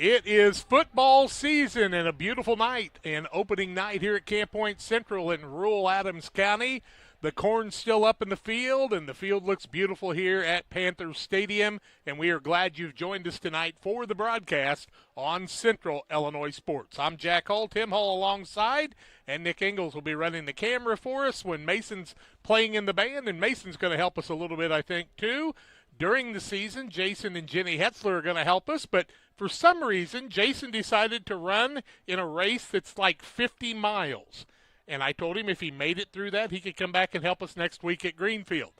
It is football season and a beautiful night and opening night here at Camp Point Central in rural Adams County. The corn's still up in the field, and the field looks beautiful here at Panthers Stadium, and we are glad you've joined us tonight for the broadcast on Central Illinois Sports. I'm Jack Hull, Tim Hull alongside, and Nick Ingles will be running the camera for us when Mason's playing in the band, and Mason's going to help us a little bit, I think, too. During the season, Jason and Jenny Hetzler are going to help us, but for some reason, Jason decided to run in a race that's like 50 miles. And I told him if he made it through that, he could come back and help us next week at Greenfield.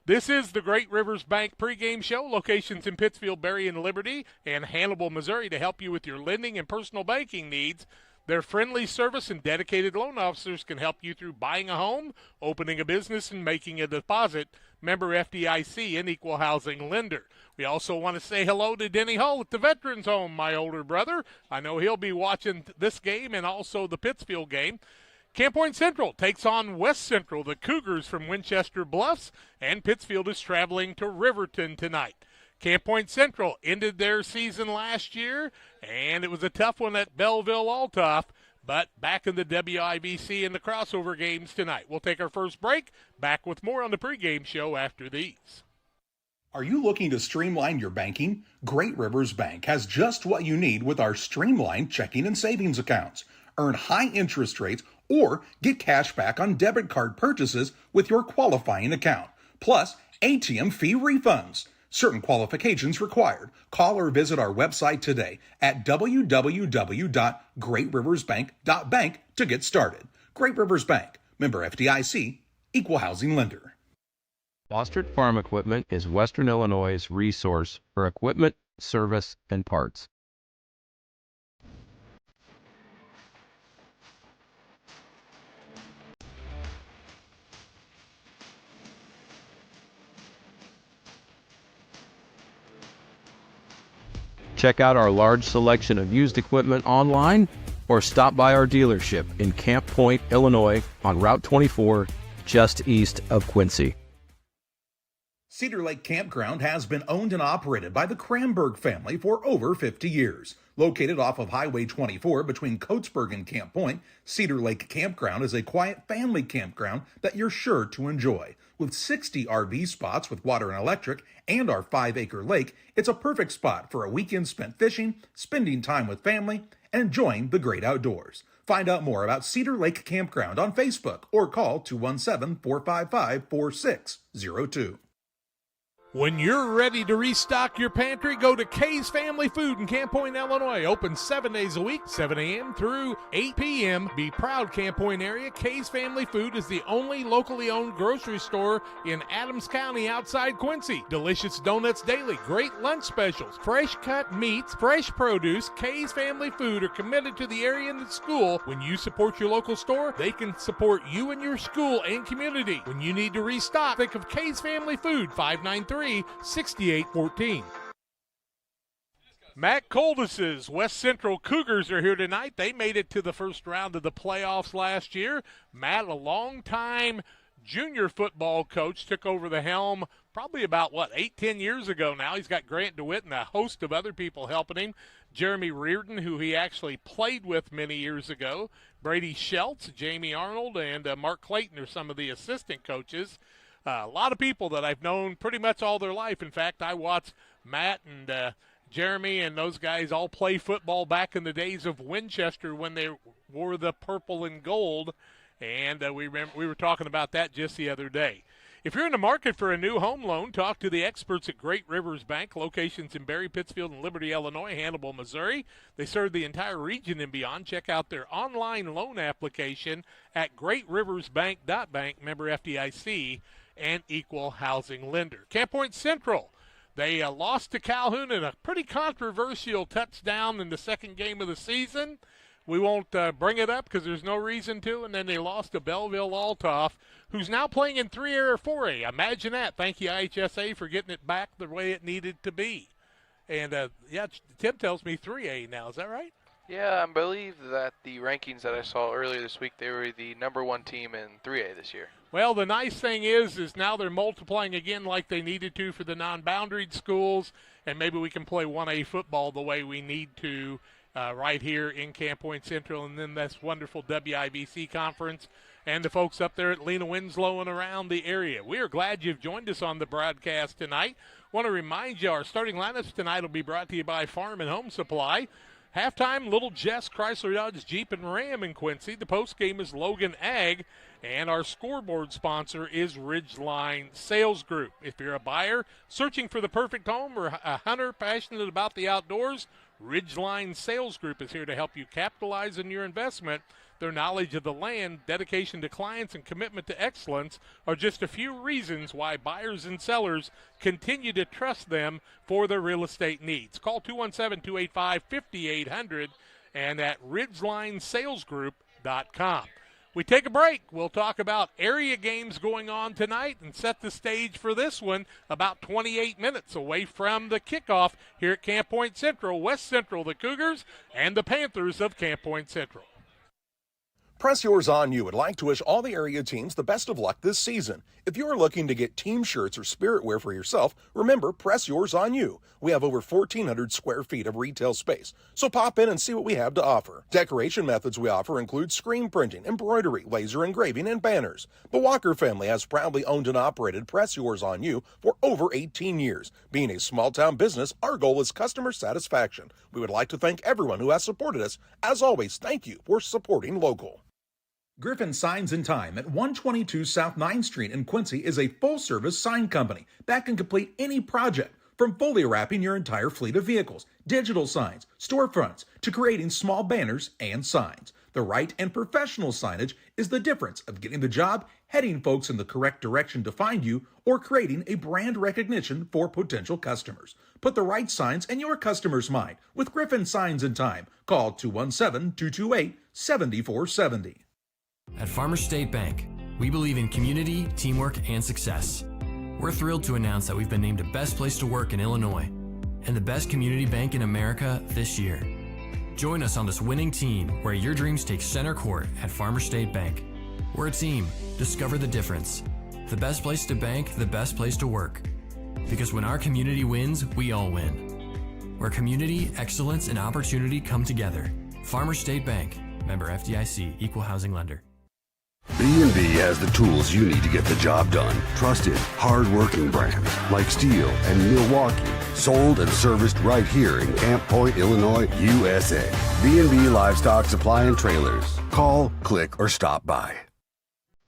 This is the Great Rivers Bank pregame show. Locations in Pittsfield, Berry, and Liberty, and Hannibal, Missouri, to help you with your lending and personal banking needs. Their friendly service and dedicated loan officers can help you through buying a home, opening a business, and making a deposit. Member FDIC, an equal housing lender. We also want to say hello to Denny Hull at the Veterans Home, my older brother. I know he'll be watching this game and also the Pittsfield game. Camp Point Central takes on West Central, the Cougars from Winchester Bluffs, and Pittsfield is traveling to Riverton tonight. Camp Point Central ended their season last year, and it was a tough one at Belleville-Altough, but back in the WIVC in the crossover games tonight. We'll take our first break. Back with more on the pregame show after these. Are you looking to streamline your banking? Great Rivers Bank has just what you need with our streamlined checking and savings accounts. Earn high interest rates or get cash back on debit card purchases with your qualifying account. Plus, ATM fee refunds. Certain qualifications required. Call or visit our website today at www.greatriversbank.bank to get started. Great Rivers Bank, member FDIC, equal housing lender. Fostered Farm Equipment is Western Illinois' resource for equipment, service, and parts. Check out our large selection of used equipment online or stop by our dealership in Camp Point, Illinois on Route 24, just east of Quincy. Cedar Lake Campground has been owned and operated by the Kramberg family for over 50 years. Located off of Highway 24 between Coatesburg and Camp Point, Cedar Lake Campground is a quiet family campground that you're sure to enjoy. With 60 RV spots with water and electric and our 5-acre lake, it's a perfect spot for a weekend spent fishing, spending time with family, and enjoying the great outdoors. Find out more about Cedar Lake Campground on Facebook or call 217-455-4602. When you're ready to restock your pantry, go to Kay's Family Food in Camp Point, Illinois. Open 7 days a week, 7 a.m. through 8 p.m. Be proud, Camp Point area. Kay's Family Food is the only locally owned grocery store in Adams County outside Quincy. Delicious donuts daily, great lunch specials, fresh cut meats, fresh produce. Kay's Family Food are committed to the area and the school. When you support your local store, they can support you and your school and community. When you need to restock, think of Kay's Family Food, 593-6814. Matt Coldis's West Central Cougars are here tonight. They made it to the first round of the playoffs last year. Matt, a longtime junior football coach, took over the helm probably about, 8-10 years ago now. He's got Grant DeWitt and a host of other people helping him. Jeremy Reardon, who he actually played with many years ago. Brady Schultz, Jamie Arnold, and Mark Clayton are some of the assistant coaches. A lot of people that I've known pretty much all their life. In fact, I watched Matt and Jeremy and those guys all play football back in the days of Winchester when they wore the purple and gold, and we were talking about that just the other day. If you're in the market for a new home loan, talk to the experts at Great Rivers Bank, locations in Berry, Pittsfield, and Liberty, Illinois, Hannibal, Missouri. They serve the entire region and beyond. Check out their online loan application at greatriversbank.bank, member FDIC, and equal housing lender. Camp Point Central, they lost to Calhoun in a pretty controversial touchdown in the second game of the season. We won't bring it up because there's no reason to. And then they lost to Belleville-Altough, who's now playing in 3A or 4A. Imagine that. Thank you, IHSA, for getting it back the way it needed to be. And, Tim tells me 3A now. Is that right? Yeah, I believe that the rankings that I saw earlier this week, they were the number one team in 3A this year. Well, the nice thing is now they're multiplying again like they needed to for the non-boundaried schools, and maybe we can play 1A football the way we need to right here in Camp Point Central, and then this wonderful WIBC conference and the folks up there at Lena Winslow and around the area. We are glad you've joined us on the broadcast tonight. Want to remind you our starting lineups tonight will be brought to you by Farm and Home Supply. Halftime, Little Jess, Chrysler, Dodge, Jeep, and Ram in Quincy. The postgame is Logan Ag, and our scoreboard sponsor is Ridgeline Sales Group. If you're a buyer searching for the perfect home or a hunter passionate about the outdoors, Ridgeline Sales Group is here to help you capitalize on your investment. Their knowledge of the land, dedication to clients, and commitment to excellence are just a few reasons why buyers and sellers continue to trust them for their real estate needs. Call 217-285-5800 and at ridgelinesalesgroup.com. We take a break. We'll talk about area games going on tonight and set the stage for this one about 28 minutes away from the kickoff here at Camp Point Central. West Central, the Cougars, and the Panthers of Camp Point Central. Press Yours On You would like to wish all the area teams the best of luck this season. If you are looking to get team shirts or spirit wear for yourself, remember Press Yours On You. We have over 1,400 square feet of retail space, so pop in and see what we have to offer. Decoration methods we offer include screen printing, embroidery, laser engraving, and banners. The Walker family has proudly owned and operated Press Yours On You for over 18 years. Being a small-town business, our goal is customer satisfaction. We would like to thank everyone who has supported us. As always, thank you for supporting local. Griffin Signs and Time at 122 South 9th Street in Quincy is a full-service sign company that can complete any project, from fully wrapping your entire fleet of vehicles, digital signs, storefronts, to creating small banners and signs. The right and professional signage is the difference of getting the job, heading folks in the correct direction to find you, or creating a brand recognition for potential customers. Put the right signs in your customer's mind with Griffin Signs and Time. Call 217-228-7470. At Farmers State Bank, we believe in community, teamwork, and success. We're thrilled to announce that we've been named the best place to work in Illinois and the best community bank in America this year. Join us on this winning team where your dreams take center court at Farmers State Bank. We're a team. Discover the difference. The best place to bank, the best place to work. Because when our community wins, we all win. Where community, excellence, and opportunity come together. Farmers State Bank. Member FDIC. Equal housing lender. B&B has the tools you need to get the job done. Trusted, hard-working brands like Steel and Milwaukee. Sold and serviced right here in Camp Point, Illinois, USA. B&B Livestock Supply and Trailers. Call, click, or stop by.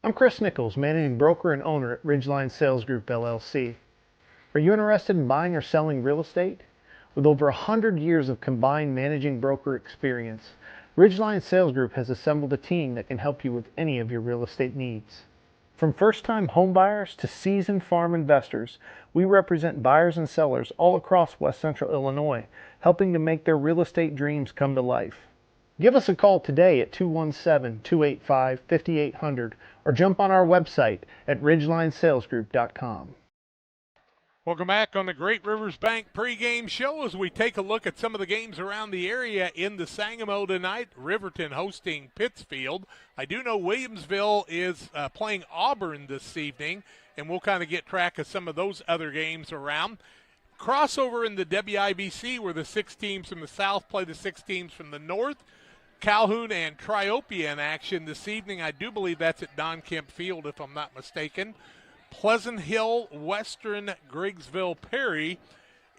I'm Chris Nichols, managing broker and owner at Ridgeline Sales Group, LLC. Are you interested in buying or selling real estate? With over 100 years of combined managing broker experience, Ridgeline Sales Group has assembled a team that can help you with any of your real estate needs. From first-time homebuyers to seasoned farm investors, we represent buyers and sellers all across West Central Illinois, helping to make their real estate dreams come to life. Give us a call today at 217-285-5800 or jump on our website at ridgelinesalesgroup.com. Welcome back on the Great Rivers Bank pregame show as we take a look at some of the games around the area in the Sangamo tonight. Riverton hosting Pittsfield. I do know Williamsville is playing Auburn this evening, and we'll kind of get track of some of those other games around. Crossover in the WIBC where the 6 teams from the south play the 6 teams from the north. Calhoun and Triopia in action this evening. I do believe that's at Don Kemp Field if I'm not mistaken. Pleasant Hill, Western, Griggsville, Perry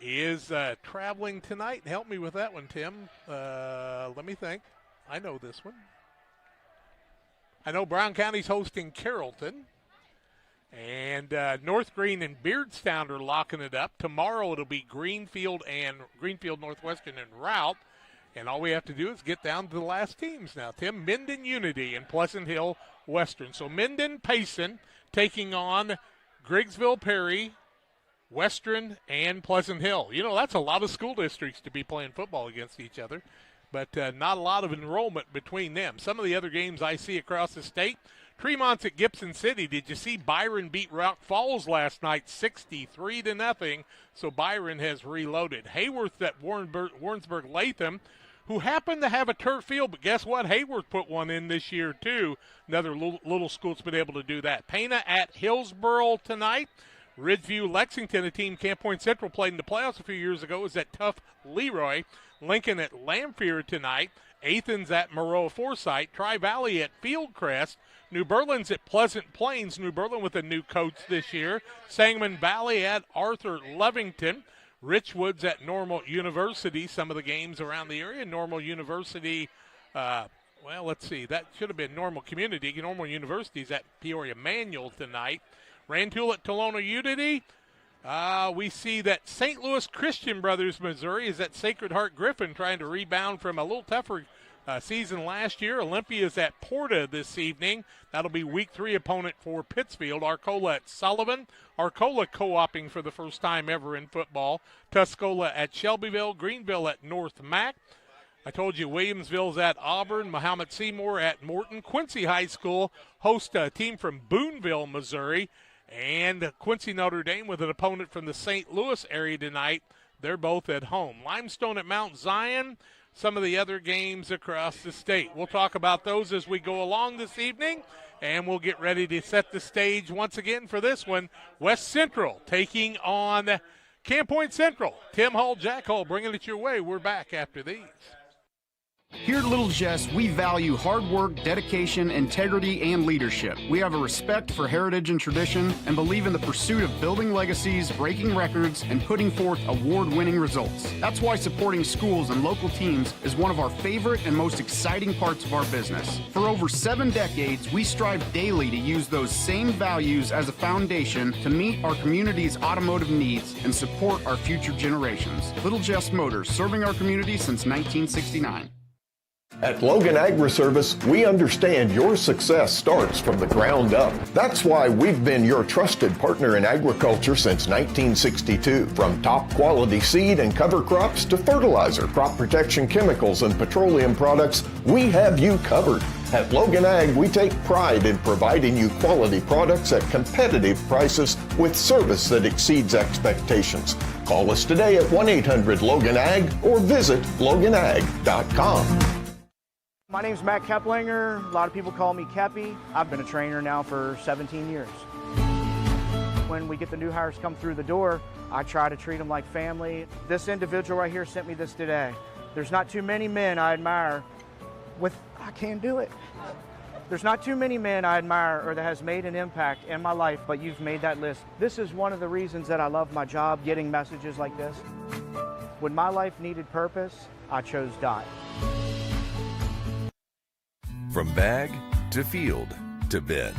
is traveling tonight. Help me with that one, Tim. Let me think. I know this one. I know Brown County's hosting Carrollton. And North Green and Beardstown are locking it up. Tomorrow it'll be Greenfield Northwestern and Route. And all we have to do is get down to the last teams now, Tim. Minden Unity and Pleasant Hill Western. So Minden Payson taking on Griggsville, Perry, Western, and Pleasant Hill. You know, that's a lot of school districts to be playing football against each other, but not a lot of enrollment between them. Some of the other games I see across the state, Tremont's at Gibson City. Did you see Byron beat Rock Falls last night 63-0? So Byron has reloaded. Hayworth at Warrensburg Latham. who happen to have a turf field, but guess what? Hayworth put one in this year, too. Another little school that's been able to do that. Pana at Hillsboro tonight. Ridgeview, Lexington, a team Camp Point Central played in the playoffs a few years ago, is at Tough Leroy. Lincoln at Lamphere tonight. Athens at Moreau Forsyth. Tri-Valley at Fieldcrest. New Berlin's at Pleasant Plains. New Berlin with a new coach this year. Sangamon Valley at Arthur Lovington. Richwoods at Normal University. Some of the games around the area. Normal University, well, let's see. That should have been Normal Community. Normal University's at Peoria Manual tonight. Rantoul at Tolona Unity. We see that St. Louis Christian Brothers, Missouri, is at Sacred Heart Griffin trying to rebound from a little tougher season last year. Olympia's at Porta this evening. That'll be week 3 opponent for Pittsfield. Arcola at Sullivan. Arcola co-oping for the first time ever in football. Tuscola at Shelbyville. Greenville at North Mac. I told you Williamsville's at Auburn. Muhammad Seymour at Morton. Quincy High School hosts a team from Boonville, Missouri. And Quincy Notre Dame with an opponent from the St. Louis area tonight. They're both at home. Limestone at Mount Zion. Some of the other games across the state. We'll talk about those as we go along this evening, and we'll get ready to set the stage once again for this one. West Central taking on Camp Point Central. Tim Hull, Jack Hull, bringing it your way. We're back after these. Here at Little Jess, we value hard work, dedication, integrity, and leadership. We have a respect for heritage and tradition and believe in the pursuit of building legacies, breaking records, and putting forth award-winning results. That's why supporting schools and local teams is one of our favorite and most exciting parts of our business. For over 7 decades, we strive daily to use those same values as a foundation to meet our community's automotive needs and support our future generations. Little Jess Motors, serving our community since 1969. At Logan Agri-Service, we understand your success starts from the ground up. That's why we've been your trusted partner in agriculture since 1962. From top quality seed and cover crops to fertilizer, crop protection chemicals, and petroleum products, we have you covered. At Logan Ag, we take pride in providing you quality products at competitive prices with service that exceeds expectations. Call us today at 1-800-LOGAN-AG or visit loganag.com. My name's Matt Keplinger. A lot of people call me Keppy. I've been a trainer now for 17 years. When we get the new hires come through the door, I try to treat them like family. This individual right here sent me this today. There's not too many men I admire I can't do it. There's not too many men I admire or that has made an impact in my life, but you've made that list. This is one of the reasons that I love my job, getting messages like this. When my life needed purpose, I chose Dot. From bag to field to bin,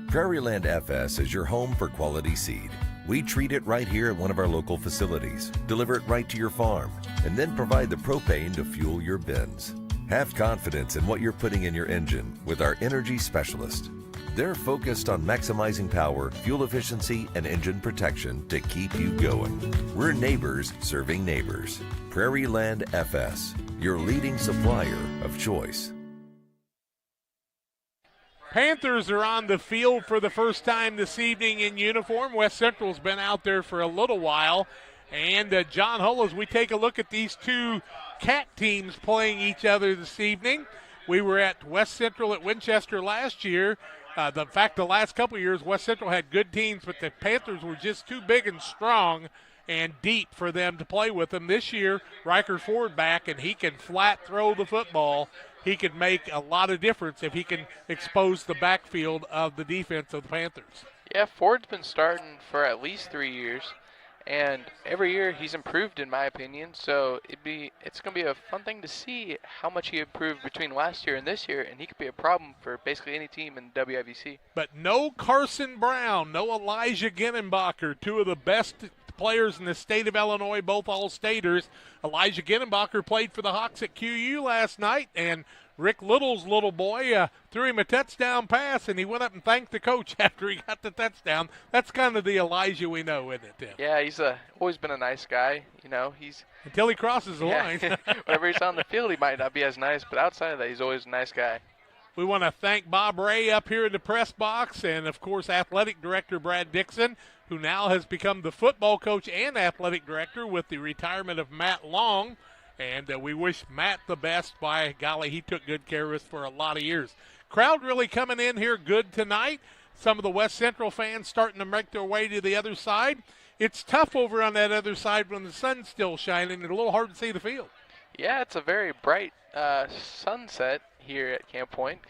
Prairieland FS is your home for quality seed. We treat it right here at one of our local facilities, deliver it right to your farm, and then provide the propane to fuel your bins. Have confidence in what you're putting in your engine with our energy specialist. They're focused on maximizing power, fuel efficiency, and engine protection to keep you going. We're neighbors serving neighbors. Prairieland FS, your leading supplier of choice. Panthers are on the field for the first time this evening in uniform. West Central's been out there for a little while. And John Hull, as we take a look at these two cat teams playing each other this evening. We were at West Central at Winchester last year. In fact, the last couple of years, West Central had good teams, but the Panthers were just too big and strong and deep for them to play with them. This year, Riker Ford back, and he can flat throw the football. He could make a lot of difference if he can expose the backfield of the defense of the Panthers. Yeah, Ford's been starting for at least 3 years, and every year he's improved in my opinion. So it's going to be a fun thing to see how much he improved between last year and this year, and he could be a problem for basically any team in WIVC. But no Carson Brown, no Elijah Ginnenbacher, two of the best players in the state of Illinois, both All-Staters. Elijah Ginnenbacher played for the Hawks at QU last night, and Rick Little's little boy threw him a touchdown pass, and he went up and thanked the coach after he got the touchdown. That's kind of the Elijah we know, isn't it, Tim? Yeah, he's always been a nice guy. You know, until he crosses the line. Whenever he's on the field, he might not be as nice, but outside of that, he's always a nice guy. We want to thank Bob Ray up here in the press box and, of course, Athletic Director Brad Dixon, who now has become the football coach and athletic director with the retirement of Matt Long. And we wish Matt the best. By golly, he took good care of us for a lot of years. Crowd really coming in here good tonight. Some of the West Central fans starting to make their way to the other side. It's tough over on that other side when the sun's still shining. It's a little hard to see the field. Yeah, it's a very bright sunset here at Camp Point.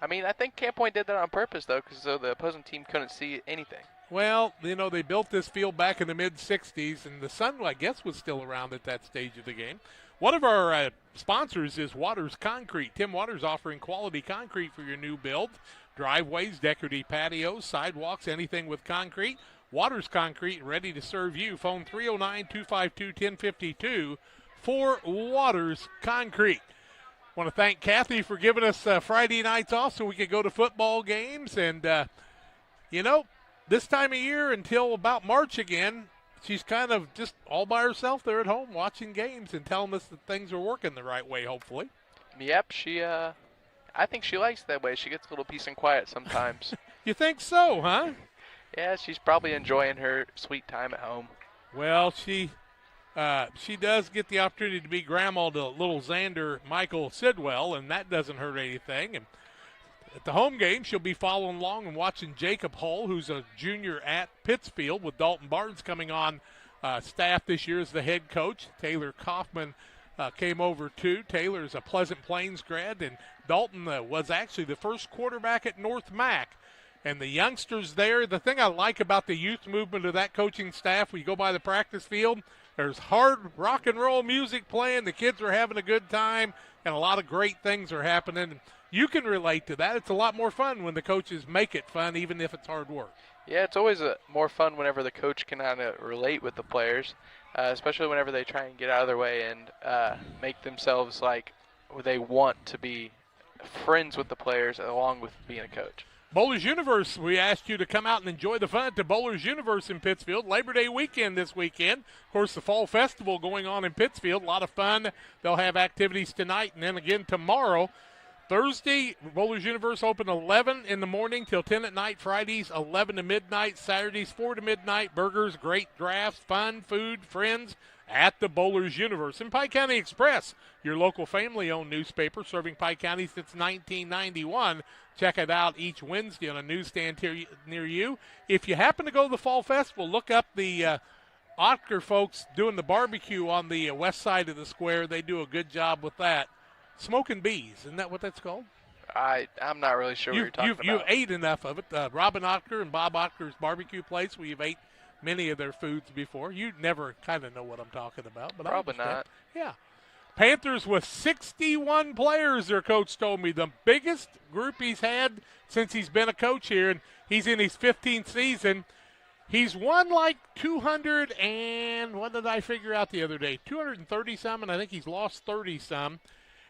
I mean, I think Camp Point did that on purpose, though, because the opposing team couldn't see anything. Well, they built this field back in the mid-'60s, and the sun, I guess, was still around at that stage of the game. One of our sponsors is Waters Concrete. Tim Waters offering quality concrete for your new build. Driveways, decorative patios, sidewalks, anything with concrete. Waters Concrete, ready to serve you. Phone 309-252-1052 for Waters Concrete. Want to thank Kathy for giving us Friday nights off so we could go to football games. And, this time of year until about March again, she's kind of just all by herself there at home watching games and telling us that things are working the right way, hopefully. Yep, I think she likes that way. She gets a little peace and quiet sometimes. You think so, huh? Yeah, she's probably enjoying her sweet time at home. Well, she does get the opportunity to be grandma to little Xander Michael Sidwell, and that doesn't hurt anything. And at the home game, she'll be following along and watching Jacob Hull, who's a junior at Pittsfield, with Dalton Barnes coming on staff this year as the head coach. Taylor Kaufman came over too. Taylor's a Pleasant Plains grad, and Dalton was actually the first quarterback at North Mac. And the youngsters there, the thing I like about the youth movement of that coaching staff, when you go by the practice field, there's hard rock and roll music playing. The kids are having a good time, and a lot of great things are happening. You can relate to that. It's a lot more fun when the coaches make it fun, even if it's hard work. Yeah, it's always more fun whenever the coach can kind of relate with the players, especially whenever they try and get out of their way and make themselves like they want to be friends with the players along with being a coach. Bowlers Universe, we asked you to come out and enjoy the fun at the Bowlers Universe in Pittsfield. Labor Day weekend this weekend. Of course, the Fall Festival going on in Pittsfield. A lot of fun. They'll have activities tonight and then again tomorrow. Thursday, Bowlers Universe open 11 in the morning till 10 at night. Fridays, 11 to midnight. Saturdays, 4 to midnight. Burgers, great drafts, fun, food, friends at the Bowlers Universe. And Pike County Express, your local family-owned newspaper serving Pike County since 1991. Check it out each Wednesday on a newsstand near you. If you happen to go to the Fall Festival, look up the Otker folks doing the barbecue on the west side of the square. They do a good job with that. Smoking Bees, isn't that what that's called? I'm not really sure what you're talking about. You ate enough of it. Robin Otker and Bob Otker's barbecue place where you've ate many of their foods before. You never kind of know what I'm talking about. But probably not. Yeah. Panthers with 61 players, their coach told me. The biggest group he's had since he's been a coach here, and he's in his 15th season. He's won like 200 and, what did I figure out the other day? 230-some, and I think he's lost 30-some.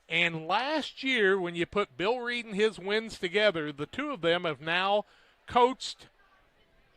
And last year, when you put Bill Reed and his wins together, the two of them have now coached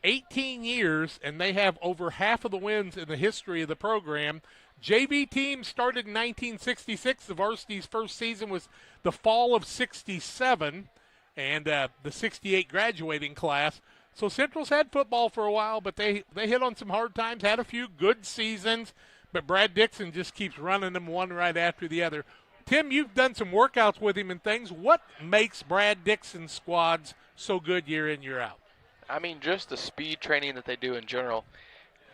18 years, and they have over half of the wins in the history of the program. JV team started in 1966. The varsity's first season was the fall of 67, and the 68 graduating class. So Central's had football for a while, but they hit on some hard times, had a few good seasons, but Brad Dixon just keeps running them one right after the other. Tim, you've done some workouts with him and things. What makes Brad Dixon's squads so good year in, year out? I mean, just the speed training that they do in general.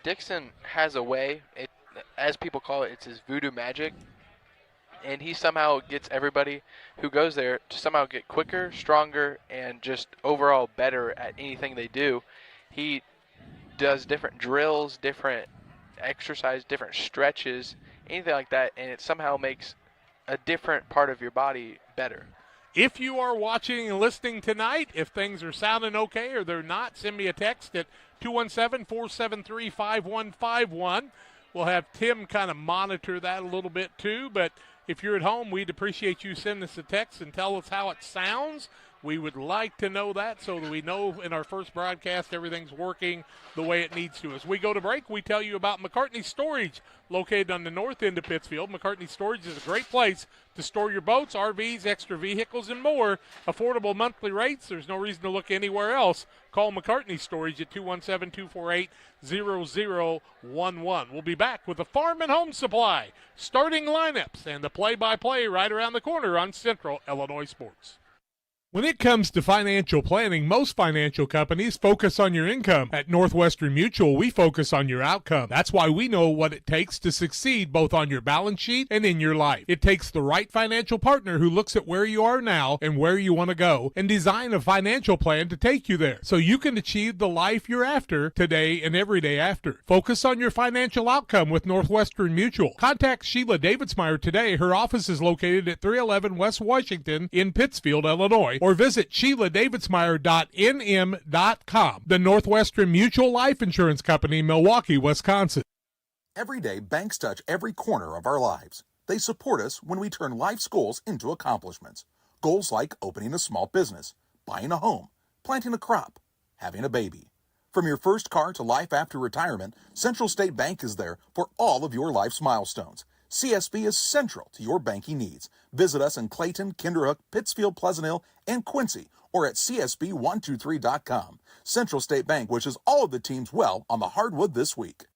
Dixon has a way, as people call it, it's his voodoo magic. And he somehow gets everybody who goes there to somehow get quicker, stronger, and just overall better at anything they do. He does different drills, different exercise, different stretches, anything like that, and it somehow makes a different part of your body better. If you are watching and listening tonight, if things are sounding okay or they're not, send me a text at 217-473-5151. We'll have Tim kind of monitor that a little bit too, but if you're at home, we'd appreciate you sending us a text and tell us how it sounds. We would like to know that so that we know in our first broadcast everything's working the way it needs to. As we go to break, we tell you about McCartney Storage, located on the north end of Pittsfield. McCartney Storage is a great place to store your boats, RVs, extra vehicles, and more. Affordable monthly rates. There's no reason to look anywhere else. Call McCartney Storage at 217-248-0011. We'll be back with the Farm and Home Supply, starting lineups, and the play-by-play right around the corner on Central Illinois Sports. When it comes to financial planning, most financial companies focus on your income. At Northwestern Mutual, we focus on your outcome. That's why we know what it takes to succeed both on your balance sheet and in your life. It takes the right financial partner who looks at where you are now and where you want to go and design a financial plan to take you there so you can achieve the life you're after today and every day after. Focus on your financial outcome with Northwestern Mutual. Contact Sheila Davidsmeyer today. Her office is located at 311 West Washington in Pittsfield, Illinois, or visit SheilaDavidsmeyer.nm.com. The Northwestern Mutual Life Insurance Company, Milwaukee, Wisconsin. Every day, banks touch every corner of our lives. They support us when we turn life's goals into accomplishments. Goals like opening a small business, buying a home, planting a crop, having a baby. From your first car to life after retirement, Central State Bank is there for all of your life's milestones. CSB is central to your banking needs. Visit us in Clayton, Kinderhook, Pittsfield, Pleasant Hill, and Quincy, or at csb123.com. Central State Bank wishes all of the teams well on the hardwood this week.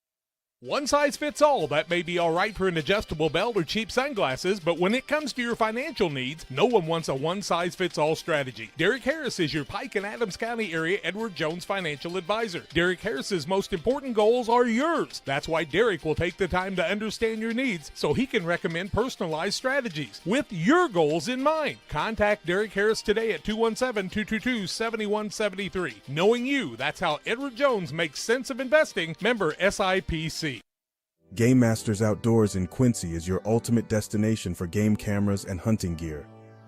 One size fits all. That may be all right for an adjustable belt or cheap sunglasses, but when it comes to your financial needs, no one wants a one-size-fits-all strategy. Derek Harris is your Pike and Adams County area Edward Jones financial advisor. Derek Harris's most important goals are yours. That's why Derek will take the time to understand your needs so he can recommend personalized strategies with your goals in mind. Contact Derek Harris today at 217-222-7173. Knowing you, that's how Edward Jones makes sense of investing. Member SIPC. Game Masters Outdoors in Quincy is your ultimate destination for game cameras and hunting gear.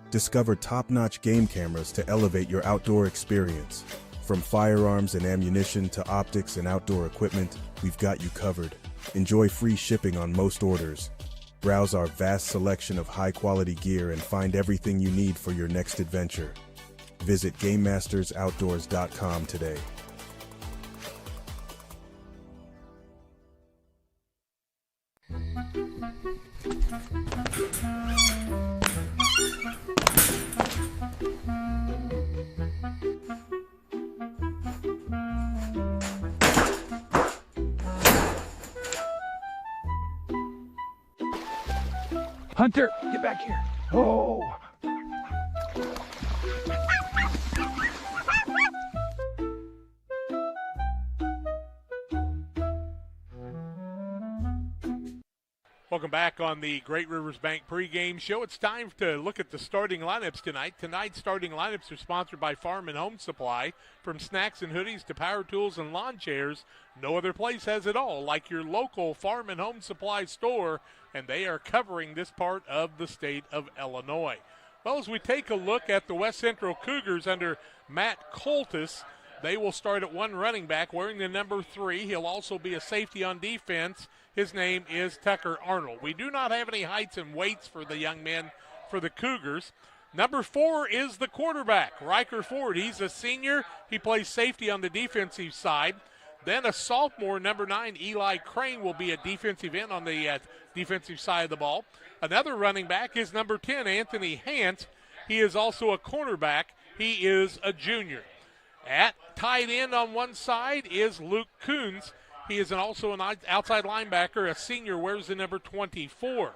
Discover top-notch game cameras to elevate your outdoor experience. From firearms and ammunition to optics and outdoor equipment, we've got you covered. Enjoy free shipping on most orders. Browse our vast selection of high-quality gear and find everything you need for your next adventure. Visit GameMastersOutdoors.com today. Hunter, get back here. Oh. Welcome back on the Great Rivers Bank pregame show. It's time to look at the starting lineups tonight. Tonight's starting lineups are sponsored by Farm and Home Supply. From snacks and hoodies to power tools and lawn chairs, no other place has it all like your local Farm and Home Supply store, and they are covering this part of the state of Illinois. Well, as we take a look at the West Central Cougars under Matt Coltis, they will start at one running back wearing the number 3. He'll also be a safety on defense. His name is Tucker Arnold. We do not have any heights and weights for the young men for the Cougars. Number 4 is the quarterback, Riker Ford. He's a senior. He plays safety on the defensive side. Then a sophomore, number 9, Eli Crane, will be a defensive end on the defensive side of the ball. Another running back is number 10, Anthony Hant. He is also a cornerback. He is a junior. At tight end on one side is Luke Coons. He is also an outside linebacker, a senior, wears the number 24.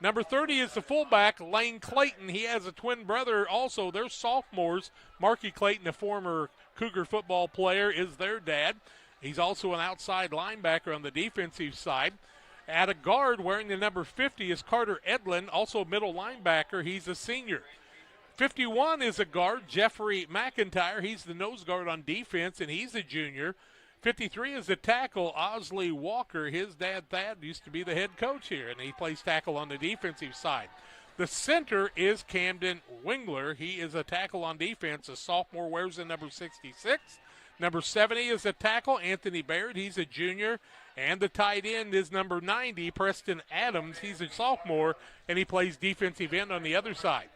Number 30 is the fullback, Lane Clayton. He has a twin brother also. They're sophomores. Marky Clayton, a former Cougar football player, is their dad. He's also an outside linebacker on the defensive side. At a guard, wearing the number 50, is Carter Edlin, also a middle linebacker. He's a senior. 51 is a guard, Jeffrey McIntyre. He's the nose guard on defense, and he's a junior. 53 is the tackle, Osley Walker. His dad, Thad, used to be the head coach here, and he plays tackle on the defensive side. The center is Camden Wingler. He is a tackle on defense. A sophomore, wears the number 66. Number 70 is a tackle, Anthony Baird. He's a junior. And the tight end is number 90, Preston Adams. He's a sophomore, and he plays defensive end on the other side.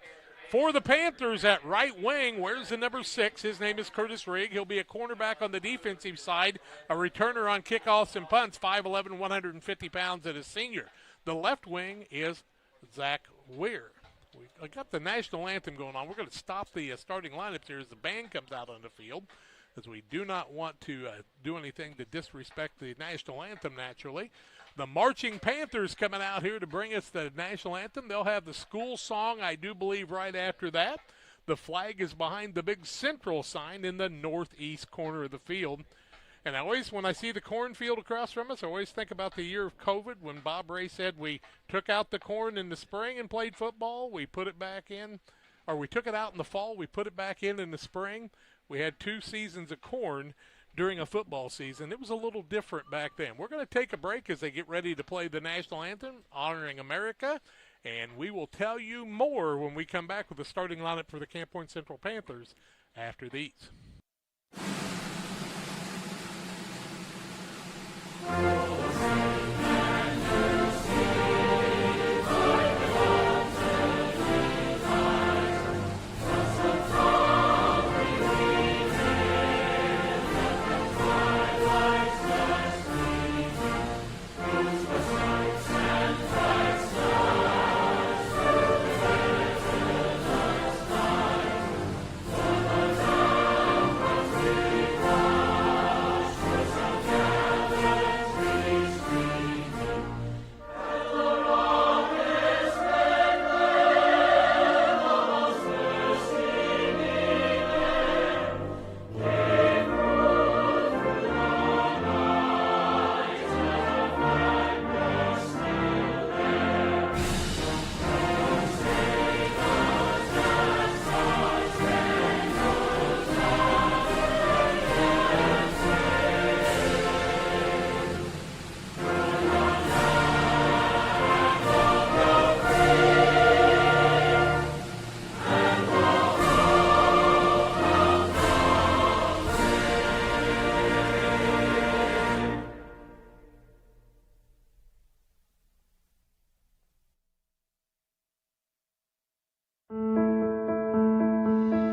For the Panthers at right wing, where's the number 6? His name is Curtis Rigg. He'll be a cornerback on the defensive side, a returner on kickoffs and punts, 5'11", 150 pounds, and a senior. The left wing is Zach Weir. We got the national anthem going on. We're going to stop the starting lineups here as the band comes out on the field, as we do not want to do anything to disrespect the national anthem naturally. The Marching Panthers coming out here to bring us the national anthem. They'll have the school song, I do believe, right after that. The flag is behind the big central sign in the northeast corner of the field. And I always, when I see the cornfield across from us, I always think about the year of COVID when Bob Ray said we took out the corn in the spring and played football. We put it back in, or we took it out in the fall. We put it back in the spring. We had 2 seasons of corn during a football season. It was a little different back then. We're going to take a break as they get ready to play the national anthem, honoring America, and we will tell you more when we come back with the starting lineup for the Camp Point Central Panthers after these.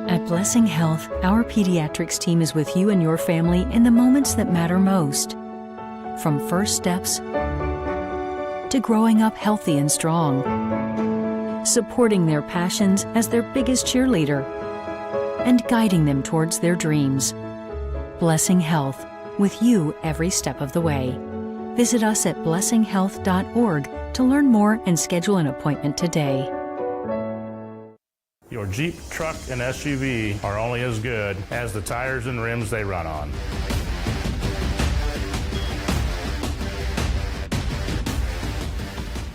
At Blessing Health, our pediatrics team is with you and your family in the moments that matter most. From first steps to growing up healthy and strong, supporting their passions as their biggest cheerleader, and guiding them towards their dreams. Blessing Health, with you every step of the way. Visit us at blessinghealth.org to learn more and schedule an appointment today. Your Jeep, truck, and SUV are only as good as the tires and rims they run on.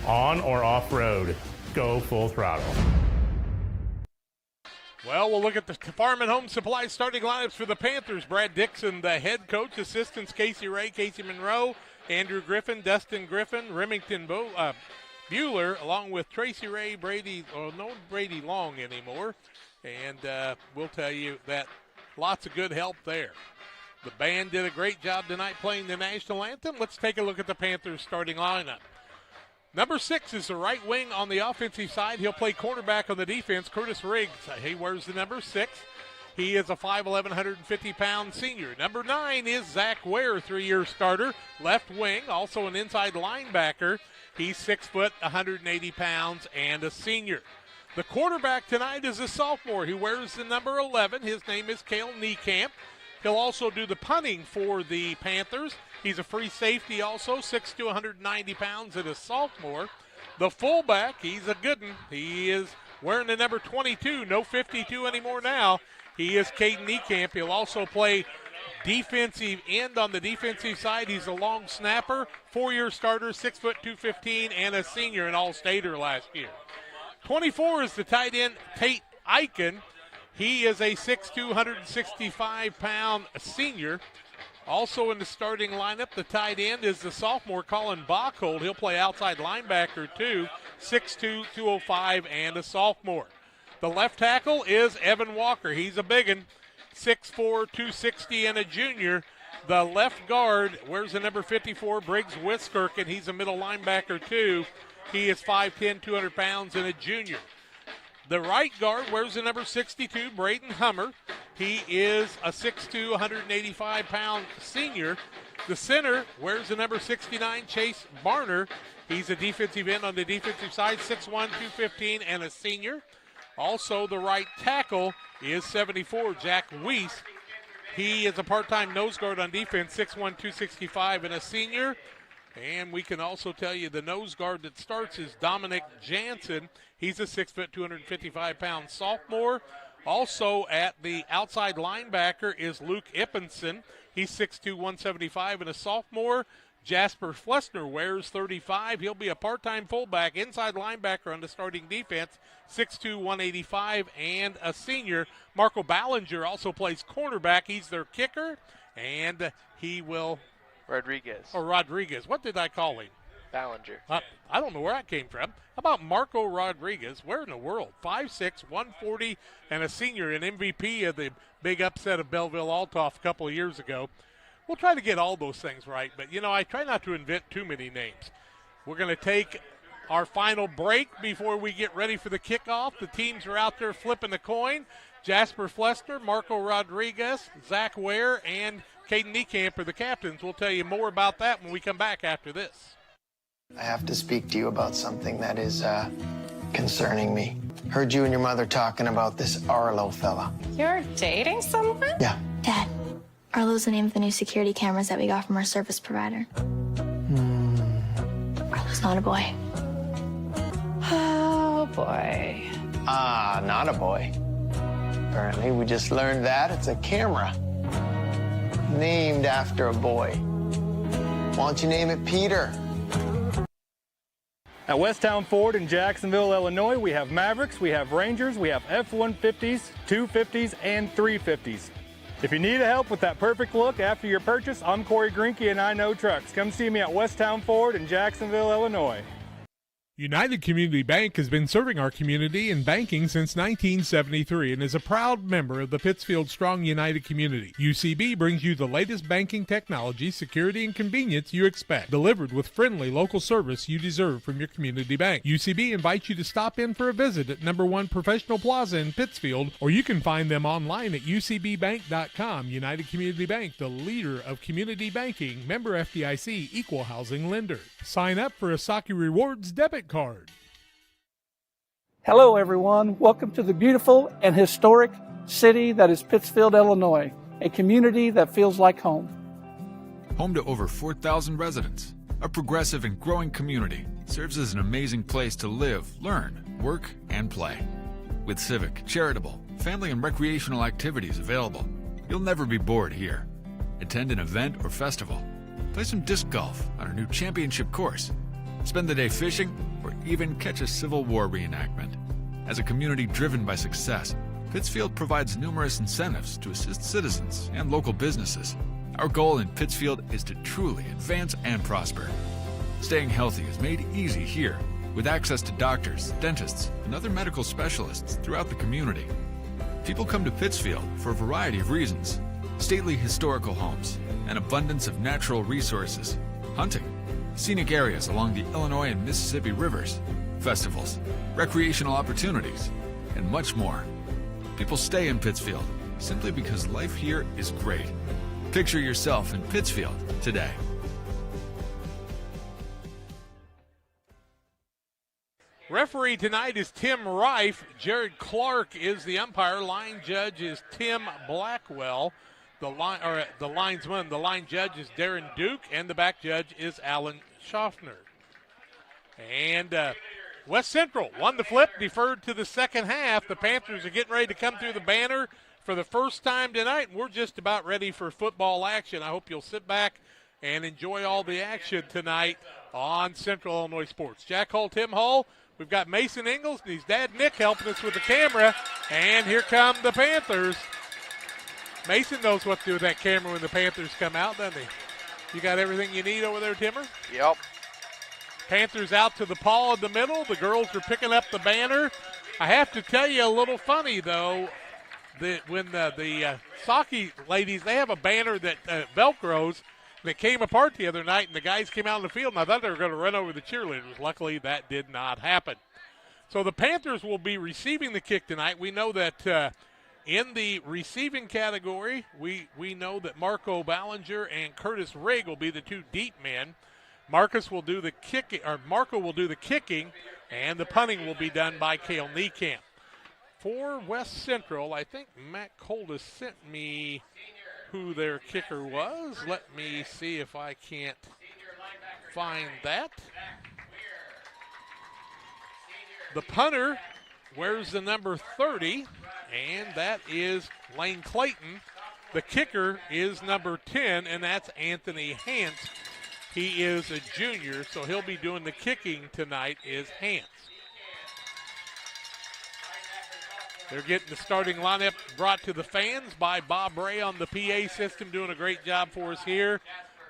On or off-road, go full throttle. Well, we'll look at the Farm and Home Supply starting lineups for the Panthers. Brad Dixon, the head coach. Assistants, Casey Ray, Casey Monroe, Andrew Griffin, Dustin Griffin, Remington Bueller, along with Tracy Ray, Brady, no Brady Long anymore. And we'll tell you that lots of good help there. The band did a great job tonight playing the national anthem. Let's take a look at the Panthers starting lineup. Number 6 is the right wing on the offensive side. He'll play cornerback on the defense. Curtis Riggs, he wears the number 6. He is a 5'11", 150-pound senior. Number 9 is Zach Ware, 3-year starter. Left wing, also an inside linebacker. He's 6 foot, 180 pounds, and a senior. The quarterback tonight is a sophomore. He wears the number 11. His name is Cale Niekamp. He'll also do the punting for the Panthers. He's a free safety also, 6'2", 190 pounds, and a sophomore. The fullback, he's a good one. He is wearing the number 22, no 52 anymore now. He is Caden Niekamp. He'll also play defensive end on the defensive side. He's a long snapper, 4-year starter, 6 foot, 215, and a senior, an all-stater last year. 24 is the tight end, Tate Eichen. He is a 6'2", 165-pound senior. Also in the starting lineup, the tight end is the sophomore, Colin Bachhold. He'll play outside linebacker, too, 6'2", 205, and a sophomore. The left tackle is Evan Walker. He's a big one, 6'4", 260, and a junior. The left guard wears the number 54, Briggs Wiskirk, he's a middle linebacker, too. He is 5'10", 200 pounds, and a junior. The right guard wears the number 62, Braden Hummer. He is a 6'2", 185-pound senior. The center wears the number 69, Chase Barner. He's a defensive end on the defensive side, 6'1", 215, and a senior. Also, the right tackle is 74, Jack Weiss. He is a part-time nose guard on defense, 6'1", 265, and a senior. And we can also tell you the nose guard that starts is Dominic Jansen. He's a 6 foot, 255-pound sophomore. Also at the outside linebacker is Luke Ippenson. He's 6'2", 175, and a sophomore. Jasper Flessner wears 35. He'll be a part-time fullback, inside linebacker on the starting defense, 6'2", 185, and a senior. Marco Ballinger also plays cornerback. He's their kicker, and he will... Rodriguez. What did I call him? Ballinger. I don't know where that came from. How about Marco Rodriguez? Where in the world? 5'6", 140, and a senior, an MVP of the big upset of Belleville-Altoff a couple of years ago. We'll try to get all those things right, but, I try not to invent too many names. We're going to take our final break before we get ready for the kickoff. The teams are out there flipping the coin. Jasper Flessner, Marco Rodriguez, Zach Ware, and Caden Niekamp are the captains. We'll tell you more about that when we come back after this. I have to speak to you about something that is concerning me. Heard you and your mother talking about this Arlo fella. You're dating someone? Yeah. Dad, Arlo's the name of the new security cameras that we got from our service provider. Arlo's not a boy. Oh, boy. Not a boy. Apparently, we just learned that it's a camera. Named after a boy. Why don't you name it Peter? At Westtown Ford in Jacksonville, Illinois, we have Mavericks, we have Rangers, we have F-150s, 250s, and 350s. If you need help with that perfect look after your purchase, I'm Corey Grinke and I Know Trucks. Come see me at Westtown Ford in Jacksonville, Illinois. United Community Bank has been serving our community in banking since 1973 and is a proud member of the Pittsfield Strong United community. UCB brings you the latest banking technology, security, and convenience you expect, delivered with friendly local service you deserve from your community bank. UCB invites you to stop in for a visit at number 1 Professional Plaza in Pittsfield, or you can find them online at ucbbank.com. United Community Bank, the leader of community banking, member FDIC, equal housing lender. Sign up for a Saki Rewards debit card. Hello everyone, welcome to the beautiful and historic city that is Pittsfield, Illinois, a community that feels like home. Home to over 4,000 residents, a progressive and growing community serves as an amazing place to live, learn, work, and play. With civic, charitable, family, and recreational activities available, you'll never be bored here. Attend an event or festival, play some disc golf on our new championship course, spend the day fishing, or even catch a Civil War reenactment. As a community driven by success, Pittsfield provides numerous incentives to assist citizens and local businesses. Our goal in Pittsfield is to truly advance and prosper. Staying healthy is made easy here, with access to doctors, dentists, and other medical specialists throughout the community. People come to Pittsfield for a variety of reasons: stately historical homes, an abundance of natural resources, hunting, scenic areas along the Illinois and Mississippi rivers, festivals, recreational opportunities, and much more. People stay in Pittsfield simply because life here is great. Picture yourself in Pittsfield today. Referee tonight is Tim Reif. Jared Clark is the umpire. Line judge is Tim Blackwell. The linesman, the line judge is Darren Duke, and the back judge is Alan Schaffner. And West Central won the flip, deferred to the second half. The Panthers are getting ready to come through the banner for the first time tonight, and we're just about ready for football action. I hope you'll sit back and enjoy all the action tonight on Central Illinois Sports. Jack Hull, Tim Hull. We've got Mason Ingalls and his dad Nick helping us with the camera, and here come the Panthers. Mason knows what to do with that camera when the Panthers come out, doesn't he? You got everything you need over there, Timmer? Yep. Panthers out to the paw in the middle. The girls are picking up the banner. I have to tell you a little funny, though, that when the Saki ladies, they have a banner that Velcros that came apart the other night, and the guys came out in the field, and I thought they were going to run over the cheerleaders. Luckily, that did not happen. So the Panthers will be receiving the kick tonight. We know that in the receiving category, we know that Marco Ballinger and Curtis Rigg will be the two deep men. Marco will do the kicking, and the punting will be done by Cale Niekamp. For West Central, I think Matt Coldis sent me who their kicker was. Let me see if I can't find that. The punter wears the number 30, and that is Lane Clayton. The kicker is number 10, and that's Anthony Hance. He is a junior, so he'll be doing the kicking tonight is Hance. They're getting the starting lineup brought to the fans by Bob Ray on the PA system, doing a great job for us here.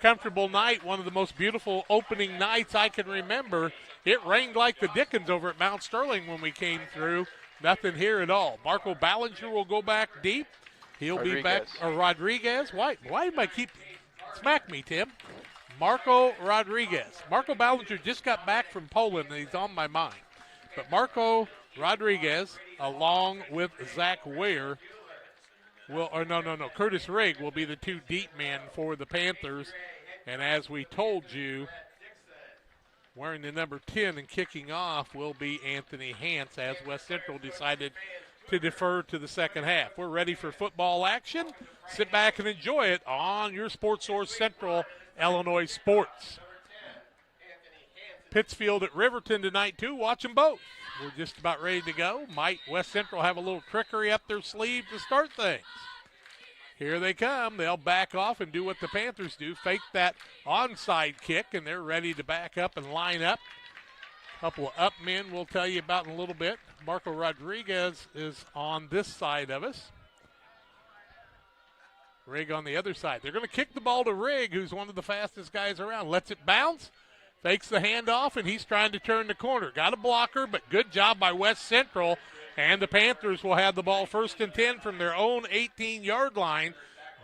Comfortable night, one of the most beautiful opening nights I can remember. It rained like the dickens over at Mount Sterling when we came through. Nothing here at all. Marco Ballinger will go back deep. He'll be back, or Rodriguez. Why did I keep, smack me, Tim? Marco Rodriguez. Marco Ballinger just got back from Poland, and he's on my mind. But Marco Rodriguez, along with Zach Ware, Curtis Rigg will be the two deep men for the Panthers. And as we told you, wearing the number 10 and kicking off will be Anthony Hance, as West Central decided to defer to the second half. We're ready for football action. Sit back and enjoy it on your Sports Source Central Illinois Sports. Pittsfield at Riverton tonight, too. Watch them both. We're just about ready to go. Might West Central have a little trickery up their sleeve to start things? Here they come. They'll back off and do what the Panthers do, fake that onside kick, and they're ready to back up and line up. A couple of up men we'll tell you about in a little bit. Marco Rodriguez is on this side of us. Rigg on the other side. They're going to kick the ball to Rigg, who's one of the fastest guys around. Lets it bounce, fakes the handoff, and he's trying to turn the corner. Got a blocker, but good job by West Central. And the Panthers will have the ball 1st and 10 from their own 18-yard line,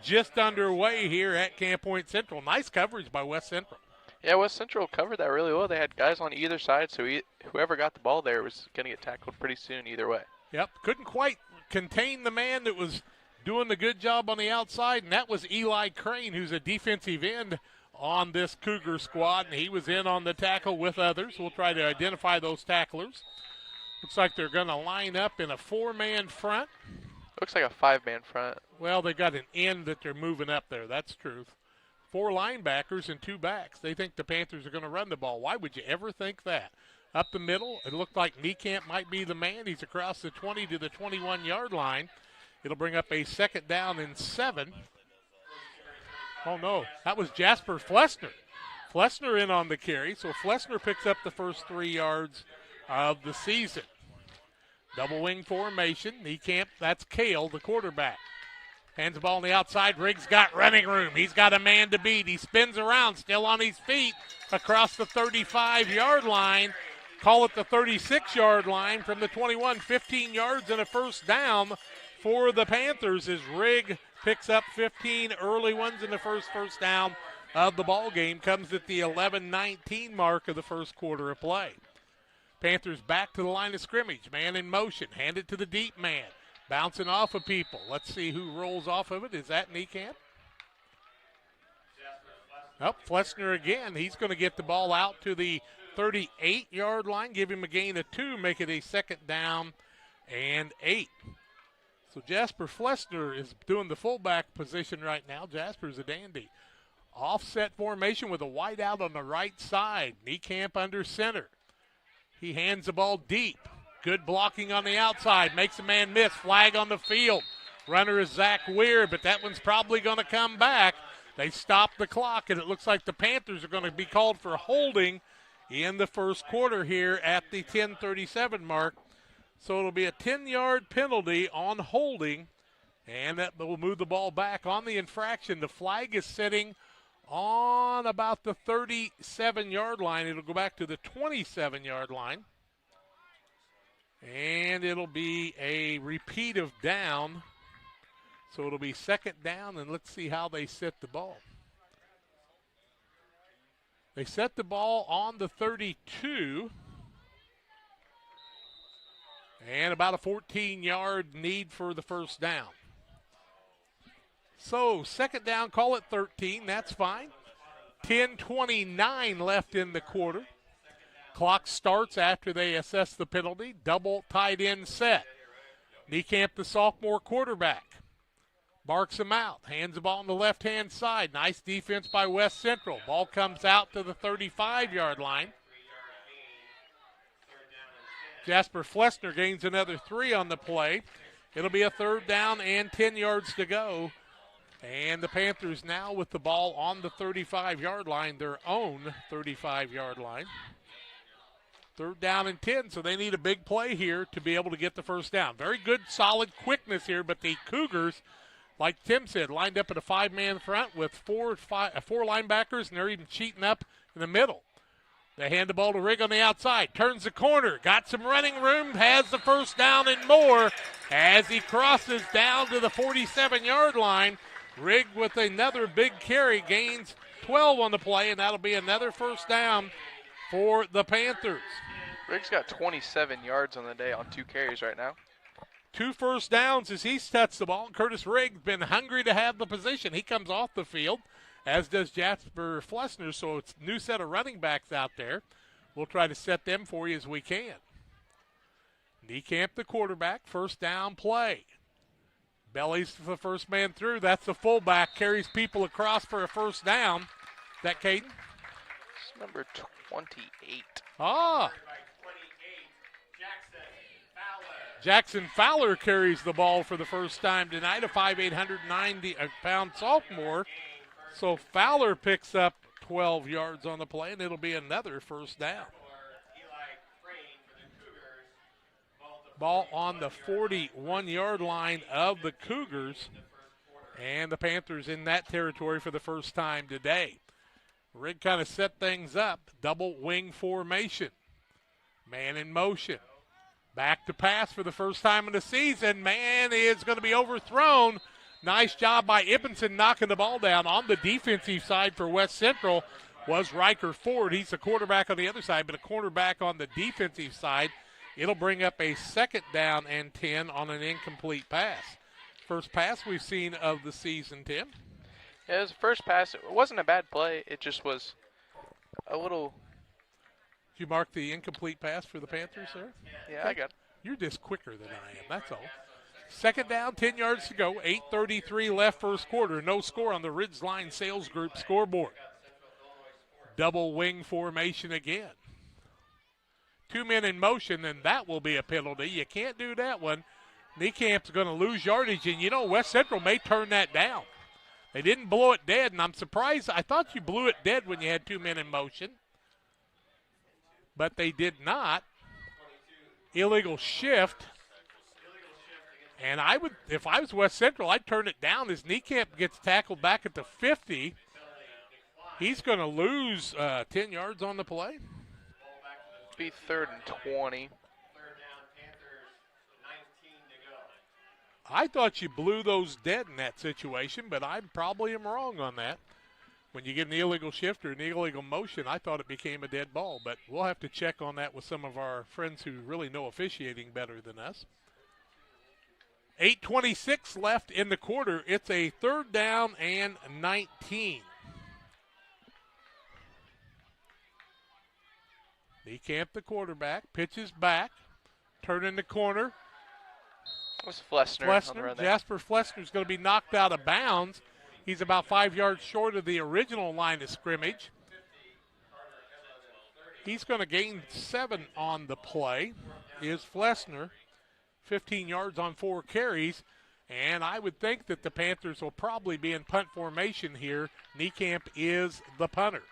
just underway here at Camp Point Central. Nice coverage by West Central. Yeah, West Central covered that really well. They had guys on either side, so whoever got the ball there was going to get tackled pretty soon either way. Yep, couldn't quite contain the man that was doing the good job on the outside, and that was Eli Crane, who's a defensive end on this Cougar squad, and he was in on the tackle with others. We'll try to identify those tacklers. Looks like they're going to line up in a 4-man front. Looks like a 5-man front. Well, they got an end that they're moving up there. That's true. 4 linebackers and 2 backs. They think the Panthers are going to run the ball. Why would you ever think that? Up the middle, it looked like Niekamp might be the man. He's across the 20 to the 21-yard line. It'll bring up a 2nd down and 7. Oh, no. That was Jasper Flessner. Flessner in on the carry, so Flessner picks up the first 3 yards of the season. Double wing formation. Niekamp, that's Cale, the quarterback. Hands the ball on the outside. Riggs got running room. He's got a man to beat. He spins around, still on his feet, across the 35-yard line. Call it the 36-yard line from the 21. 15 yards and a first down for the Panthers as Rigg picks up 15 early ones in the first down of the ball game. Comes at the 11-19 mark of the first quarter of play. Panthers back to the line of scrimmage. Man in motion. Hand it to the deep man. Bouncing off of people. Let's see who rolls off of it. Is that Niekamp? Nope, Flessner again. He's going to get the ball out to the 38-yard line. Give him a gain of 2. Make it a 2nd down and 8. So Jasper Flessner is doing the fullback position right now. Jasper's a dandy. Offset formation with a wide out on the right side. Niekamp under center. He hands the ball deep. Good blocking on the outside. Makes a man miss. Flag on the field. Runner is Zach Weir, but that one's probably going to come back. They stop the clock, and it looks like the Panthers are going to be called for holding in the first quarter here at the 10:37 mark. So it'll be a 10-yard penalty on holding, and that will move the ball back on the infraction. The flag is sitting on about the 37-yard line. It'll go back to the 27-yard line. And it'll be a repeat of down. So it'll be 2nd down, and let's see how they set the ball. They set the ball on the 32. And about a 14-yard need for the first down. So, second down, call it 13. That's fine. 10:29 left in the quarter. Clock starts after they assess the penalty. Double tight end set. Niekamp, the sophomore quarterback, barks him out. Hands the ball on the left-hand side. Nice defense by West Central. Ball comes out to the 35-yard line. Jasper Flessner gains another 3 on the play. It'll be a third down and 10 yards to go. And the Panthers now with the ball on the 35-yard line, their own 35-yard line. Third down and 10, so they need a big play here to be able to get the first down. Very good, solid quickness here, but the Cougars, like Tim said, lined up at a 5-man front with four linebackers, and they're even cheating up in the middle. They hand the ball to Rigg on the outside. Turns the corner. Got some running room. Has the first down and more as he crosses down to the 47-yard line. Rigg with another big carry. Gains 12 on the play, and that'll be another first down for the Panthers. Rigg's got 27 yards on the day on 2 carries right now. 2 first downs as he's touched the ball. Curtis Rigg's been hungry to have the position. He comes off the field, as does Jasper Flessner, so it's a new set of running backs out there. We'll try to set them for you as we can. Niekamp, the quarterback, first down play. Bellies the first man through. That's the fullback, carries people across for a first down. Is that Caden? It's number 28. Jackson Fowler carries the ball for the first time tonight, a 5'8", 190-pound sophomore. So Fowler picks up 12 yards on the play, and it'll be another first down. Ball on the 41-yard line of the Cougars, and the Panthers in that territory for the first time today. Rigg kind of set things up. Double wing formation. Man in motion. Back to pass for the first time in the season. Man is going to be overthrown. Nice job by Ibbenson knocking the ball down. On the defensive side for West Central was Riker Ford. He's the quarterback on the other side, but a cornerback on the defensive side. It'll bring up a second down and 10 on an incomplete pass. First pass we've seen of the season, Tim. Yeah, it was the first pass. It wasn't a bad play. It just was a little. Did you mark the incomplete pass for the Panthers, sir? Yeah, I got it. You're just quicker than I am, that's all. Second down, 10 yards to go. 8:33 left first quarter. No score on the Ridgeline Sales Group scoreboard. Double wing formation again. 2 men in motion, and that will be a penalty. You can't do that one. Niekamp's going to lose yardage, and you know West Central may turn that down. They didn't blow it dead, and I'm surprised. I thought you blew it dead when you had 2 men in motion, but they did not. Illegal shift. And I would, if I was West Central, I'd turn it down as Niekamp gets tackled back at the 50. He's going to lose 10 yards on the play. Be 3rd and 20. I thought you blew those dead in that situation, but I probably am wrong on that. When you get an illegal shift or an illegal motion, I thought it became a dead ball, but we'll have to check on that with some of our friends who really know officiating better than us. 8:26 left in the quarter. It's a third down and 19. Niekamp, the quarterback, pitches back, turning the corner. It was Flessner. Jasper Flessner's going to be knocked out of bounds. He's about 5 yards short of the original line of scrimmage. He's going to gain 7 on the play, is Flessner. 15 yards on 4 carries. And I would think that the Panthers will probably be in punt formation here. Niekamp is the punter.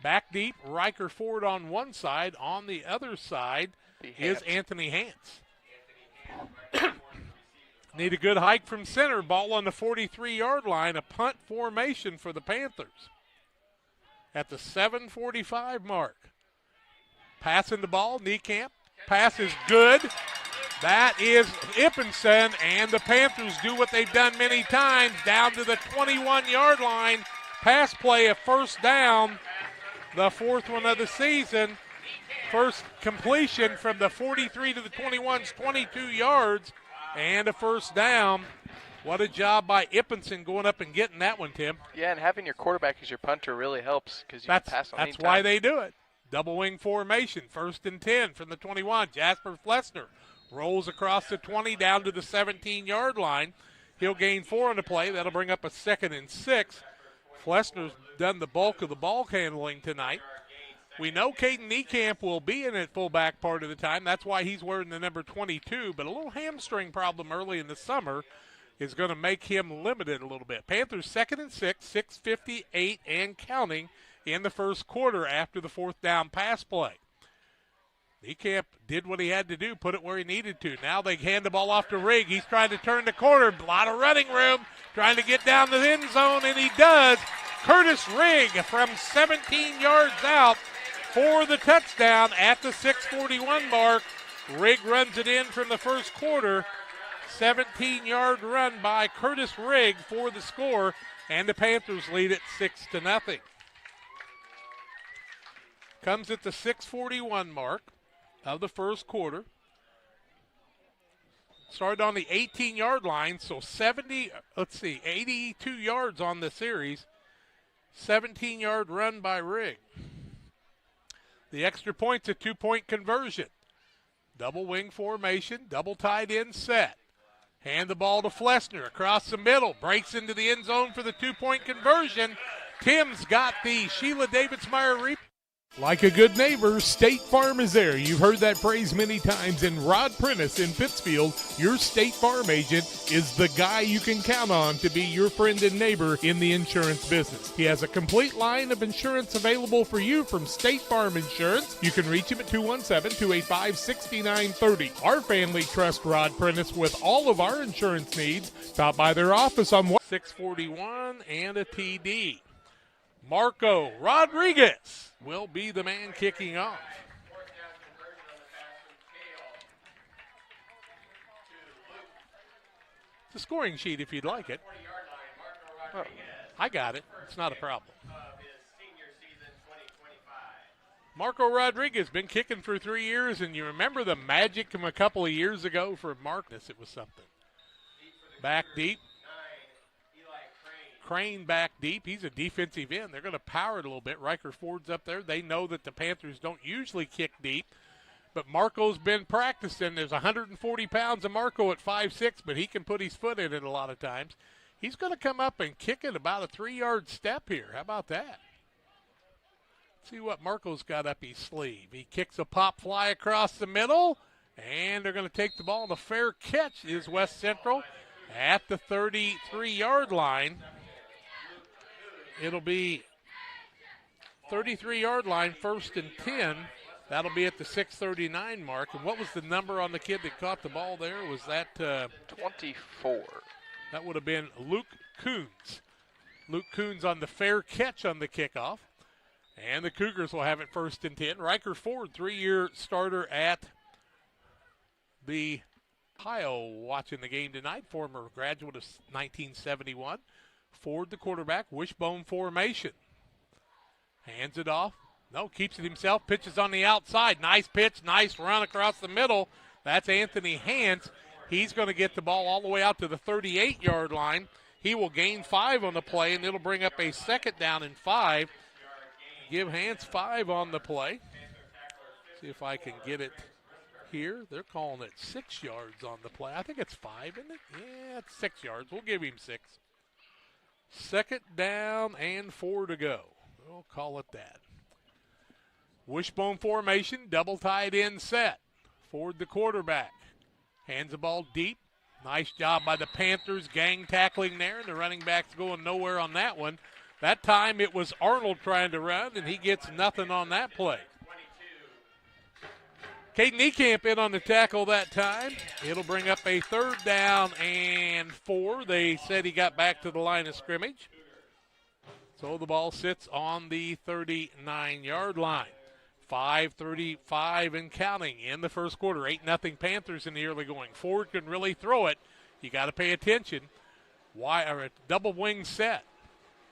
Back deep, Riker Ford on one side. On the other side is Anthony Hance. Need a good hike from center. Ball on the 43-yard line. A punt formation for the Panthers. At the 7:45 mark. Passing the ball, Niekamp. Pass is good. That is Ippenson, and the Panthers do what they've done many times. Down to the 21-yard line. Pass play, a first down. The 4th one of the season. First completion from the 43 to the 21's 22 yards and a first down. What a job by Ippenson going up and getting that one, Tim. Yeah, and having your quarterback as your punter really helps because you can pass on any That's time. why they do it. Double wing formation, 1st and 10 from the 21. Jasper Flessner rolls across the 20 down to the 17-yard line. He'll gain 4 on the play. That'll bring up a 2nd and 6. Flessner's done the bulk of the ball handling tonight. We know Caden Niekamp will be in at fullback part of the time. That's why he's wearing the number 22. But a little hamstring problem early in the summer is going to make him limited a little bit. Panthers 2nd and 6, 6:58 and counting in the first quarter after the 4th down pass play. Niekamp did what he had to do, put it where he needed to. Now they hand the ball off to Rigg. He's trying to turn the corner. A lot of running room, trying to get down the end zone, and he does. Curtis Rigg from 17 yards out for the touchdown at the 6:41 mark. Rigg runs it in from the first quarter. 17-yard run by Curtis Rigg for the score, and the Panthers lead it 6-0. Comes at the 6:41 mark of the first quarter. Started on the 18-yard line, so 82 yards on the series. 17-yard run by Rigg. The extra point's a 2-point conversion. Double wing formation, double tight end set. Hand the ball to Flessner across the middle. Breaks into the end zone for the 2-point conversion. Tim's got the Sheila Davidsmeyer replay. Like a good neighbor, State Farm is there. You've heard that phrase many times. And Rod Prentice in Pittsfield, your State Farm agent, is the guy you can count on to be your friend and neighbor in the insurance business. He has a complete line of insurance available for you from State Farm Insurance. You can reach him at 217-285-6930. Our family trusts Rod Prentice with all of our insurance needs. Stop by their office on 6:41 and a TD. Marco Rodriguez will be the man kicking off. It's a scoring sheet if you'd like it. Oh, I got it. It's not a problem. Marco Rodriguez been kicking for 3 years, and you remember the magic from a couple of years ago for Marcus. It was something. Back deep. Crane back deep. He's a defensive end. They're going to power it a little bit. Riker Ford's up there. They know that the Panthers don't usually kick deep, but Marco's been practicing. There's 140 pounds of Marco at 5'6", but he can put his foot in it a lot of times. He's going to come up and kick it about a 3-yard step here. How about that? Let's see what Marco's got up his sleeve. He kicks a pop fly across the middle, and they're going to take the ball. And a fair catch is West Central at the 33-yard line. It'll be 33-yard line, 1st and 10. That'll be at the 6:39 mark. And what was the number on the kid that caught the ball there? Was that 24? That would have been Luke Coons. Luke Coons on the fair catch on the kickoff. And the Cougars will have it 1st and 10. Riker Ford, 3-year starter at the Ohio, watching the game tonight. Former graduate of 1971. Ford, the quarterback, wishbone formation. Hands it off. No, keeps it himself. Pitches on the outside. Nice pitch, nice run across the middle. That's Anthony Hance. He's going to get the ball all the way out to the 38-yard line. He will gain 5 on the play, and it'll bring up a 2nd down and 5. Give Hance 5 on the play. See if I can get it here. They're calling it 6 yards on the play. I think it's 5, isn't it? Yeah, it's 6 yards. We'll give him 6. 2nd down and 4 to go. We'll call it that. Wishbone formation, double tight end set. Ford, the quarterback, hands the ball deep. Nice job by the Panthers, gang tackling there, and the running back's going nowhere on that one. That time it was Arnold trying to run, and he gets nothing on that play. Caden Niekamp in on the tackle that time. It'll bring up a 3rd down and 4. They said he got back to the line of scrimmage. So the ball sits on the 39-yard line. 5:35 and counting in the first quarter. 8-0 Panthers in the early going. Ford can really throw it. You got to pay attention. A double wing set.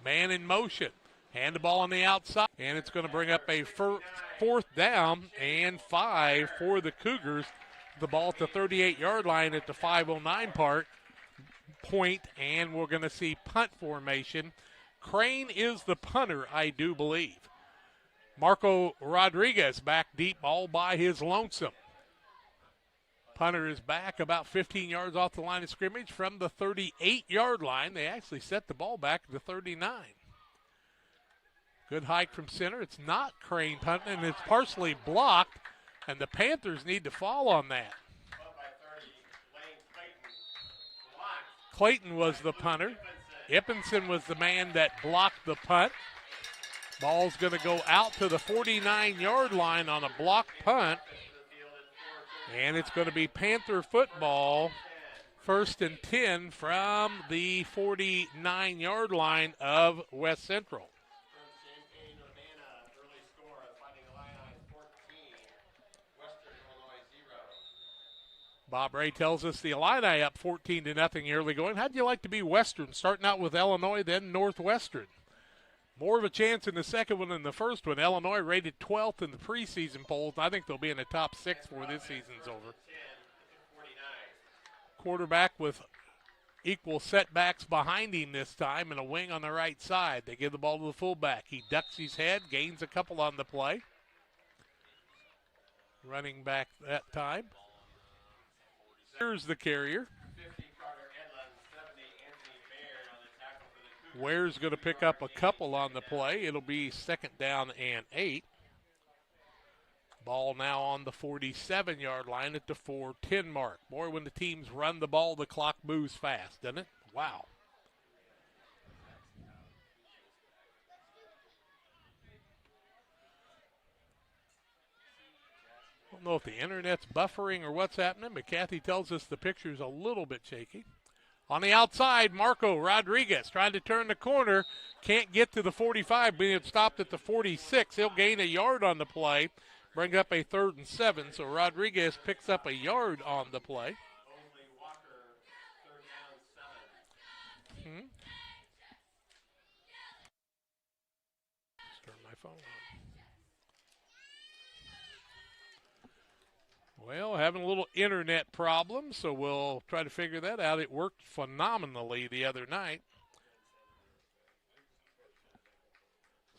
Man in motion. Hand the ball on the outside, and it's going to bring up a fourth down and 5 for the Cougars. The ball at the 38-yard line at the 5:09 point, and we're going to see punt formation. Crane is the punter, I do believe. Marco Rodriguez back deep all by his lonesome. Punter is back about 15 yards off the line of scrimmage from the 38-yard line. They actually set the ball back to the 39. Good hike from center. It's not Crane punting, and it's partially blocked, and the Panthers need to fall on that. Clayton was the punter. Ippinson was the man that blocked the punt. Ball's going to go out to the 49-yard line on a blocked punt. And it's going to be Panther football, 1st and 10 from the 49-yard line of West Central. Bob Ray tells us the Illini up 14-0 early going. How'd you like to be Western, starting out with Illinois, then Northwestern? More of a chance in the second one than the first one. Illinois rated 12th in the preseason polls. I think they'll be in the top 6 before this season's over. Quarterback with equal setbacks behind him this time and a wing on the right side. They give the ball to the fullback. He ducks his head, gains a couple on the play. Running back that time. Here's the carrier. Ware's going to pick up a couple on the play. It'll be 2nd down and 8. Ball now on the 47-yard line at the 4:10 mark. Boy, when the teams run the ball, the clock moves fast, doesn't it? Wow. I don't know if the internet's buffering or what's happening, but Kathy tells us the picture's a little bit shaky. On the outside, Marco Rodriguez trying to turn the corner. Can't get to the 45, being stopped at the 46. He'll gain a yard on the play, bring up a 3rd and 7. So Rodriguez picks up a yard on the play. Turn my phone on. Well, having a little internet problem, so we'll try to figure that out. It worked phenomenally the other night.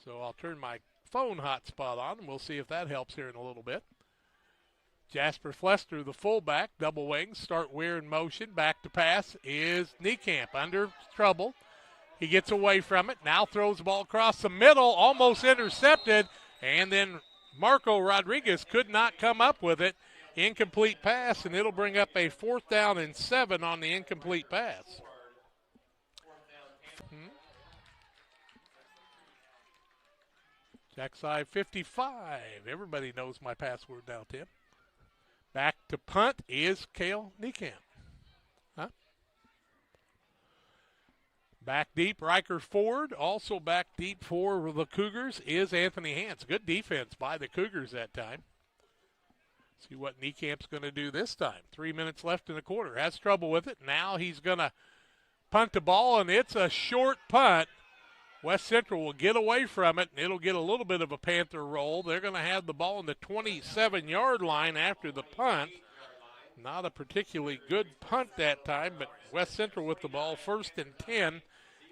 So I'll turn my phone hotspot on, and we'll see if that helps here in a little bit. Jasper Flester, the fullback, double wings, start Weir in motion. Back to pass is Niekamp under trouble. He gets away from it, now throws the ball across the middle, almost intercepted, and then Marco Rodriguez could not come up with it. Incomplete pass, and it'll bring up a 4th down and 7 on the incomplete pass. Jackside 55. Everybody knows my password now, Tim. Back to punt is Cale Niekamp. Back deep, Riker Ford. Also back deep for the Cougars is Anthony Hance. Good defense by the Cougars that time. See what Niekamp's going to do this time. 3 minutes left in the quarter. Has trouble with it. Now he's going to punt the ball, and it's a short punt. West Central will get away from it, and it'll get a little bit of a Panther roll. They're going to have the ball on the 27-yard line after the punt. Not a particularly good punt that time, but West Central with the ball, 1st and 10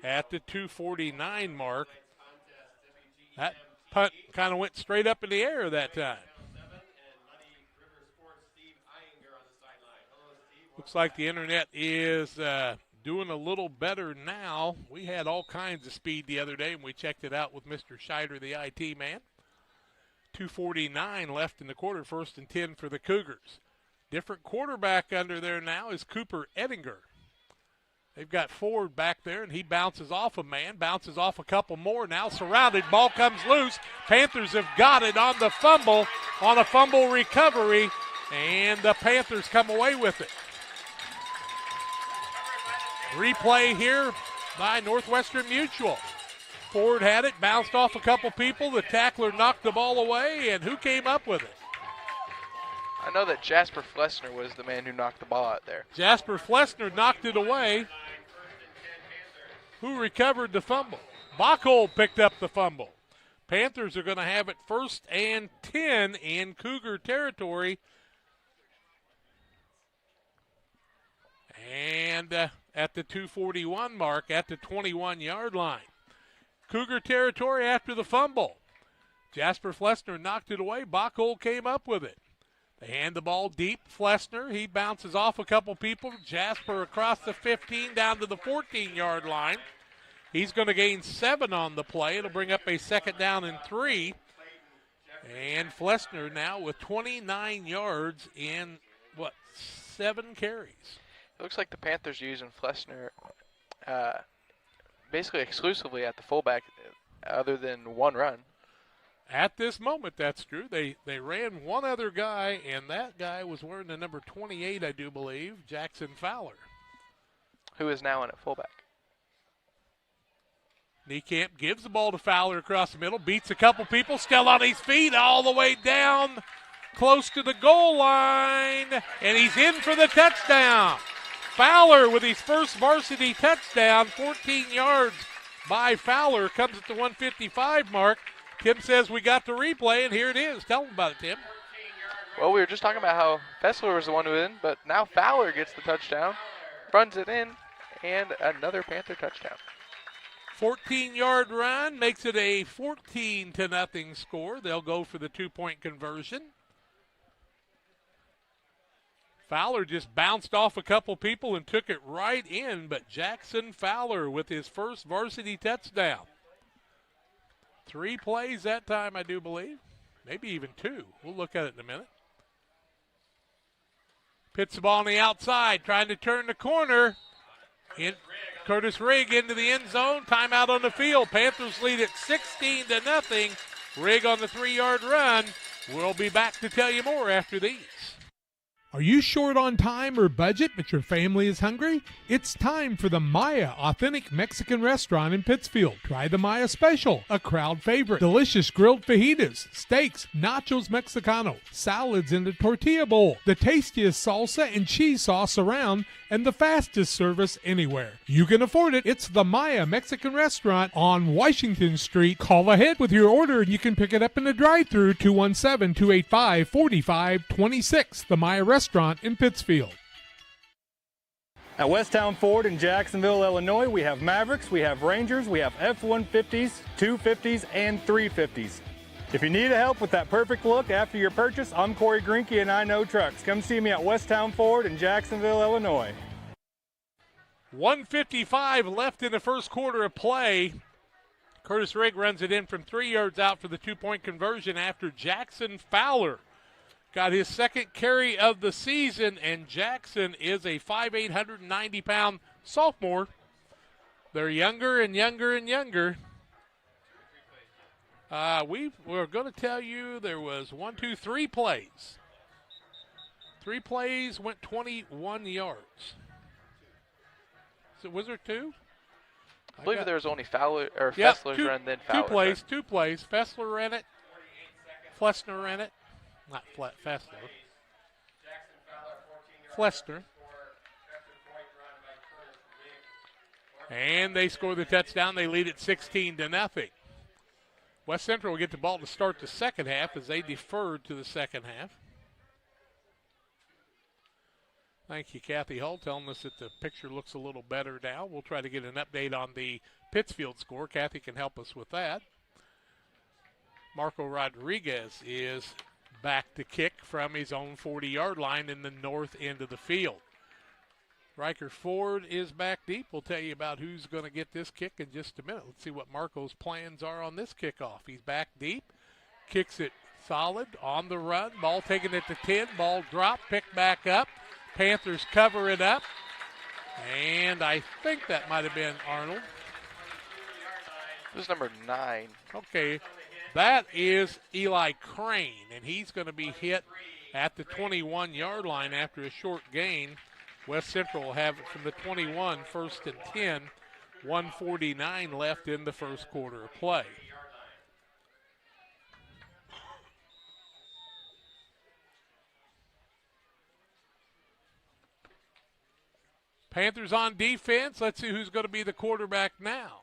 at the 2:49 mark. That punt kind of went straight up in the air that time. Looks like the internet is doing a little better now. We had all kinds of speed the other day, and we checked it out with Mr. Scheider, the IT man. 2:49 left in the quarter, 1st and 10 for the Cougars. Different quarterback under there now is Cooper Ettinger. They've got Ford back there, and he bounces off a man, bounces off a couple more. Now surrounded, ball comes loose. Panthers have got it on the fumble, on a fumble recovery, and the Panthers come away with it. Replay here by Northwestern Mutual. Ford had it, bounced off a couple people. The tackler knocked the ball away, and who came up with it? I know that Jasper Flessner was the man who knocked the ball out there. Jasper Flessner knocked it away. Who recovered the fumble? Backel picked up the fumble. Panthers are going to have it 1st and 10 in Cougar territory. And at the 2:41 mark at the 21-yard line. Cougar territory after the fumble. Jasper Flessner knocked it away. Backel came up with it. They hand the ball deep. Flessner, he bounces off a couple people. Jasper across the 15 down to the 14-yard line. He's going to gain 7 on the play. It'll bring up a 2nd down and 3. And Flessner now with 29 yards in, 7 carries. It looks like the Panthers are using Flessner basically exclusively at the fullback other than one run. At this moment, that's true. They ran one other guy, and that guy was wearing the number 28, I do believe, Jackson Fowler. Who is now in at fullback. Niekamp gives the ball to Fowler across the middle, beats a couple people, still on his feet all the way down, close to the goal line, and he's in for the touchdown. Fowler with his first varsity touchdown, 14 yards by Fowler, comes at the 155 mark. Tim says we got the replay, and here it is. Tell him about it, Tim. Well, we were just talking about how Fessler was the one who was in, but now Fowler gets the touchdown, runs it in, and another Panther touchdown. 14-yard run makes it a 14-0 score. They'll go for the 2-point conversion. Fowler just bounced off a couple people and took it right in, but Jackson Fowler with his first varsity touchdown. 3 plays that time, I do believe. Maybe even 2. We'll look at it in a minute. Pits the ball on the outside, trying to turn the corner. Curtis Rigg into the end zone. Timeout on the field. Panthers lead it 16-0. Rigg on the 3-yard run. We'll be back to tell you more after these. Are you short on time or budget, but your family is hungry? It's time for the Maya Authentic Mexican Restaurant in Pittsfield. Try the Maya Special, a crowd favorite. Delicious grilled fajitas, steaks, nachos Mexicano, salads in the tortilla bowl, the tastiest salsa and cheese sauce around, and the fastest service anywhere. You can afford it. It's the Maya Mexican Restaurant on Washington Street. Call ahead with your order and you can pick it up in the drive-thru, 217-285-4526. The Maya Restaurant in Pittsfield. At Westtown Ford in Jacksonville, Illinois, we have Mavericks, we have Rangers, we have F-150s, 250s, and 350s. If you need help with that perfect look after your purchase, I'm Corey Greinke and I Know Trucks. Come see me at Westtown Ford in Jacksonville, Illinois. 1:55 left in the first quarter of play. Curtis Rigg runs it in from 3 yards out for the 2-point conversion after Jackson Fowler got his second carry of the season, and Jackson is a 5'8", 190-pound sophomore. They're younger and younger and younger. We're going to tell you there was 3 plays. 3 plays went 21 yards. So was there 2? I believe there was only Fowler or Fessler's run, then Fowler's 2 plays. Fessler ran it. Flessner ran it. Not Fessler. Flessner. And they score the touchdown. They lead it 16-0. West Central will get the ball to start the second half as they deferred to the second half. Thank you, Kathy Hull, telling us that the picture looks a little better now. We'll try to get an update on the Pittsfield score. Kathy can help us with that. Marco Rodriguez is back to kick from his own 40-yard line in the north end of the field. Riker Ford is back deep. We'll tell you about who's going to get this kick in just a minute. Let's see what Marco's plans are on this kickoff. He's back deep, kicks it solid on the run. Ball taken at the 10, ball dropped, picked back up. Panthers cover it up, and I think that might have been Arnold. This is number 9. Okay, that is Eli Crane, and he's going to be hit at the 21-yard line after a short gain. West Central will have it from the 21, 1st and 10, 1:49 left in the first quarter of play. Panthers on defense. Let's see who's going to be the quarterback now.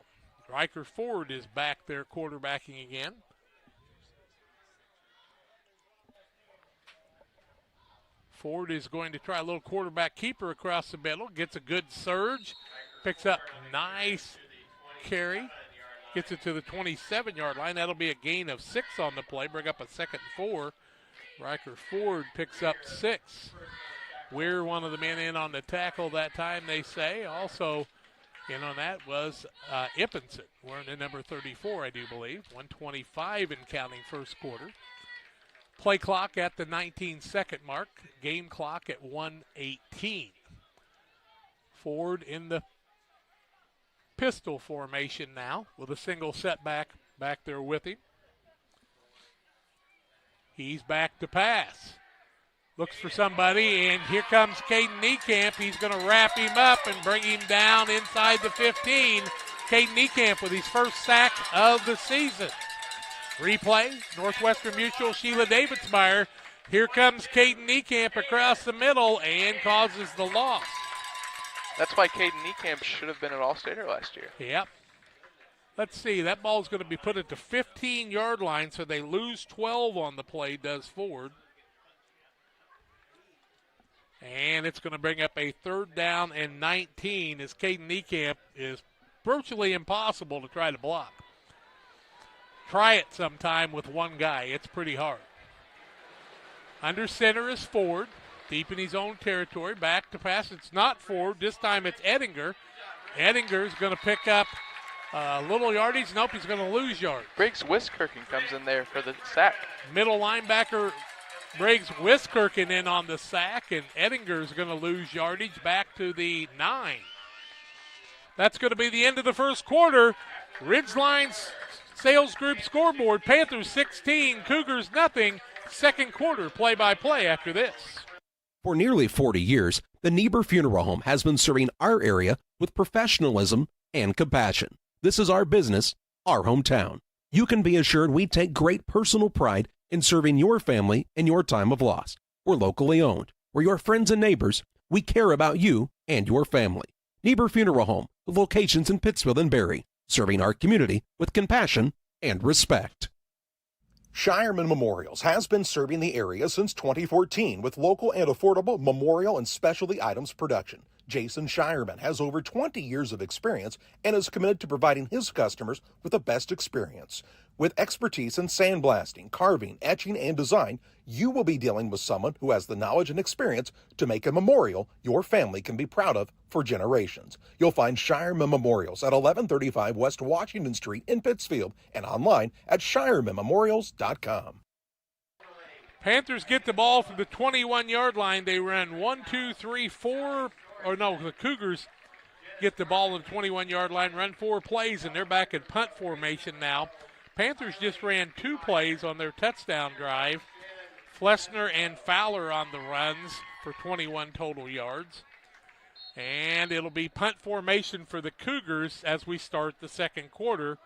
Riker Ford is back there quarterbacking again. Ford is going to try a little quarterback keeper across the middle. Gets a good surge. Picks up nice carry. Gets it to the 27-yard line. That'll be a gain of 6 on the play. Bring up a 2nd and 4. Riker Ford picks up 6. We're one of the men in on the tackle that time, they say. Also in on that was Ippenson, wearing the number 34, I do believe. 1:25 in counting first quarter. Play clock at the 19-second mark. Game clock at 1:18. Ford in the pistol formation now with a single setback back there with him. He's back to pass. Looks for somebody, and here comes Caden Niekamp. He's going to wrap him up and bring him down inside the 15. Caden Niekamp with his first sack of the season. Replay, Northwestern Mutual, Sheila Davidsmeyer. Here comes Caden Niekamp across the middle and causes the loss. That's why Caden Niekamp should have been an All-Stater last year. Yep. Let's see, that ball's going to be put at the 15-yard line, so they lose 12 on the play, does Ford. And it's going to bring up a 3rd down and 19 as Caden Niekamp is virtually impossible to try to block. Try it sometime with one guy. It's pretty hard. Under center is Ford, deep in his own territory. Back to pass. It's not Ford. This time it's Ettinger. Ettinger's going to pick up a little yardage. Nope, he's going to lose yards. Briggs Wiskirchen comes in there for the sack. Middle linebacker Briggs Wiskirchen in on the sack, and Ettinger's going to lose yardage back to the 9. That's going to be the end of the first quarter. Ridgeline's Sales Group scoreboard, Panthers 16, Cougars nothing. Second quarter play-by-play after this. For nearly 40 years, the Niebuhr Funeral Home has been serving our area with professionalism and compassion. This is our business, our hometown. You can be assured we take great personal pride in serving your family in your time of loss. We're locally owned. We're your friends and neighbors. We care about you and your family. Niebuhr Funeral Home, with locations in Pittsfield and Barry, serving our community with compassion and respect. Shireman Memorials has been serving the area since 2014 with local and affordable memorial and specialty items production. Jason Shireman has over 20 years of experience and is committed to providing his customers with the best experience. With expertise in sandblasting, carving, etching, and design, you will be dealing with someone who has the knowledge and experience to make a memorial your family can be proud of for generations. You'll find Shireman Memorials at 1135 West Washington Street in Pittsfield and online at shiremanmemorials.com. Panthers get the ball from the 21-yard line. They run 1, 2, 3, 4. Or no, the Cougars get the ball on the 21-yard line, run 4 plays, and they're back in punt formation now. Panthers just ran 2 plays on their touchdown drive. Flessner and Fowler on the runs for 21 total yards. And it'll be punt formation for the Cougars as we start the second quarter.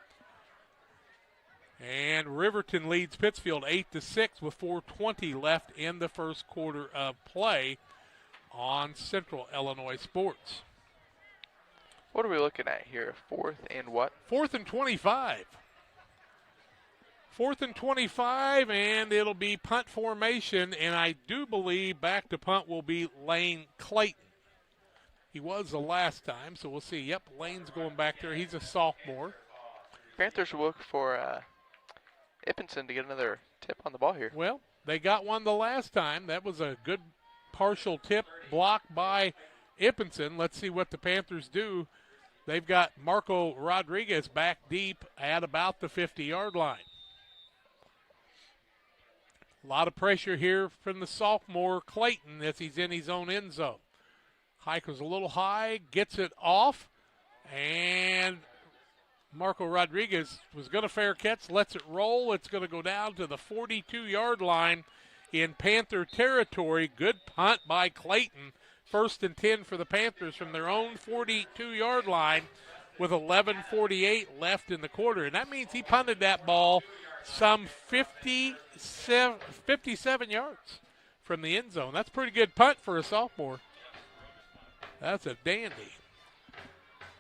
And Riverton leads Pittsfield 8-6 with 4:20 left in the first quarter of play on Central Illinois Sports. What are we looking at here? 4th and what? 4th and 25. 4th and 25, and it'll be punt formation, and I do believe back to punt will be Lane Clayton. He was the last time, so we'll see. Yep, Lane's going back there. He's a sophomore. Panthers will look for Ippenson to get another tip on the ball here. Well, they got one the last time. That was a good partial tip blocked by Ippenson. Let's see what the Panthers do. They've got Marco Rodriguez back deep at about the 50-yard line. A lot of pressure here from the sophomore Clayton as he's in his own end zone. Hike was a little high, gets it off, and Marco Rodriguez was going to fair catch, lets it roll. It's going to go down to the 42-yard line in Panther territory. Good punt by Clayton. 1st and 10 for the Panthers from their own 42-yard line with 11:48 left in the quarter. And that means he punted that ball some 57 yards from the end zone. That's a pretty good punt for a sophomore. That's a dandy.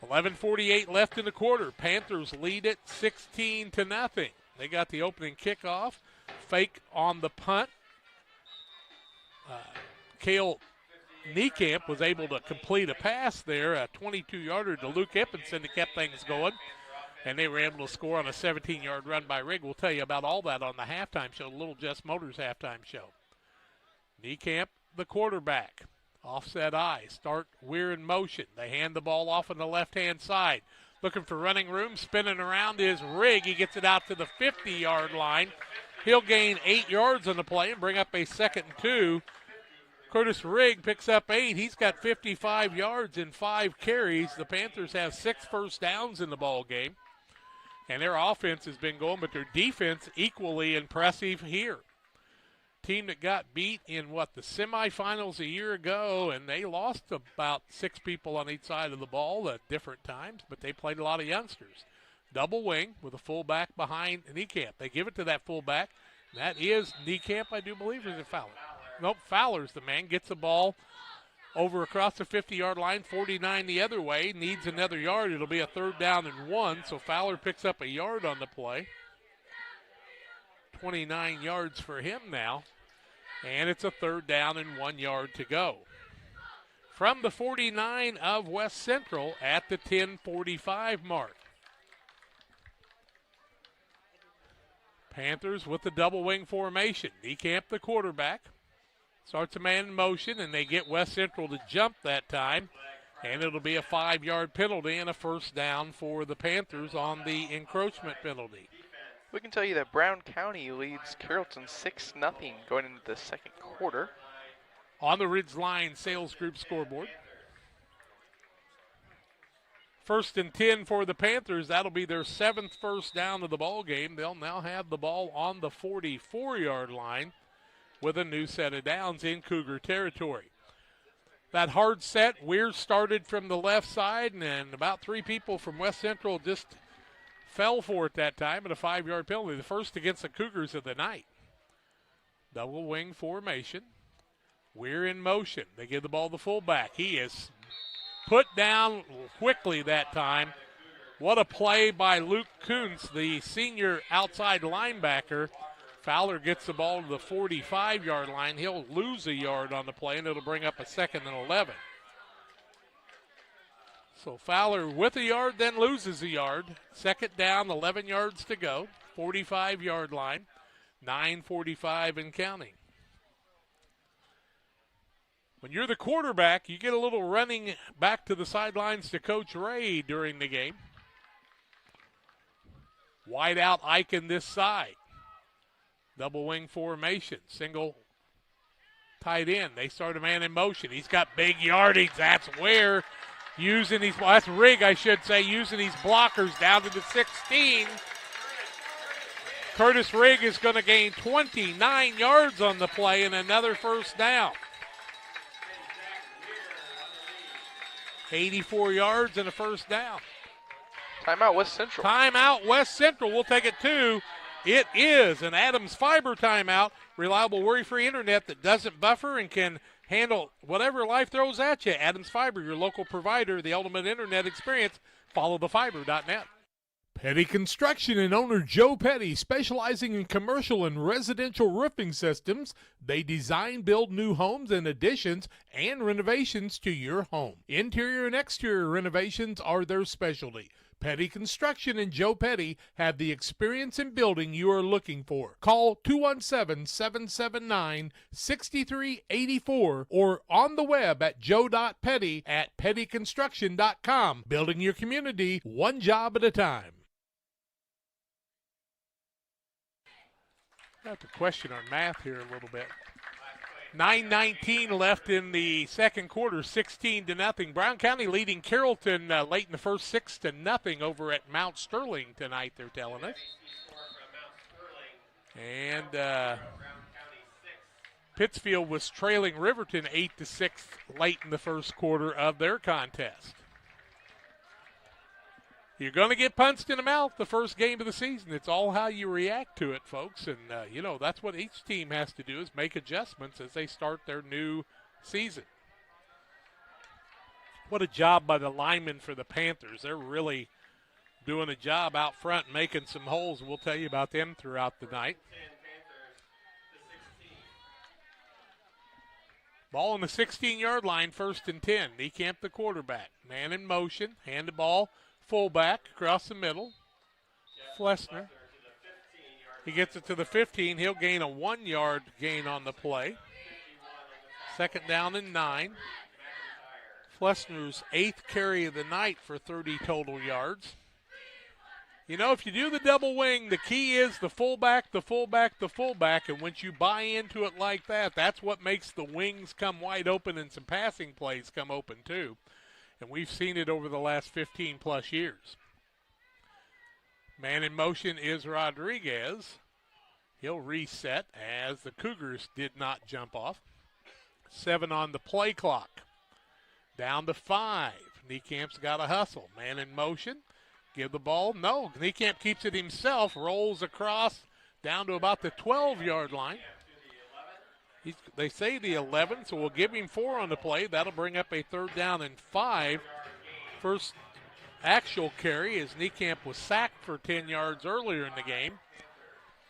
11:48 left in the quarter. Panthers lead it 16-0. They got the opening kickoff. Fake on the punt. Cale Niekamp was able to complete a pass there, a 22-yarder to Luke Ippenson that kept things going. And they were able to score on a 17-yard run by Rigg. We'll tell you about all that on the halftime show, the Little Jess Motors halftime show. Niekamp, the quarterback. Offset eye. Start Weir in motion. They hand the ball off on the left-hand side. Looking for running room. Spinning around is Rigg. He gets it out to the 50-yard line. He'll gain 8 yards on the play and bring up a 2nd and 2. Curtis Rigg picks up 8. He's got 55 yards in 5 carries. The Panthers have 6 first downs in the ball game. And their offense has been going, but their defense equally impressive here. Team that got beat in, the semifinals a year ago, and they lost about 6 people on each side of the ball at different times, but they played a lot of youngsters. Double wing with a fullback behind Niekamp. They give it to that fullback. That is Niekamp, I do believe, or is it Fowler? Nope, Fowler's the man. Gets the ball over across the 50-yard line, 49 the other way. Needs another yard. It'll be a 3rd down and 1, so Fowler picks up a yard on the play. 29 yards for him now. And it's a 3rd down and 1 yard to go. From the 49 of West Central at the 10:45 mark. Panthers with the double wing formation. Niekamp, the quarterback, starts a man in motion, and they get West Central to jump that time. And it'll be a 5-yard penalty and a 1st down for the Panthers on the encroachment penalty. We can tell you that Brown County leads Carrollton 6-0 going into the 2nd quarter. On the Ridgeline Sales Group scoreboard. 1st and 10 for the Panthers. That'll be their 7th first down of the ball game. They'll now have the ball on the 44-yard line with a new set of downs in Cougar territory. That hard set, Weir started from the left side, and about 3 people from West Central just fell for it that time, and a 5-yard penalty, the first against the Cougars of the night. Double wing formation. Weir in motion. They give the ball to the fullback. He is put down quickly that time. What a play by Luke Kuntz, the senior outside linebacker. Fowler gets the ball to the 45-yard line. He'll lose a yard on the play, and it'll bring up a 2nd and 11. So Fowler with a yard, then loses a yard. 2nd down, 11 yards to go. 45-yard line, 9:45 and counting. When you're the quarterback, you get a little running back to the sidelines to Coach Ray during the game. Wide out Eichen this side. Double wing formation. Single tight end. They start a man in motion. He's got big yardage. That's where that's Rigg, I should say, using these blockers down to the 16. Curtis Rigg is going to gain 29 yards on the play and another 1st down. 84 yards and a 1st down. Timeout West Central. Timeout West Central. We'll take it to. It is an Adams Fiber timeout. Reliable, worry-free internet that doesn't buffer and can handle whatever life throws at you. Adams Fiber, your local provider, the ultimate internet experience. Followthefiber.net. Petty Construction and owner Joe Petty, specializing in commercial and residential roofing systems. They design, build new homes and additions and renovations to your home. Interior and exterior renovations are their specialty. Petty Construction and Joe Petty have the experience in building you are looking for. Call 217-779-6384 or on the web at joe.petty@pettyconstruction.com. Building your community one job at a time. I have to question our math here a little bit. 9:19 left in the 2nd quarter, 16-0. Brown County leading Carrollton late in the first, 6-0 over at Mount Sterling tonight, they're telling us. And Pittsfield was trailing Riverton 8-6 late in the first quarter of their contest. You're going to get punched in the mouth the first game of the season. It's all how you react to it, folks. And, that's what each team has to do is make adjustments as they start their new season. What a job by the linemen for the Panthers. They're really doing a job out front, making some holes. We'll tell you about them throughout the night. Ball on the 16-yard line, 1st and 10. Niekamp, the quarterback. Man in motion. Hand the ball. Fullback across the middle. Flessner. He gets it to the 15. He'll gain a 1-yard gain on the play. 2nd down and 9. Flessner's 8th carry of the night for 30 total yards. You know, if you do the double wing, the key is the fullback, the fullback, the fullback, and once you buy into it like that, that's what makes the wings come wide open and some passing plays come open too. And we've seen it over the last 15-plus years. Man in motion is Rodriguez. He'll reset as the Cougars did not jump off. 7 on the play clock. Down to 5. Niekamp's got a hustle. Man in motion. Give the ball. No, Niekamp keeps it himself. Rolls across down to about the 12-yard line. They say the 11, so we'll give him 4 on the play. That'll bring up a 3rd down and 5. First actual carry as Niekamp was sacked for 10 yards earlier in the game.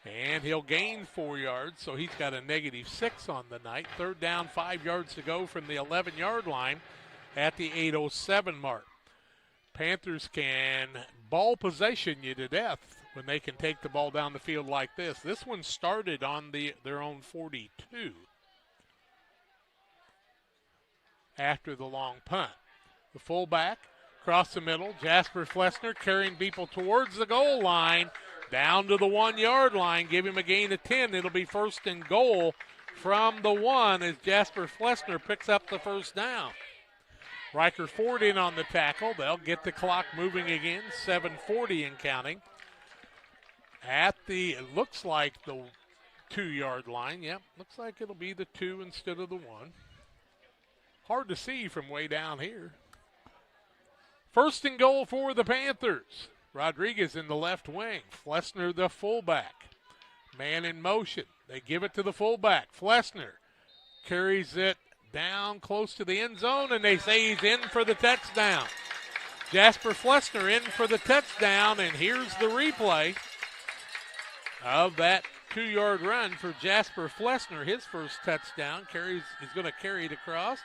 And he'll gain 4 yards, so he's got a -6 on the night. 3rd down, 5 yards to go from the 11-yard line at the 8:07 mark. Panthers can ball possession you to death when they can take the ball down the field like this. This one started on their own 42 after the long punt. The fullback across the middle, Jasper Flessner carrying people towards the goal line, down to the 1-yard line, give him a gain of 10. It'll be 1st and goal from the 1 as Jasper Flessner picks up the 1st down. Riker Ford in on the tackle. They'll get the clock moving again, 7:40 and counting. At the, it looks like the 2-yard line. Yep, looks like it'll be the 2 instead of the 1. Hard to see from way down here. 1st and goal for the Panthers. Rodriguez in the left wing. Flessner the fullback. Man in motion. They give it to the fullback. Flessner carries it down close to the end zone, and they say he's in for the touchdown. Jasper Flessner in for the touchdown, and here's the replay of that 2-yard run for Jasper Flessner. His first touchdown. He's going to carry it across.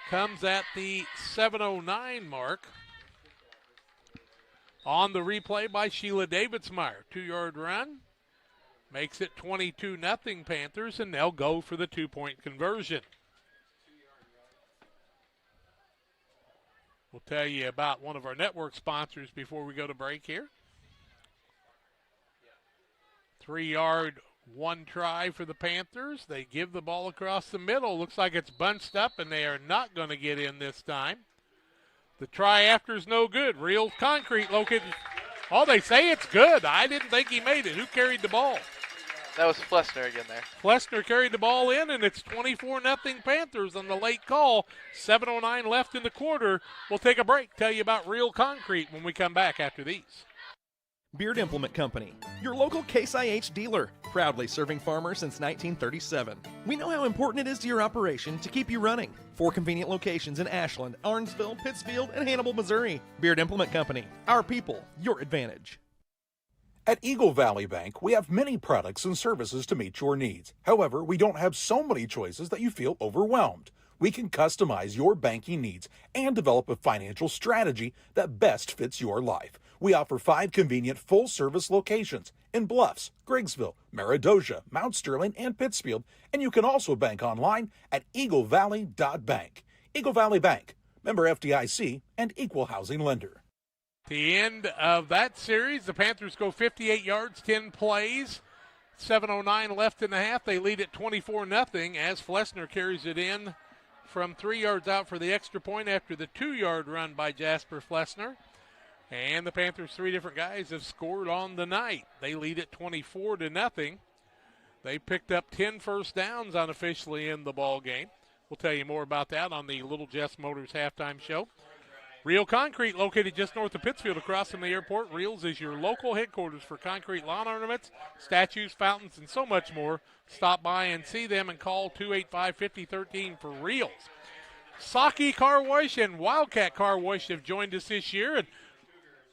Comes at the 7:09 mark. On the replay by Sheila Davidsmeyer. 2-yard run. Makes it 22-0 Panthers, and they'll go for the 2-point conversion. We'll tell you about one of our network sponsors before we go to break here. 3-yard, 1 try for the Panthers. They give the ball across the middle. Looks like it's bunched up, and they are not going to get in this time. The try after is no good. Real concrete located. Oh, they say it's good. I didn't think he made it. Who carried the ball? That was Flessner again there. Flessner carried the ball in, and it's 24-0 Panthers on the late call. 7:09 left in the quarter. We'll take a break, tell you about Real Concrete when we come back after these. Beard Implement Company, your local Case IH dealer, proudly serving farmers since 1937. We know how important it is to your operation to keep you running. 4 convenient locations in Ashland, Arnsville, Pittsfield, and Hannibal, Missouri. Beard Implement Company, our people, your advantage. At Eagle Valley Bank, we have many products and services to meet your needs. However, we don't have so many choices that you feel overwhelmed. We can customize your banking needs and develop a financial strategy that best fits your life. We offer 5 convenient full-service locations in Bluffs, Griggsville, Meredosia, Mount Sterling, and Pittsfield, and you can also bank online at eaglevalley.bank. Eagle Valley Bank, member FDIC, and equal housing lender. The end of that series, the Panthers go 58 yards, 10 plays, 7:09 left in the half. They lead at 24-0 as Flessner carries it in from 3 yards out for the extra point after the 2-yard run by Jasper Flessner. And the Panthers, 3 different guys have scored on the night. They lead at 24-0. They picked up 10 first downs unofficially in the ball game. We'll tell you more about that on the Little Jess Motors halftime show. Real Concrete, located just north of Pittsfield across from the airport. Reels is your local headquarters for concrete lawn ornaments, statues, fountains, and so much more. Stop by and see them and call 285-5013 for Reels. Saki Car Wash and Wildcat Car Wash have joined us this year, and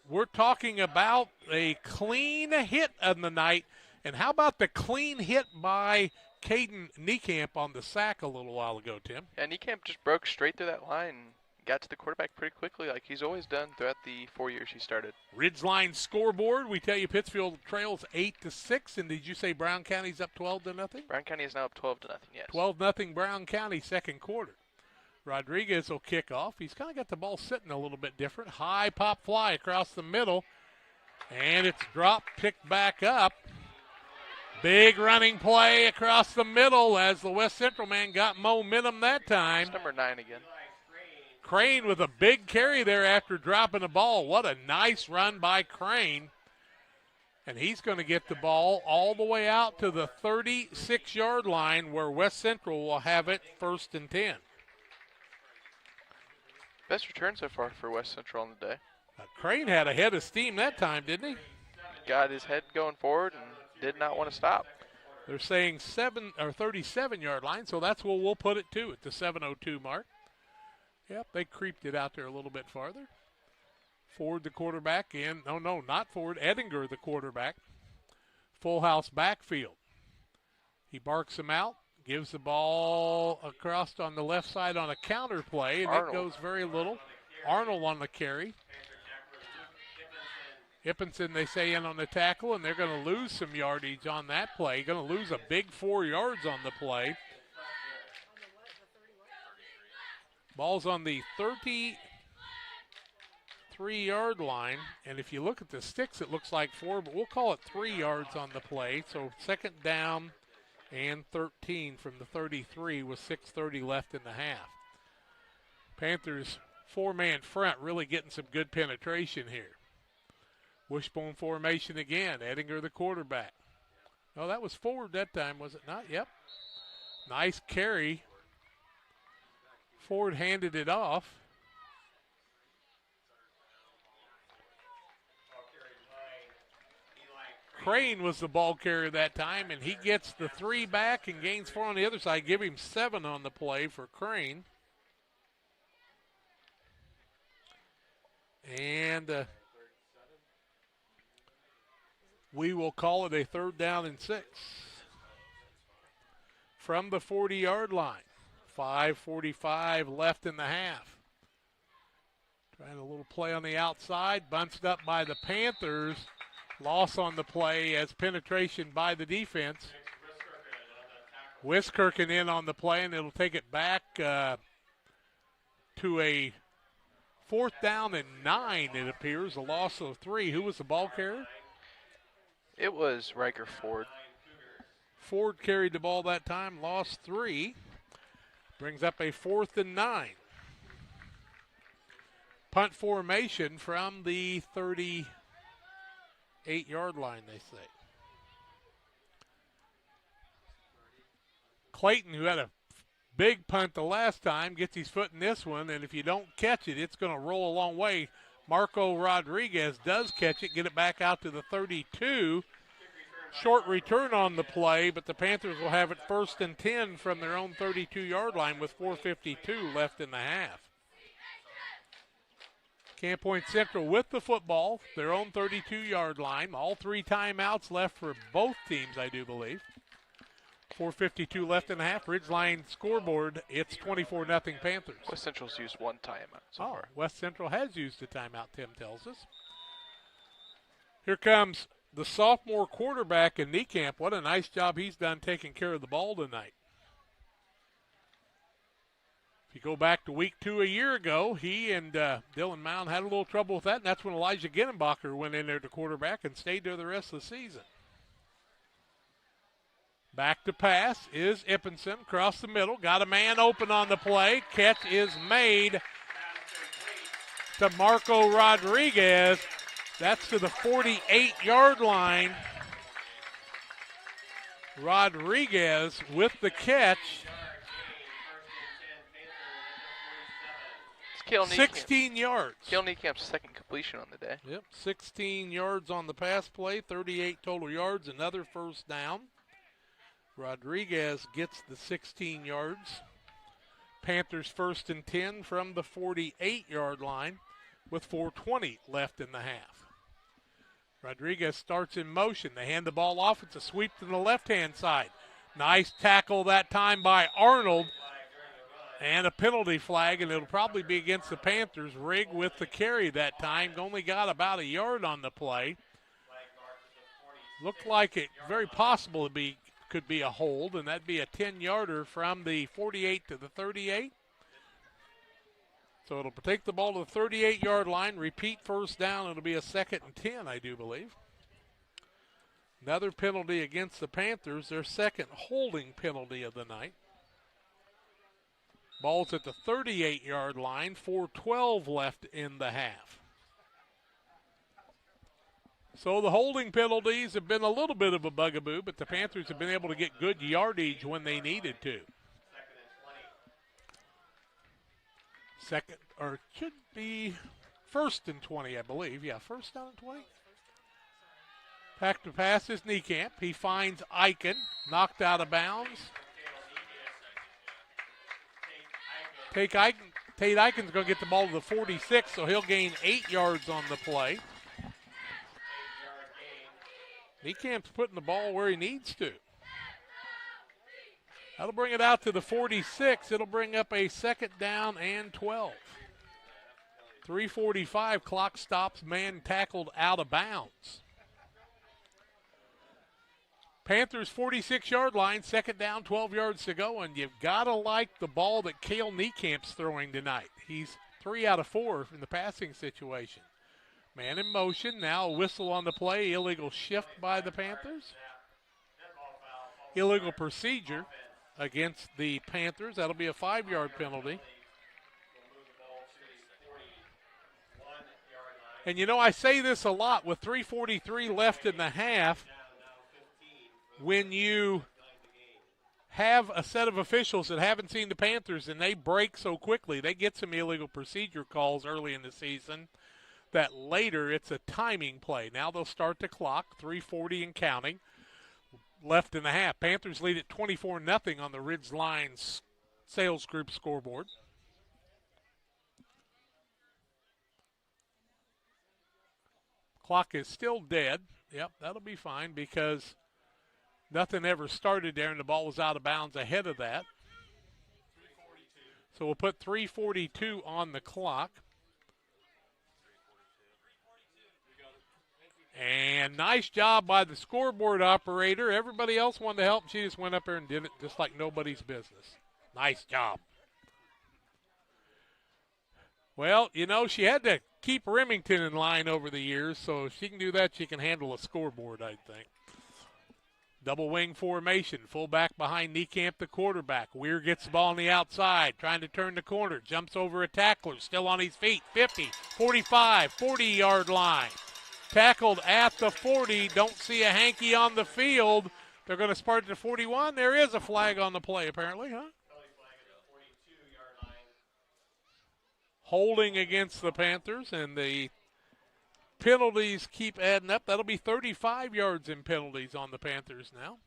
we're talking about a clean hit on the night. And how about the clean hit by Caden Niekamp on the sack a little while ago, Tim? Yeah, Niekamp just broke straight through that line and got to the quarterback pretty quickly like he's always done throughout the 4 years he started. Ridgeline scoreboard, we tell you Pittsfield trails 8-6, and did you say Brown County's up 12-0? Brown County is now up 12-0, yes. 12-0 Brown County, second quarter. Rodriguez will kick off. He's kind of got the ball sitting a little bit different. High pop fly across the middle, and it's dropped, picked back up. Big running play across the middle as the West Central man got momentum that time. It's number 9 again. Crane with a big carry there after dropping the ball. What a nice run by Crane. And he's going to get the ball all the way out to the 36-yard line where West Central will have it 1st and 10. Best return so far for West Central on the day. Crane had a head of steam that time, didn't he? Got his head going forward and did not want to stop. They're saying 37-yard line, so that's where we'll put it to at the 7:02 mark. Yep, they creeped it out there a little bit farther. Ford, the quarterback, in. No, not Ford. Edinger, the quarterback. Full house backfield. He barks him out, gives the ball across on the left side on a counter play, and Arnold. it goes very little. Arnold on the carry. Ippinson, they say, in on the tackle, and they're going to lose some yardage on that play. Going to lose a big 4 yards on the play. Ball's on the 33-yard line, and if you look at the sticks, it looks like 4, but we'll call it 3 yards on the play. So 2nd down and 13 from the 33 with 6:30 left in the half. Panthers 4-man front really getting some good penetration here. Wishbone formation again. Edinger, the quarterback. Oh, that was Ford that time, was it not? Yep. Nice carry. Ford handed it off. Crane was the ball carrier that time, and he gets the 3 back and gains 4 on the other side. Give him 7 on the play for Crane. And we will call it a 3rd down and 6 from the 40-yard line. 5:45 left in the half. Trying a little play on the outside, bunched up by the Panthers. Loss on the play as penetration by the defense. Wiskirchen in on the play, and it'll take it back to a 4th down and 9, it appears. A loss of 3. Who was the ball carrier? It was Riker Ford. Ford carried the ball that time, lost 3. Brings up a 4th and 9. Punt formation from the 38-yard line, they say. Clayton, who had a big punt the last time, gets his foot in this one, and if you don't catch it, it's going to roll a long way. Marco Rodriguez does catch it, get it back out to the 32. Short return on the play, but the Panthers will have it 1st and 10 from their own 32-yard line with 4:52 left in the half. Camp Point Central with the football, their own 32-yard line. All 3 timeouts left for both teams, I do believe. 4:52 left in the half. Ridgeline scoreboard, it's 24-0 Panthers. West Central's used 1 timeout so far. West Central has used a timeout, Tim tells us. Here comes the sophomore quarterback in Niekamp. What a nice job he's done taking care of the ball tonight. If you go back to week 2 a year ago, he and Dylan Mound had a little trouble with that, and that's when Elijah Ginnenbacher went in there to quarterback and stayed there the rest of the season. Back to pass is Ippinson across the middle. Got a man open on the play. Catch is made to Marco Rodriguez. That's to the 48-yard line. Rodriguez with the catch. 16 yards. Kale Niecamp's 2nd completion on the day. Yep, 16 yards on the pass play, 38 total yards, another 1st down. Rodriguez gets the 16 yards. Panthers 1st and 10 from the 48-yard line with 4:20 left in the half. Rodriguez starts in motion. They hand the ball off. It's a sweep to the left-hand side. Nice tackle that time by Arnold. And a penalty flag, and it'll probably be against the Panthers. Rigg with the carry that time. Only got about a yard on the play. Looked like it very possible could be a hold, and that'd be a 10-yarder from the 48 to the 38. So it'll take the ball to the 38-yard line, repeat first down. It'll be a 2nd and 10, I do believe. Another penalty against the Panthers, their second holding penalty of the night. Ball's at the 38-yard line, 4:12 left in the half. So the holding penalties have been a little bit of a bugaboo, but the Panthers have been able to get good yardage when they needed to. Second, or it should be 1st and 20, I believe. Yeah, 1st down and 20. Back to pass is Niekamp. He finds Eichen, knocked out of bounds. Tate Eichen's going to get the ball to the 46, so he'll gain 8 yards on the play. Niekamp's putting the ball where he needs to. That'll bring it out to the 46. It'll bring up a 2nd down and 12. 3:45, clock stops, man tackled out of bounds. Panthers 46-yard line, 2nd down, 12 yards to go, and you've got to like the ball that Cale Niekamp's throwing tonight. He's 3 out of 4 in the passing situation. Man in motion, now a whistle on the play, illegal shift by the Panthers. Illegal procedure against the Panthers. That'll be a 5-yard penalty. And you know, I say this a lot with 3:43 left in the half. When you have a set of officials that haven't seen the Panthers and they break so quickly, they get some illegal procedure calls early in the season that later it's a timing play. Now they'll start the clock, 3:40 and counting, left in the half. Panthers lead at 24-0 on the Ridge Lines Sales Group scoreboard. Clock is still dead. Yep, that'll be fine because nothing ever started there and the ball was out of bounds ahead of that. So we'll put 3:42 on the clock. And nice job by the scoreboard operator. Everybody else wanted to help. She just went up there and did it just like nobody's business. Nice job. Well, you know, she had to keep Remington in line over the years, so if she can do that, she can handle a scoreboard, I think. Double wing formation, fullback behind Niekamp, the quarterback. Weir gets the ball on the outside, trying to turn the corner, jumps over a tackler, still on his feet, 50, 45, 40-yard line. Tackled at the 40, don't see a hanky on the field. They're going to start at the 41. There is a flag on the play, apparently, huh? Holding against the Panthers, and the penalties keep adding up. That'll be 35 yards in penalties on the Panthers now.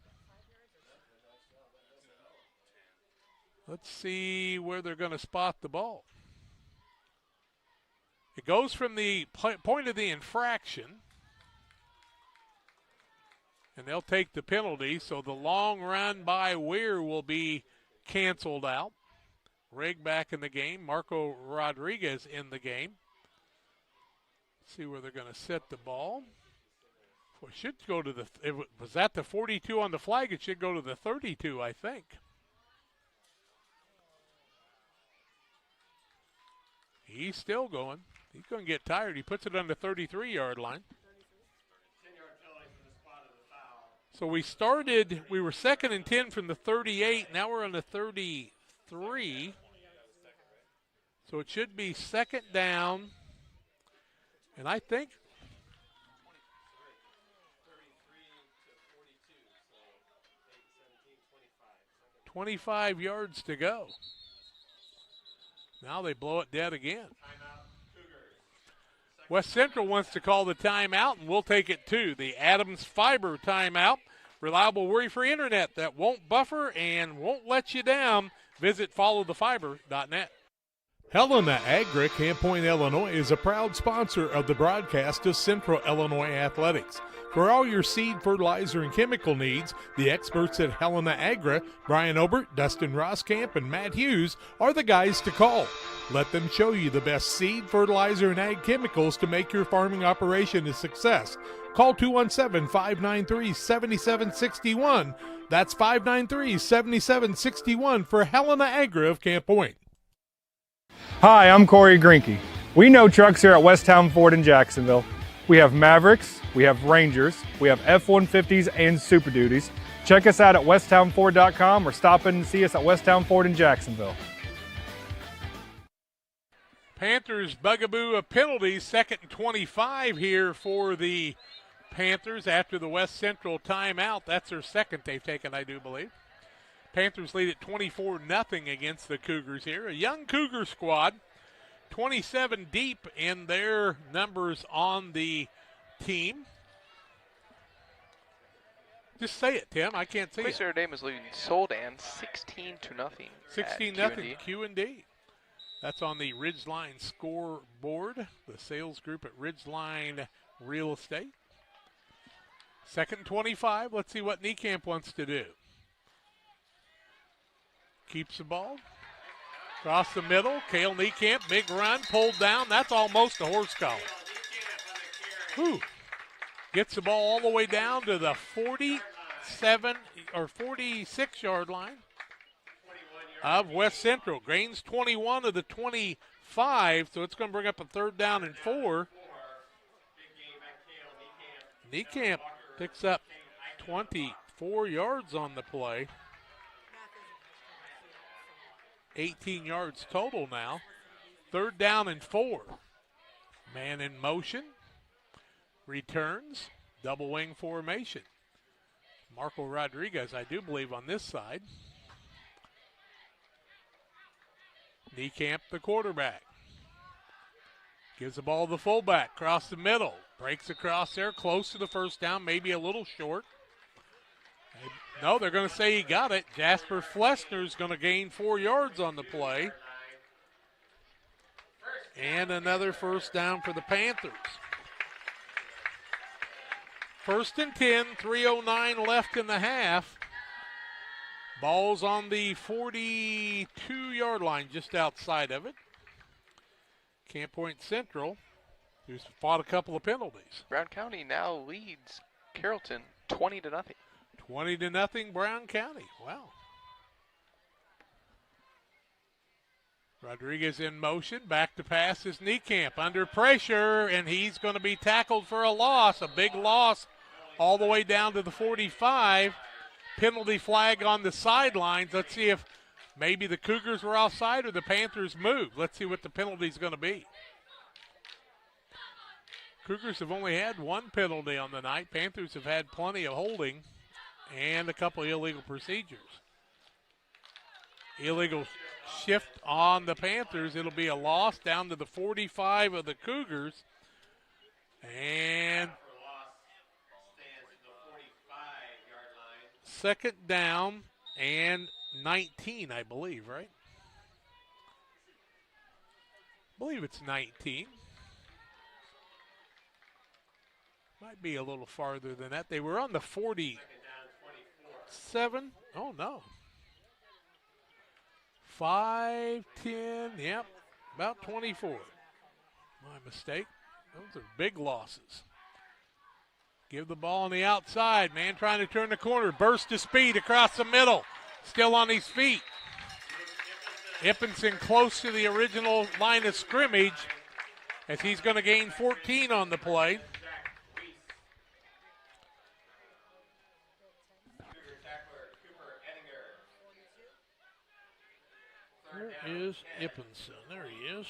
Let's see where they're going to spot the ball. It goes from the point of the infraction, and they'll take the penalty, so the long run by Weir will be canceled out. Rigg back in the game. Marco Rodriguez in the game. See where they're going to set the ball. Well, it should go to the, was that the 42 on the flag? It should go to the 32, I think. He's still going. He's going to get tired. He puts it on the 33-yard line. So we were 2nd and 10 from the 38. Now we're on the 33. So it should be 2nd down. And I think 25 yards to go. Now they blow it dead again. West Central wants to call the timeout, and we'll take it too. The Adams Fiber timeout. Reliable, worry-free internet that won't buffer and won't let you down. Visit followthefiber.net. Helena Agri, Camp Point, Illinois, is a proud sponsor of the broadcast of Central Illinois Athletics. For all your seed, fertilizer, and chemical needs, the experts at Helena Agri, Brian Obert, Dustin Roskamp, and Matt Hughes, are the guys to call. Let them show you the best seed, fertilizer, and ag chemicals to make your farming operation a success. Call 217-593-7761. That's 593-7761 for Helena Agri of Camp Point. Hi, I'm Corey Greinke. We know trucks here at Westtown Ford in Jacksonville. We have Mavericks, we have Rangers, we have F-150s and Super Duties. Check us out at westtownford.com or stop in and see us at Westtown Ford in Jacksonville. Panthers bugaboo of penalties, 2nd and 25 here for the Panthers after the West Central timeout. That's their second they've taken, I do believe. Panthers lead at 24-0 against the Cougars here. A young Cougar squad, 27 deep in their numbers on the team. Just say it, Tim. I can't say it. Quasar Dame is leading Soldan 16-0. 16-0 Q&D. That's on the Ridgeline scoreboard, the sales group at Ridgeline Real Estate. 2nd and 25. Let's see what Niekamp wants to do. Keeps the ball. Across the middle. Cale Niekamp, big run, pulled down. That's almost a horse collar. Whew. Gets the ball all the way down to the 47 or 46-yard line of West Central. Gains 21 of the 25, so it's going to bring up a 3rd down and 4. Niekamp picks up 24 yards on the play. 18 yards total now. 3rd down and 4. Man in motion. Returns. Double wing formation. Marco Rodriguez, I do believe, on this side. Niekamp, the quarterback. Gives the ball to the fullback. Across the middle. Breaks across there. Close to the 1st down. Maybe a little short. No, they're going to say he got it. Jasper Flessner's going to gain 4 yards on the play. And another 1st down for the Panthers. 1st and 10, 3:09 left in the half. Ball's on the 42-yard line, just outside of it. Camp Point Central, who's fought a couple of penalties. Brown County now leads Carrollton 20-0. 20-0 Brown County. Wow. Rodriguez in motion. Back to pass is Niekamp. Under pressure, and he's going to be tackled for a loss. A big loss all the way down to the 45. Penalty flag on the sidelines. Let's see if maybe the Cougars were offside or the Panthers moved. Let's see what the penalty is going to be. Cougars have only had 1 penalty on the night. Panthers have had plenty of holding and a couple of illegal procedures. Illegal shift on the Panthers. It'll be a loss down to the 45 of the Cougars. And 2nd down and 19, I believe, right? I believe it's 19. Might be a little farther than that. They were on the 47. Oh, no. 5, 10, yep, about 24. My mistake. Those are big losses. Give the ball on the outside. Man trying to turn the corner. Burst of speed across the middle. Still on his feet. Ippenson close to the original line of scrimmage as he's going to gain 14 on the play. Where is Ippenson? There he is.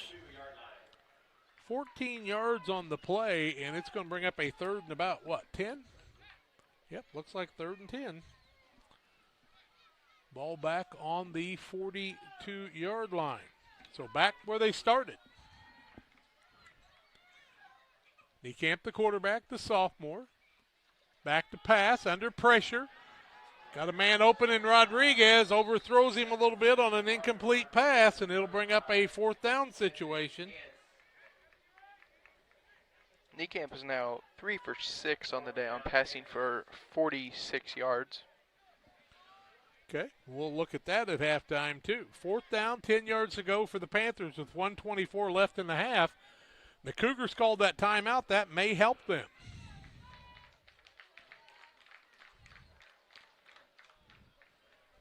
14 yards on the play, and it's going to bring up a 3rd and about, 10? Yep, looks like 3rd and 10. Ball back on the 42-yard line. So back where they started. Niekamp, the quarterback, the sophomore. Back to pass, under pressure. Got a man open in Rodriguez, overthrows him a little bit on an incomplete pass, and it'll bring up a 4th down situation. Niekamp is now 3 for 6 on the day on passing for 46 yards. Okay, we'll look at that at halftime too. 4th down, 10 yards to go for the Panthers with 1:24 left in the half. The Cougars called that timeout. That may help them.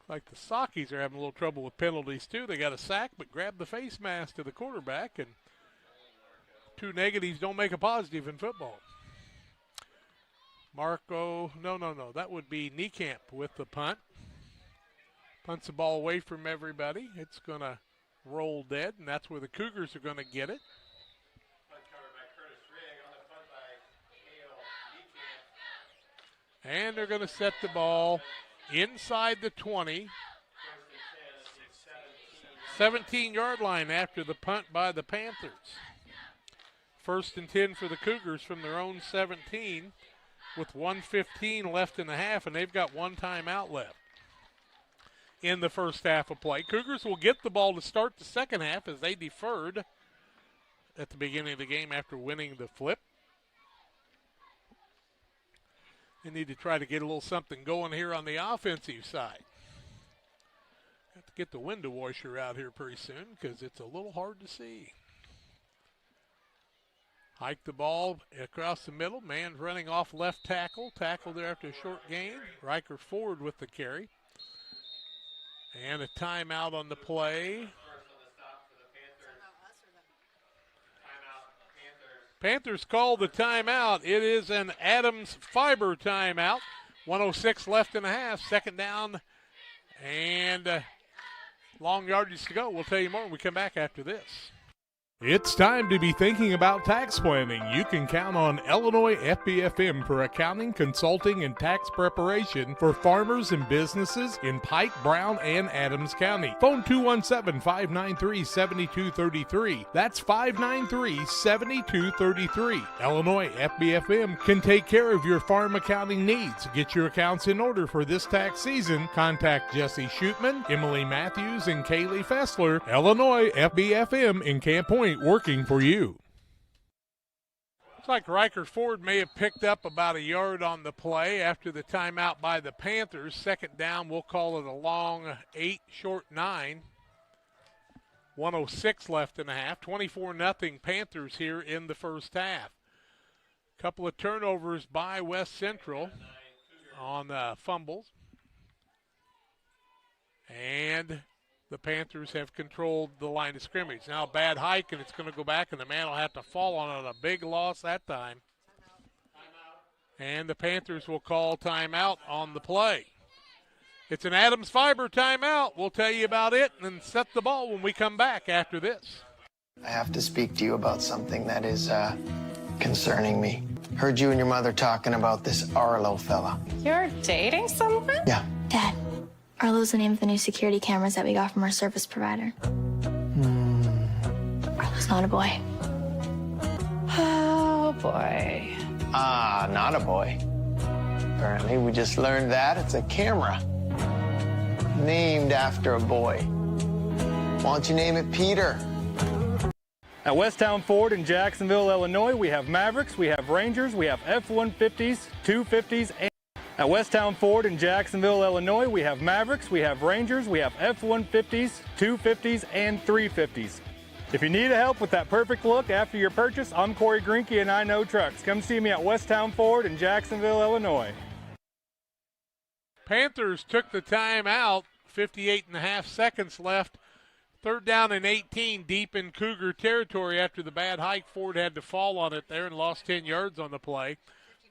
Like the Sockies are having a little trouble with penalties too. They got a sack but grabbed the face mask to the quarterback, and 2 negatives don't make a positive in football. Marco, no, that would be Niekamp with the punt. Punts the ball away from everybody. It's going to roll dead, and that's where the Cougars are going to get it. And they're going to set the ball inside the 20. 17-yard line after the punt by the Panthers. 1st and 10 for the Cougars from their own 17 with 1:15 left in the half, and they've got 1 timeout left in the first half of play. Cougars will get the ball to start the second half as they deferred at the beginning of the game after winning the flip. They need to try to get a little something going here on the offensive side. Have to get the window washer out here pretty soon because it's a little hard to see. Hike the ball across the middle. Man running off left tackle. Tackle there after a short gain. Riker forward with the carry. And a timeout on the play. Panthers call the timeout. It is an Adams Fiber timeout. 1:06 left in the half. 2nd down and long yardage to go. We'll tell you more when we come back after this. It's time to be thinking about tax planning. You can count on Illinois FBFM for accounting, consulting, and tax preparation for farmers and businesses in Pike, Brown, and Adams County. Phone 217-593-7233. That's 593-7233. Illinois FBFM can take care of your farm accounting needs. Get your accounts in order for this tax season. Contact Jesse Shootman, Emily Matthews, and Kaylee Fessler. Illinois FBFM in Camp Point, working for you. Looks like Riker Ford may have picked up about a yard on the play after the timeout by the Panthers. 2nd down, we'll call it a long 8, short 9. 1:06 left in the half. 24-0 Panthers here in the first half. Couple of turnovers by West Central on fumbles. And the Panthers have controlled the line of scrimmage. Now a bad hike, and it's going to go back, and the man will have to fall on it. A big loss that time. And the Panthers will call timeout on the play. It's an Adams Fiber timeout. We'll tell you about it and set the ball when we come back after this. I have to speak to you about something that is concerning me. Heard you and your mother talking about this Arlo fella. You're dating someone? Yeah. Dad, Arlo's the name of the new security cameras that we got from our service provider. Arlo's not a boy. Oh, boy. Ah, not a boy. Apparently, we just learned that it's a camera named after a boy. Why don't you name it Peter? At Westtown Ford in Jacksonville, Illinois, we have Mavericks, we have Rangers, we have F-150s, 250s, and at Westtown Ford in Jacksonville, Illinois, we have Mavericks, we have Rangers, we have F-150s, 250s, and 350s. If you need help with that perfect look after your purchase, I'm Corey Grinke and I Know Trucks. Come see me at Westtown Ford in Jacksonville, Illinois. Panthers took the timeout, 58.5 seconds left. 3rd down and 18 deep in Cougar territory after the bad hike. Ford had to fall on it there and lost 10 yards on the play.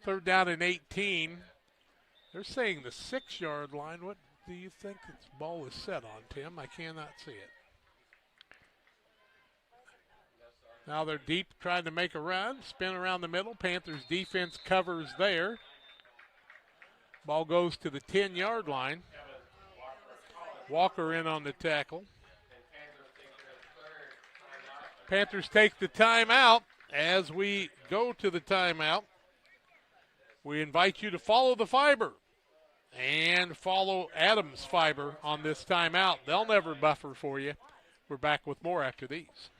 3rd down and 18. They're saying the 6-yard line. What do you think this ball is set on, Tim? I cannot see it. Now they're deep trying to make a run. Spin around the middle. Panthers defense covers there. Ball goes to the 10-yard line. Walker in on the tackle. Panthers take the timeout. As we go to the timeout, we invite you to follow the fiber And follow Adams Fiber on this timeout. They'll never buffer for you. We're back with more after these.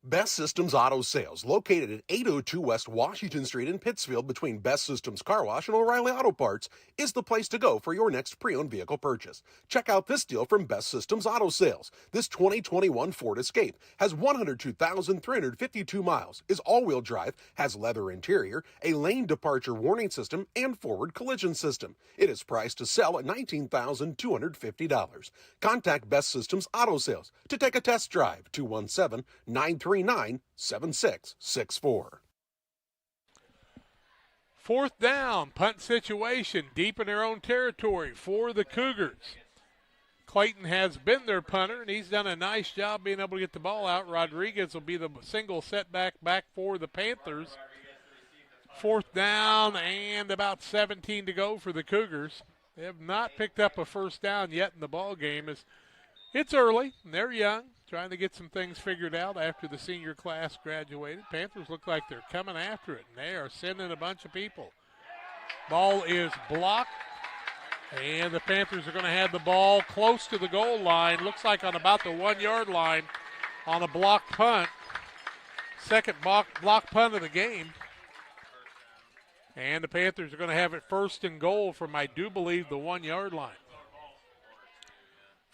Best Systems Auto Sales, located at 802 West Washington Street in Pittsfield between Best Systems Car Wash and O'Reilly Auto Parts, is the place to go for your next pre-owned vehicle purchase. Check out this deal from Best Systems Auto Sales. This 2021 Ford Escape has 102,352 miles, is all-wheel drive, has leather interior, a lane departure warning system, and forward collision system. It is priced to sell at $19,250. Contact Best Systems Auto Sales to take a test drive. 217-939-7664. Fourth down, punt situation, deep in their own territory for the Cougars. Clayton has been their punter, and he's done a nice job being able to get the ball out. Rodriguez will be the single setback back for the Panthers. Fourth down and about 17 to go for the Cougars. They have not picked up a first down yet in the ball game. It's early, and they're young, trying to get some things figured out after the senior class graduated. Panthers look like they're coming after it, and they are sending a bunch of people. Ball is blocked, and the Panthers are going to have the ball close to the goal line. Looks like on about the 1-yard line on a blocked punt. Second block punt of the game. And the Panthers are going to have it first and goal from, I do believe, the 1-yard line.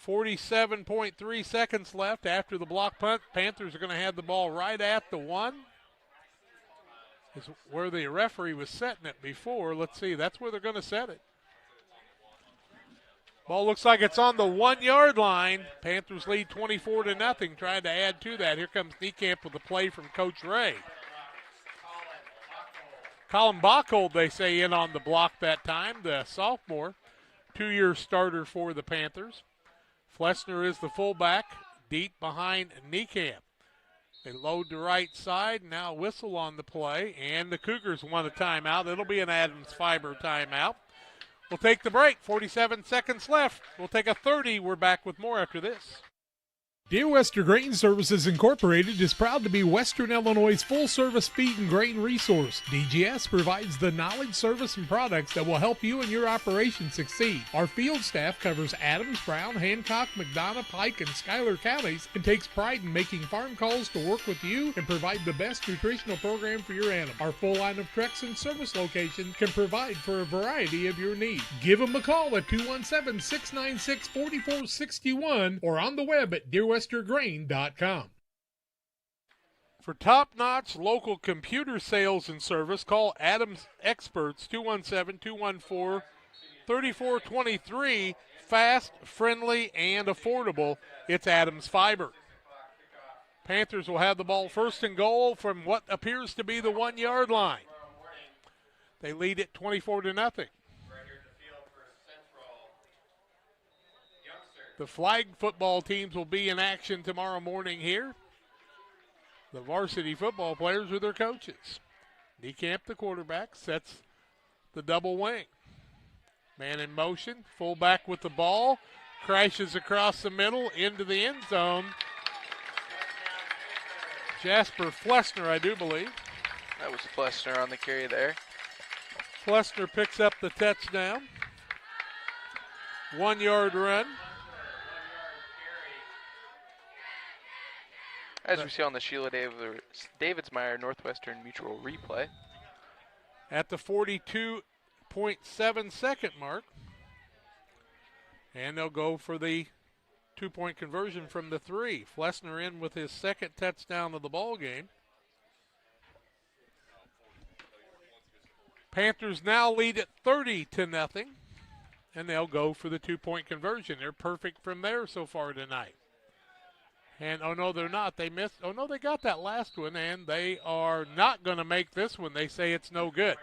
47.3 seconds left after the block punt. Panthers are going to have the ball right at the 1. Is where the referee was setting it before. Let's see, that's where they're going to set it. Ball looks like it's on the 1-yard line. Panthers lead 24-0, trying to add to that. Here comes Niekamp with a play from Coach Ray. Colin Bachhold, they say, in on the block that time, the sophomore, 2-year starter for the Panthers. Flessner is the fullback, deep behind Niekamp. They load the right side, now whistle on the play, and the Cougars want a timeout. It'll be an Adams Fiber timeout. We'll take the break, 47 seconds left. We'll take a 30. We're back with more after this. Dear Western Grain Services Incorporated is proud to be Western Illinois' full-service feed and grain resource. DGS provides the knowledge, service, and products that will help you and your operation succeed. Our field staff covers Adams, Brown, Hancock, McDonough, Pike, and Schuyler counties and takes pride in making farm calls to work with you and provide the best nutritional program for your animal. Our full line of trucks and service locations can provide for a variety of your needs. Give them a call at 217-696-4461 or on the web at dearwestergrain.com. For top-notch local computer sales and service, call Adams Experts, 217-214-3423. Fast, friendly, and affordable. It's Adams Fiber. Panthers will have the ball first and goal from what appears to be the 1-yard line. They lead it 24-0. The flag football teams will be in action tomorrow morning here. The varsity football players are their coaches. Niekamp, the quarterback, sets the double wing. Man in motion, fullback with the ball, crashes across the middle into the end zone. Jasper Flessner, I do believe. That was Flessner on the carry there. Flessner picks up the touchdown. 1-yard run. As we see on the Sheila Davidsmeyer Northwestern Mutual replay. At the 42.7 second mark. And they'll go for the 2-point conversion from the 3. Flessner in with his second touchdown of the ball game. Panthers now lead at 30-0. And they'll go for the 2-point conversion. They're perfect from there so far tonight. And, oh, no, they're not. They missed. Oh, no, they got that last one, and they are not going to make this one. They say it's no good.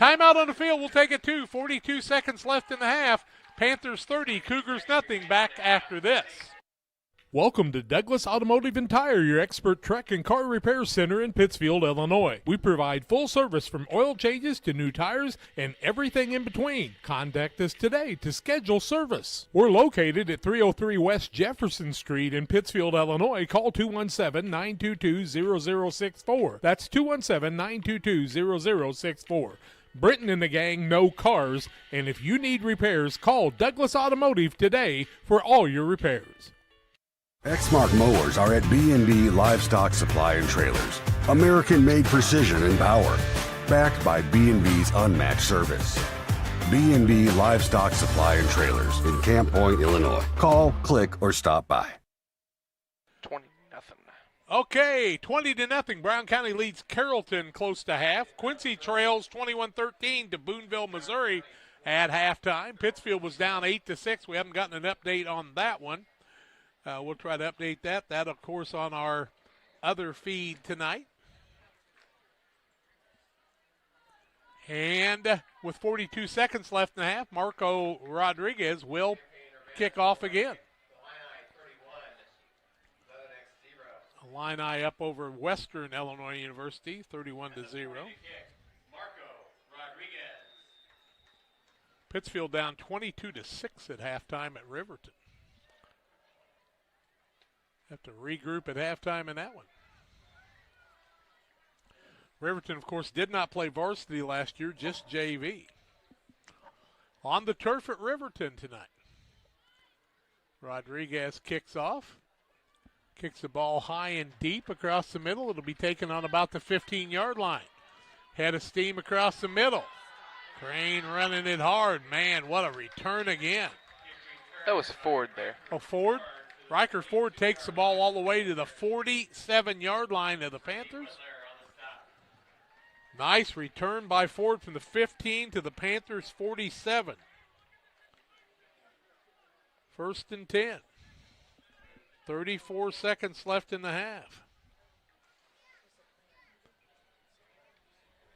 Timeout on the field. We'll take it, too. 42 seconds left in the half. Panthers 30, Cougars nothing. Back after this. Welcome to Douglas Automotive and Tire, your expert truck and car repair center in Pittsfield, Illinois. We provide full service from oil changes to new tires and everything in between. Contact us today to schedule service. We're located at 303 West Jefferson Street in Pittsfield, Illinois. Call 217-922-0064. That's 217-922-0064. Britton and the gang know cars, and if you need repairs, call Douglas Automotive today for all your repairs. Exmark mowers are at B&B Livestock Supply and Trailers. American-made precision and power, backed by B&B's unmatched service. B&B Livestock Supply and Trailers in Camp Point, Illinois. Call, click, or stop by. 20-0. Okay, 20-0. Brown County leads Carrollton close to half. Quincy trails 21-13 to Boonville, Missouri at halftime. Pittsfield was down 8-6. We haven't gotten an update on that one. We'll try to update that. That, of course, on our other feed tonight. And with 42 seconds left in the half, Marco Rodriguez will kick off again. Illini up over Western Illinois University, 31-0. Pittsfield down 22-6 at halftime at Riverton. Have to regroup at halftime in that one. Riverton, of course, did not play varsity last year, just JV. On the turf at Riverton tonight. Rodriguez kicks off. Kicks the ball high and deep across the middle. It'll be taken on about the 15-yard line. Head of steam across the middle. Crane running it hard. Man, what a return again. That was Ford there. Oh, Ford? Riker Ford takes the ball all the way to the 47-yard line of the Panthers. Nice return by Ford from the 15 to the Panthers' 47. 1st and 10. 34 seconds left in the half.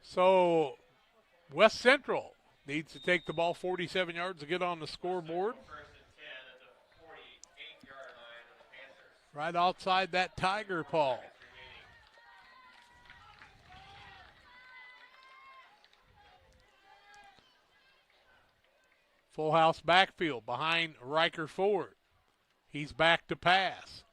So West Central needs to take the ball 47 yards to get on the scoreboard. Right outside that Tiger Paw. Full house backfield behind Riker Ford. He's back to pass.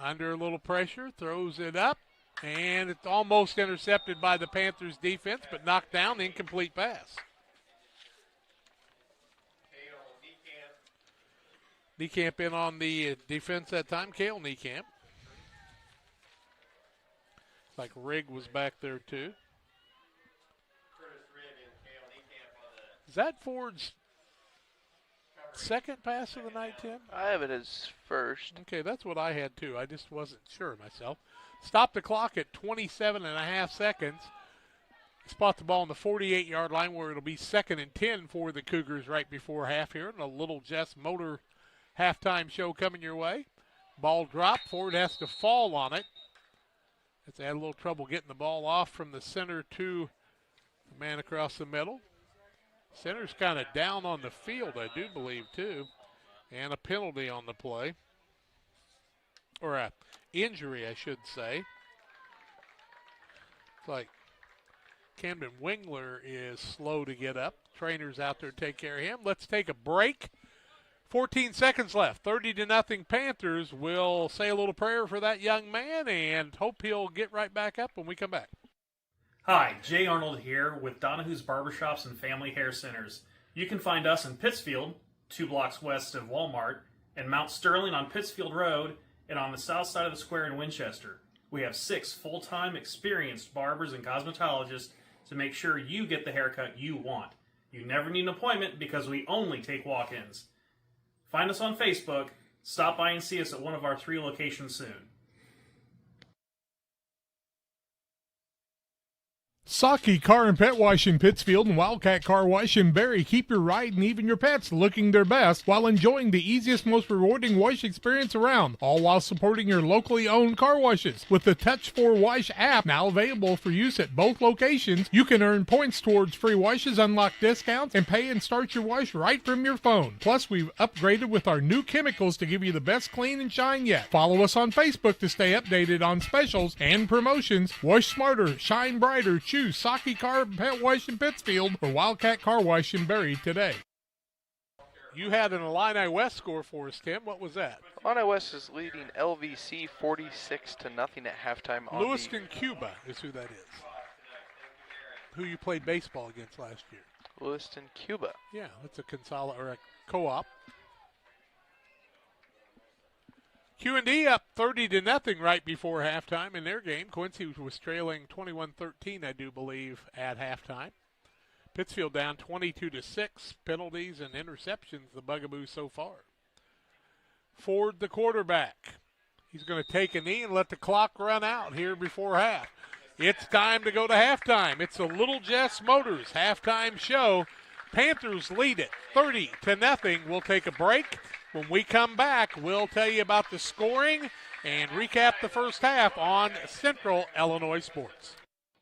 Under a little pressure, throws it up, and it's almost intercepted by the Panthers defense, but knocked down, incomplete pass. Niekamp in on the defense that time, Cale Niekamp. It's like Rigg was back there too. Is that Ford's second pass of the night, Tim? I have it as first. Okay, that's what I had too. I just wasn't sure myself. Stop the clock at 27.5 seconds. Spot the ball on the 48-yard line where it'll be 2nd and 10 for the Cougars right before half here. And a little Jess Motor halftime show coming your way. Ball drop. Ford has to fall on it. It's had a little trouble getting the ball off from the center to the man across the middle. Center's kind of down on the field, I do believe, too. And a penalty on the play. Or a injury, I should say. It's like Camden Wingler is slow to get up. Trainer's out there to take care of him. Let's take a break. 14 seconds left. 30-0 Panthers. We'll say a little prayer for that young man and hope he'll get right back up when we come back. Hi, Jay Arnold here with Donahue's Barbershops and Family Hair Centers. You can find us in Pittsfield, 2 blocks west of Walmart, and Mount Sterling on Pittsfield Road, and on the south side of the square in Winchester. We have 6 full-time experienced barbers and cosmetologists to make sure you get the haircut you want. You never need an appointment because we only take walk-ins. Find us on Facebook. Stop by and see us at one of our 3 locations soon. Saki Car and Pet Wash in Pittsfield and Wildcat Car Wash in Barry keep your ride and even your pets looking their best while enjoying the easiest, most rewarding wash experience around, all while supporting your locally owned car washes. With the Touch4 Wash app now available for use at both locations, you can earn points towards free washes, unlock discounts, and pay and start your wash right from your phone. Plus, we've upgraded with our new chemicals to give you the best clean and shine yet. Follow us on Facebook to stay updated on specials and promotions. Wash smarter, shine brighter, choose Saki Car and Pet Wash in Pittsfield or Wildcat Car Wash in Barry today. You had an Illini West score for us, Tim. What was that? Illini West is leading LVC 46-0 at halftime. Lewiston, Cuba is who that is. who you played baseball against last year? Lewiston, Cuba. Yeah, that's a or a co-op. Q&D up 30-0 right before halftime in their game. Quincy was trailing 21-13, I do believe, at halftime. Pittsfield down 22-6. Penalties and interceptions, the bugaboo so far. Ford, the quarterback. He's going to take a knee and let the clock run out here before half. It's time to go to halftime. It's the Little Jess Motors halftime show. Panthers lead it 30-0. We'll take a break. When we come back, we'll tell you about the scoring and recap the first half on Central Illinois Sports.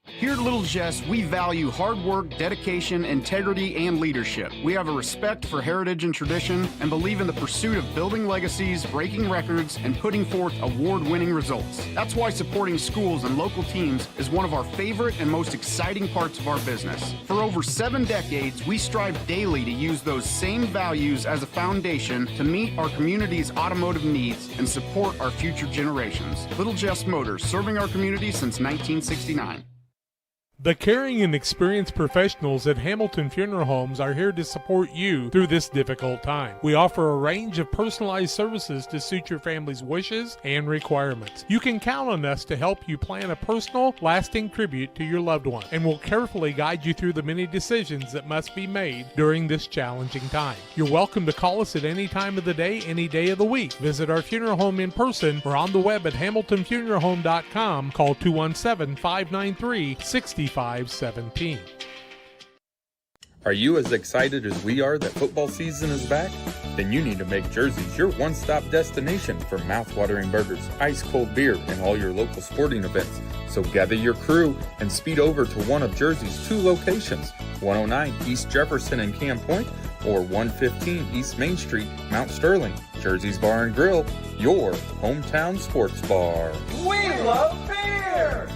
Here at Little Jess, we value hard work, dedication, integrity, and leadership. We have a respect for heritage and tradition and believe in the pursuit of building legacies, breaking records, and putting forth award-winning results. That's why supporting schools and local teams is one of our favorite and most exciting parts of our business. For over 7 decades, we strive daily to use those same values as a foundation to meet our community's automotive needs and support our future generations. Little Jess Motors, serving our community since 1969. The caring and experienced professionals at Hamilton Funeral Homes are here to support you through this difficult time. We offer a range of personalized services to suit your family's wishes and requirements. You can count on us to help you plan a personal, lasting tribute to your loved one, and we'll carefully guide you through the many decisions that must be made during this challenging time. You're welcome to call us at any time of the day, any day of the week. Visit our funeral home in person or on the web at hamiltonfuneralhome.com. Call 217-593-6517. Are you as excited as we are that football season is back? Then you need to make Jersey's your one-stop destination for mouth-watering burgers, ice-cold beer, and all your local sporting events. So gather your crew and speed over to one of Jersey's 2 locations, 109 East Jefferson and Camp Point, or 115 East Main Street, Mount Sterling. Jersey's Bar and Grill, your hometown sports bar. We love beer!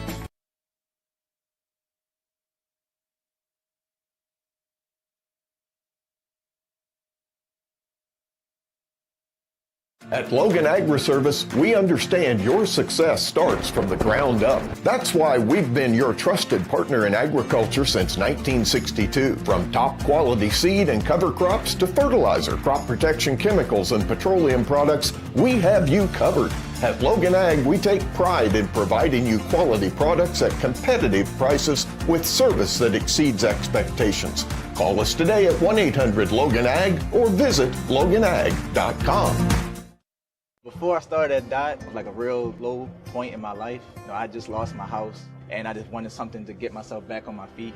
At Logan Agri-Service, we understand your success starts from the ground up. That's why we've been your trusted partner in agriculture since 1962. From top quality seed and cover crops to fertilizer, crop protection chemicals, and petroleum products, we have you covered. At Logan Ag, we take pride in providing you quality products at competitive prices with service that exceeds expectations. Call us today at 1-800-LOGAN-AG or visit loganag.com. Before I started at DOT, it was like a real low point in my life. I just lost my house, and I just wanted something to get myself back on my feet.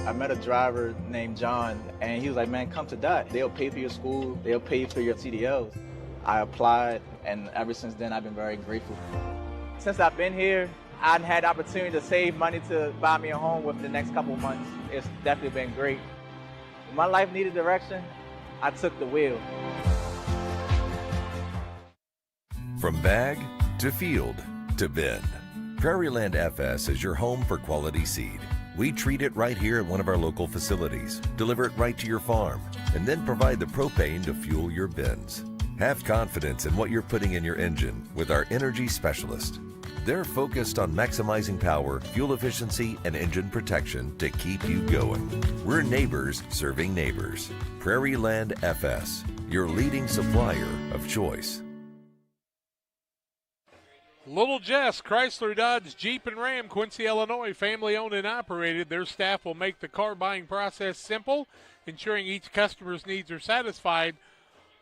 I met a driver named John, and he was like, man, come to DOT. They'll pay for your school. They'll pay for your CDLs. I applied, and ever since then, I've been very grateful. Since I've been here, I've had the opportunity to save money to buy me a home within the next couple of months. It's definitely been great. When my life needed direction, I took the wheel. From bag to field to bin, Prairieland FS is your home for quality seed. We treat it right here at one of our local facilities, deliver it right to your farm, and then provide the propane to fuel your bins. Have confidence in what you're putting in your engine with our energy specialist. They're focused on maximizing power, fuel efficiency, and engine protection to keep you going. We're neighbors serving neighbors. Prairieland FS, your leading supplier of choice. Little Jess, Chrysler, Dodge, Jeep, and Ram, Quincy, Illinois, family-owned and operated. Their staff will make the car buying process simple, ensuring each customer's needs are satisfied.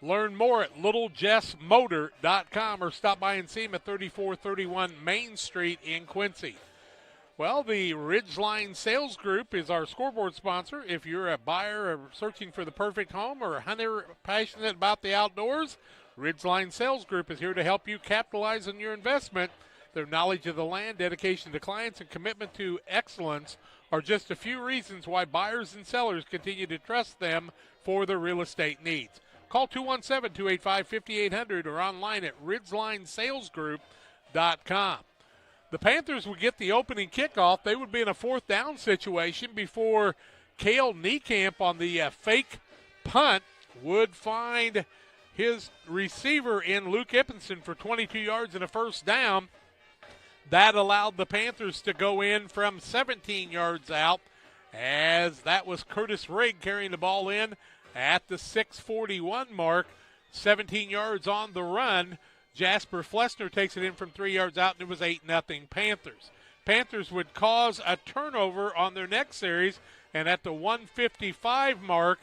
Learn more at littlejessmotor.com or stop by and see them at 3431 Main Street in Quincy. Well, the Ridgeline Sales Group is our scoreboard sponsor. If you're a buyer or searching for the perfect home or a hunter passionate about the outdoors, Ridgeline Sales Group is here to help you capitalize on your investment. Their knowledge of the land, dedication to clients, and commitment to excellence are just a few reasons why buyers and sellers continue to trust them for their real estate needs. Call 217-285-5800 or online at ridgelinesalesgroup.com. The Panthers would get the opening kickoff. They would be in a 4th down situation before Cale Niekamp on the fake punt would find his receiver in Luke Ippenson for 22 yards and a 1st down. That allowed the Panthers to go in from 17 yards out as that was Curtis Rigg carrying the ball in at the 6:41 mark. 17 yards on the run. Jasper Flessner takes it in from 3 yards out, and it was 8-0 Panthers. Panthers would cause a turnover on their next series, and at the 1:55 mark,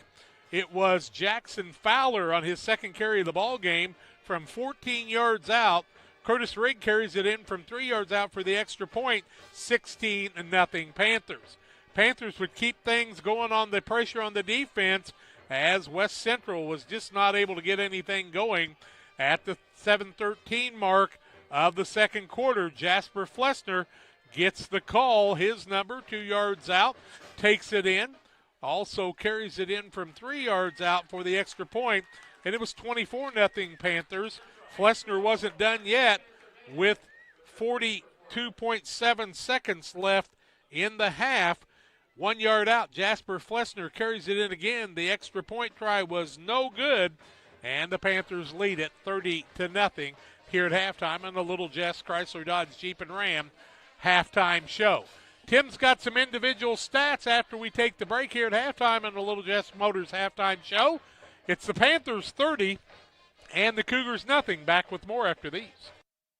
it was Jackson Fowler on his second carry of the ball game from 14 yards out. Curtis Rigg carries it in from 3 yards out for the extra point, 16-0 Panthers. Panthers would keep things going on the pressure on the defense as West Central was just not able to get anything going. At the 7:13 mark of the second quarter, Jasper Flessner gets the call, his number, 2 yards out, takes it in, also carries it in from 3 yards out for the extra point, and it was 24-0 Panthers. Flessner wasn't done yet with 42.7 seconds left in the half. 1 yard out, Jasper Flessner carries it in again. The extra point try was no good, and the Panthers lead it 30-0 here at halftime on the Little Jess Chrysler Dodge Jeep and Ram halftime show. Tim's got some individual stats after we take the break here at halftime on the Little Jess Motors halftime show. It's the Panthers 30 and the Cougars nothing. Back with more after these.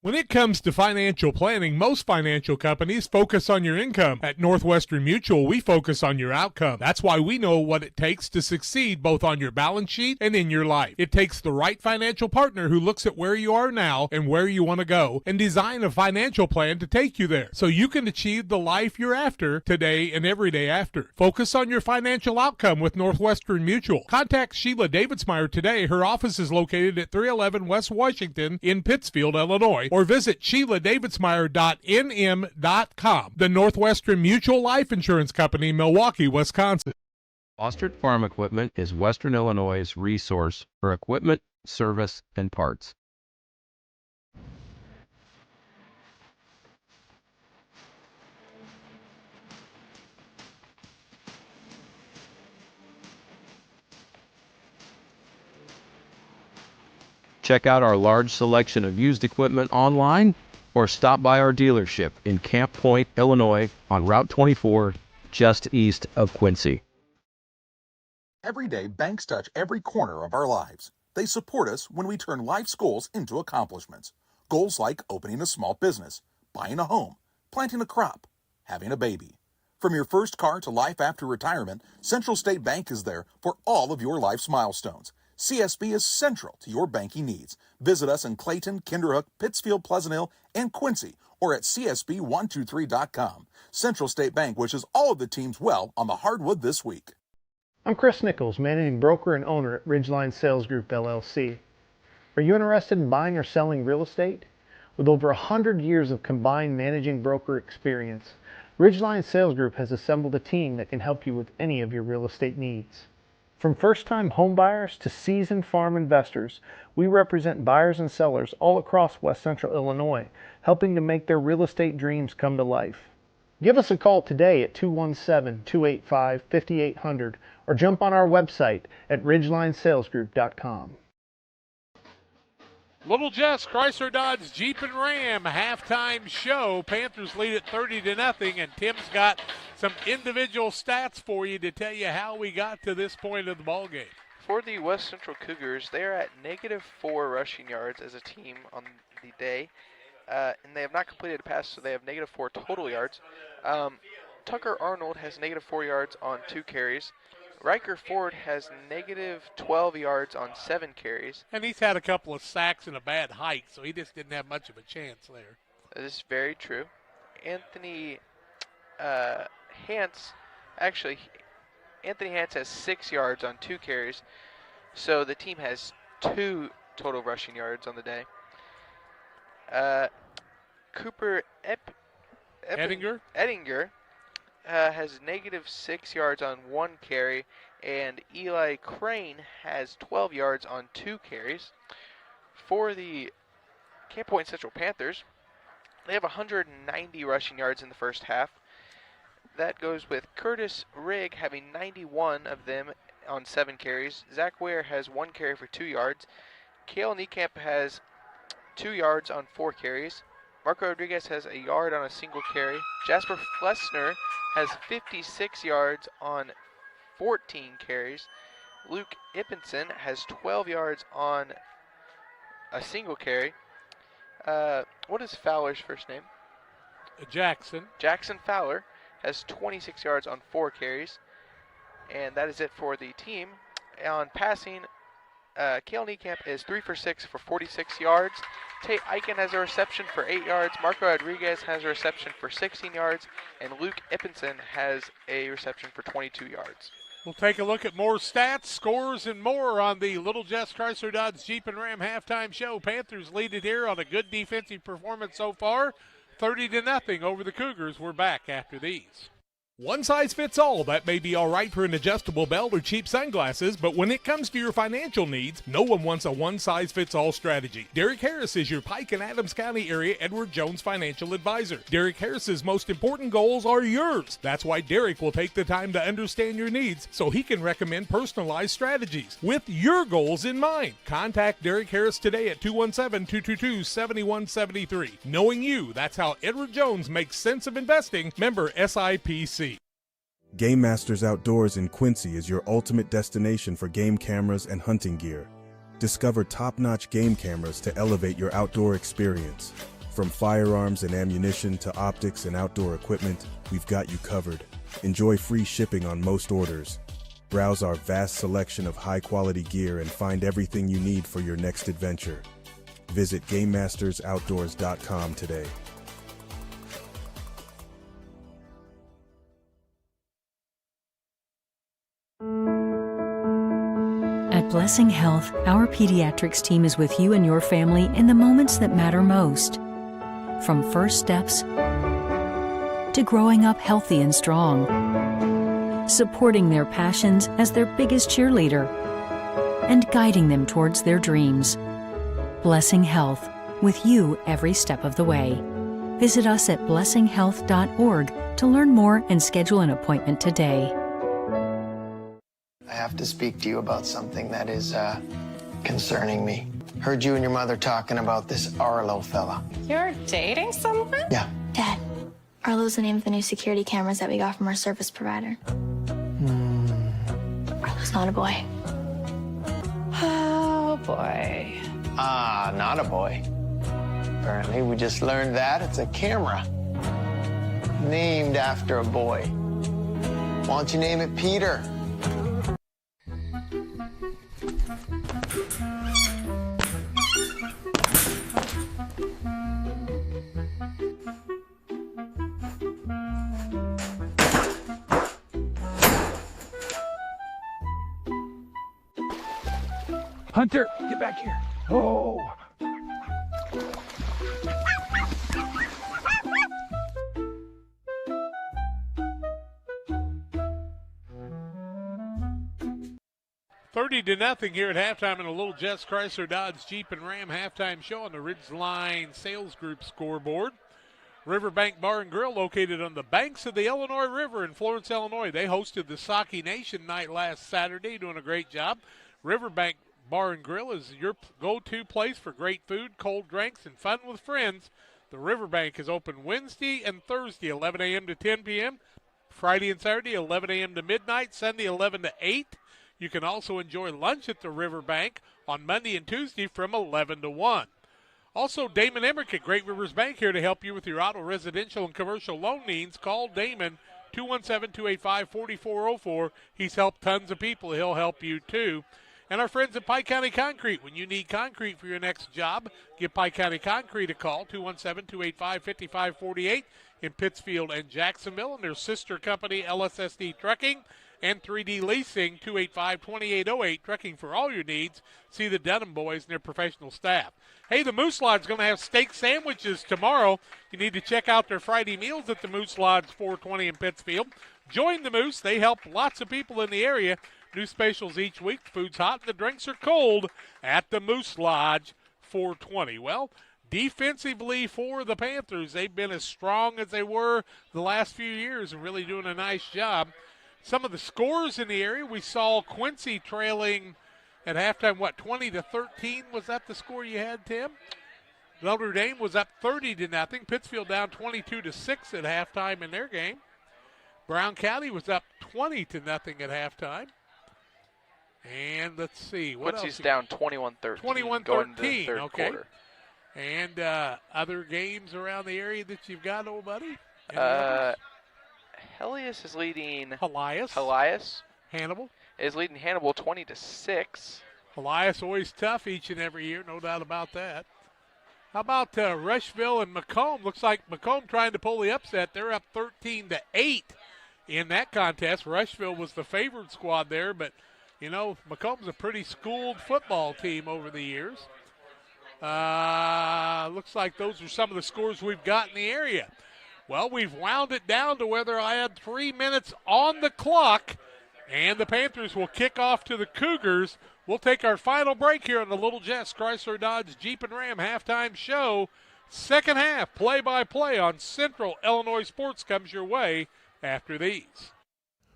When it comes to financial planning, most financial companies focus on your income. At Northwestern Mutual, we focus on your outcome. That's why we know what it takes to succeed both on your balance sheet and in your life. It takes the right financial partner who looks at where you are now and where you want to go and design a financial plan to take you there so you can achieve the life you're after today and every day after. Focus on your financial outcome with Northwestern Mutual. Contact Sheila Davidsmeyer today. Her office is located at 311 West Washington in Pittsfield, Illinois, or visit SheilaDavidsmeyer.nm.com. The Northwestern Mutual Life Insurance Company, Milwaukee, Wisconsin. Fostered Farm Equipment is Western Illinois' resource for equipment, service, and parts. Check out our large selection of used equipment online or stop by our dealership in Camp Point, Illinois on Route 24, just east of Quincy. Every day, banks touch every corner of our lives. They support us when we turn life's goals into accomplishments. Goals like opening a small business, buying a home, planting a crop, having a baby. From your first car to life after retirement, Central State Bank is there for all of your life's milestones. CSB is central to your banking needs. Visit us in Clayton, Kinderhook, Pittsfield, Pleasant Hill, and Quincy, or at csb123.com. Central State Bank wishes all of the teams well on the hardwood this week. I'm Chris Nichols, managing broker and owner at Ridgeline Sales Group, LLC. Are you interested in buying or selling real estate? With over 100 years of combined managing broker experience, Ridgeline Sales Group has assembled a team that can help you with any of your real estate needs. From first-time home buyers to seasoned farm investors, we represent buyers and sellers all across West Central Illinois, helping to make their real estate dreams come to life. Give us a call today at 217-285-5800 or jump on our website at ridgelinesalesgroup.com. Little Jess Chrysler Dodge Jeep and Ram halftime show. Panthers lead it 30-0, and Tim's got some individual stats for you to tell you how we got to this point of the ball game. For the West Central Cougars, they are at -4 rushing yards as a team on the day, and they have not completed a pass, so they have -4 total yards. Tucker Arnold has -4 yards on 2 carries. Riker Ford has -12 yards on 7 carries. And he's had a couple of sacks and a bad hike, so he just didn't have much of a chance there. That is very true. Anthony Hance has 6 yards on 2 carries, so the team has 2 total rushing yards on the day. Cooper Ettinger has -6 yards on 1 carry, and Eli Crane has 12 yards on 2 carries. For the Camp Point Central Panthers, they have 190 rushing yards in the first half. That goes with Curtis Rigg having 91 of them on 7 carries. Zach Ware has 1 carry for 2 yards. Cale Niekamp has 2 yards on 4 carries. Marco Rodriguez has a yard on a single carry. Jasper Flessner has 56 yards on 14 carries. Luke Ippenson has 12 yards on a single carry. What is Fowler's first name? Jackson. Jackson Fowler has 26 yards on 4 carries. And that is it for the team. On passing, Kale Niekamp is 3 for 6 for 46 yards. Tate Eichen has a reception for 8 yards. Marco Rodriguez has a reception for 16 yards. And Luke Ippenson has a reception for 22 yards. We'll take a look at more stats, scores, and more on the Little Jess Chrysler Dodge Jeep and Ram halftime show. Panthers lead it here on a good defensive performance so far, 30-0 over the Cougars. We're back after these. One size fits all. That may be all right for an adjustable belt or cheap sunglasses, but when it comes to your financial needs, no one wants a one-size-fits-all strategy. Derek Harris is your Pike and Adams County area Edward Jones financial advisor. Derek Harris's most important goals are yours. That's why Derek will take the time to understand your needs so he can recommend personalized strategies with your goals in mind. Contact Derek Harris today at 217-222-7173. Knowing you, that's how Edward Jones makes sense of investing. Member SIPC. Game Masters Outdoors in Quincy is your ultimate destination for game cameras and hunting gear. Discover top-notch game cameras to elevate your outdoor experience. From firearms and ammunition to optics and outdoor equipment, we've got you covered. Enjoy free shipping on most orders. Browse our vast selection of high-quality gear and find everything you need for your next adventure. Visit GameMastersOutdoors.com today. At Blessing Health, our pediatrics team is with you and your family in the moments that matter most. From first steps to growing up healthy and strong, supporting their passions as their biggest cheerleader, and guiding them towards their dreams. Blessing Health, with you every step of the way. Visit us at blessinghealth.org to learn more and schedule an appointment today. I have to speak to you about something that is concerning me. Heard you and your mother talking about this Arlo fella. You're dating someone? Yeah. Dad, Arlo's the name of the new security cameras that we got from our service provider. Arlo's not a boy. Oh, boy. Ah, not a boy. Apparently, we just learned that it's a camera. Named after a boy. Why don't you name it Peter? Hunter, get back here. Oh. $30-0 here at halftime in a Little Jess Chrysler Dodge Jeep and Ram halftime show on the Ridgeline Sales Group scoreboard. Riverbank Bar and Grill, located on the banks of the Illinois River in Florence, Illinois. They hosted the Saki Nation night last Saturday, doing a great job. Riverbank Bar and Grill is your go-to place for great food, cold drinks, and fun with friends. The Riverbank is open Wednesday and Thursday, 11 a.m. to 10 p.m., Friday and Saturday, 11 a.m. to midnight, Sunday, 11 to 8. You can also enjoy lunch at the Riverbank on Monday and Tuesday from 11 to 1. Also, Damon Emmerich at Great Rivers Bank here to help you with your auto, residential, and commercial loan needs. Call Damon, 217-285-4404. He's helped tons of people. He'll help you, too. And our friends at Pike County Concrete. When you need concrete for your next job, give Pike County Concrete a call, 217-285-5548 in Pittsfield and Jacksonville. And their sister company, LSSD Trucking, and 3D Leasing, 285-2808, trucking for all your needs. See the Dunham boys and their professional staff. Hey, the Moose Lodge is going to have steak sandwiches tomorrow. You need to check out their Friday meals at the Moose Lodge 420 in Pittsfield. Join the Moose. They help lots of people in the area. New specials each week. The food's hot and the drinks are cold at the Moose Lodge 420. Well, defensively for the Panthers, they've been as strong as they were the last few years and really doing a nice job. Some of the scores in the area, we saw Quincy trailing at halftime, 20-13? Was that the score you had, Tim? Notre Dame was up 30-0. Pittsfield down 22-6 at halftime in their game. Brown County was up 20-0 at halftime. And let's see. Quincy's down 21-13. 21-13, going into the third okay. quarter. And other games around the area that you've got, old buddy? Helias is leading. Helias. Hannibal is leading Hannibal 20-6. Helias always tough each and every year, no doubt about that. How about Rushville and Macomb? Looks like Macomb trying to pull the upset. They're up 13-8 in that contest. Rushville was the favored squad there, but you know Macomb's a pretty schooled football team over the years. Looks like those are some of the scores we've got in the area. Well, we've wound it down to whether I had 3 minutes on the clock, and the Panthers will kick off to the Cougars. We'll take our final break here on the Little Jess Chrysler Dodge Jeep and Ram halftime show. Second half, play-by-play on Central Illinois Sports comes your way after these.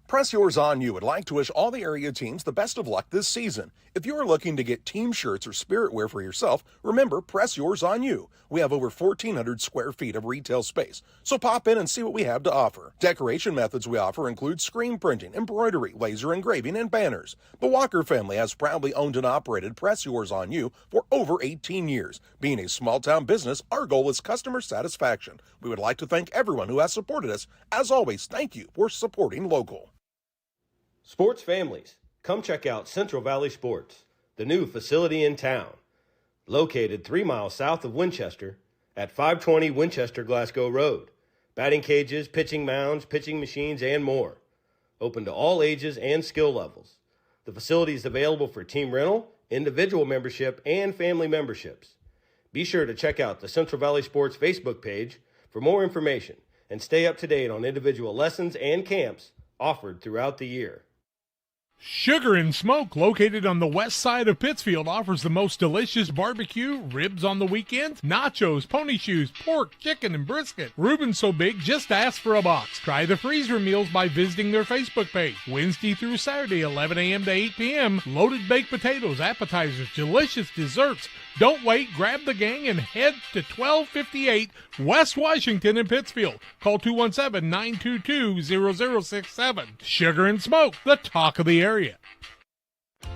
Press Yours On You would like to wish all the area teams the best of luck this season. If you're looking to get team shirts or spirit wear for yourself, remember Press Yours On You. We have over 1,400 square feet of retail space, so pop in and see what we have to offer. Decoration methods we offer include screen printing, embroidery, laser engraving, and banners. The Walker family has proudly owned and operated Press Yours On You for over 18 years. Being a small-town business, our goal is customer satisfaction. We would like to thank everyone who has supported us. As always, thank you for supporting local. Sports families, come check out Central Valley Sports, the new facility in town. Located 3 miles south of Winchester at 520 Winchester Glasgow Road. Batting cages, pitching mounds, pitching machines, and more. Open to all ages and skill levels. The facility is available for team rental, individual membership, and family memberships. Be sure to check out the Central Valley Sports Facebook page for more information and stay up to date on individual lessons and camps offered throughout the year. Sugar and Smoke, located on the west side of Pittsfield, offers the most delicious barbecue, ribs on the weekends, nachos, pony shoes, pork, chicken, and brisket. Reuben's so big, just ask for a box. Try the freezer meals by visiting their Facebook page. Wednesday through Saturday, 11 a.m. to 8 p.m. Loaded baked potatoes, appetizers, delicious desserts. Don't wait, grab the gang and head to 1258 West Washington in Pittsfield. Call 217-922-0067. Sugar and Smoke, the talk of the area.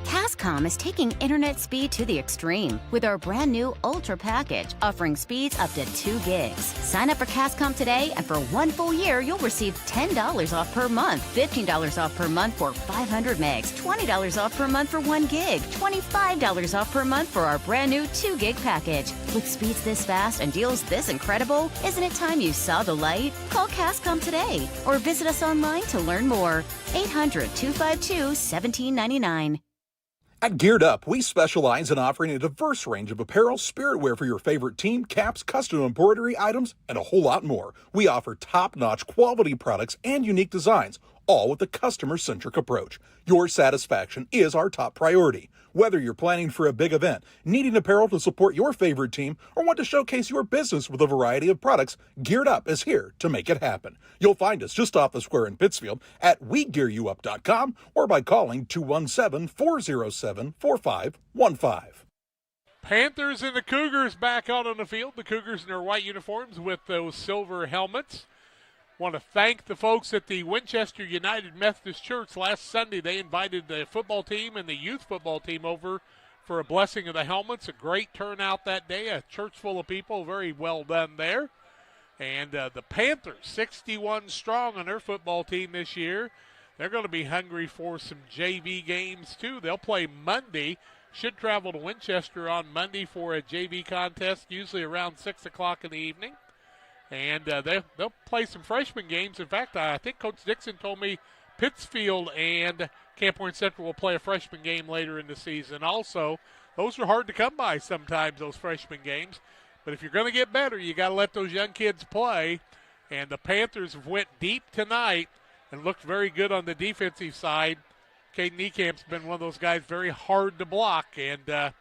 Cascom is taking internet speed to the extreme with our brand new Ultra package, offering speeds up to 2 gigs. Sign up for Cascom today, and for 1 full year, you'll receive $10 off per month, $15 off per month for 500 megs, $20 off per month for 1 gig, $25 off per month for our brand new 2 gig package. With speeds this fast and deals this incredible, isn't it time you saw the light? Call Cascom today or visit us online to learn more. 800-252-1799. At Geared Up, we specialize in offering a diverse range of apparel, spirit wear for your favorite team, caps, custom embroidery items, and a whole lot more. We offer top-notch quality products and unique designs, all with a customer-centric approach. Your satisfaction is our top priority. Whether you're planning for a big event, needing apparel to support your favorite team, or want to showcase your business with a variety of products, Geared Up is here to make it happen. You'll find us just off the square in Pittsfield at WeGearYouUp.com or by calling 217-407-4515. Panthers and the Cougars back out on the field. The Cougars in their white uniforms with those silver helmets. Want to thank the folks at the Winchester United Methodist Church. Last Sunday, they invited the football team and the youth football team over for a blessing of the helmets. A great turnout that day, a church full of people. Very well done there. And the Panthers, 61 strong on their football team this year. They're going to be hungry for some JV games, too. They'll play Monday. Should travel to Winchester on Monday for a JV contest, usually around 6 o'clock in the evening. And they'll play some freshman games. In fact, I think Coach Dixon told me Pittsfield and Camp Point Central will play a freshman game later in the season. Also, those are hard to come by sometimes, those freshman games. But if you're going to get better, you got to let those young kids play. And the Panthers went deep tonight and looked very good on the defensive side. Caden Niecamp's been one of those guys very hard to block, and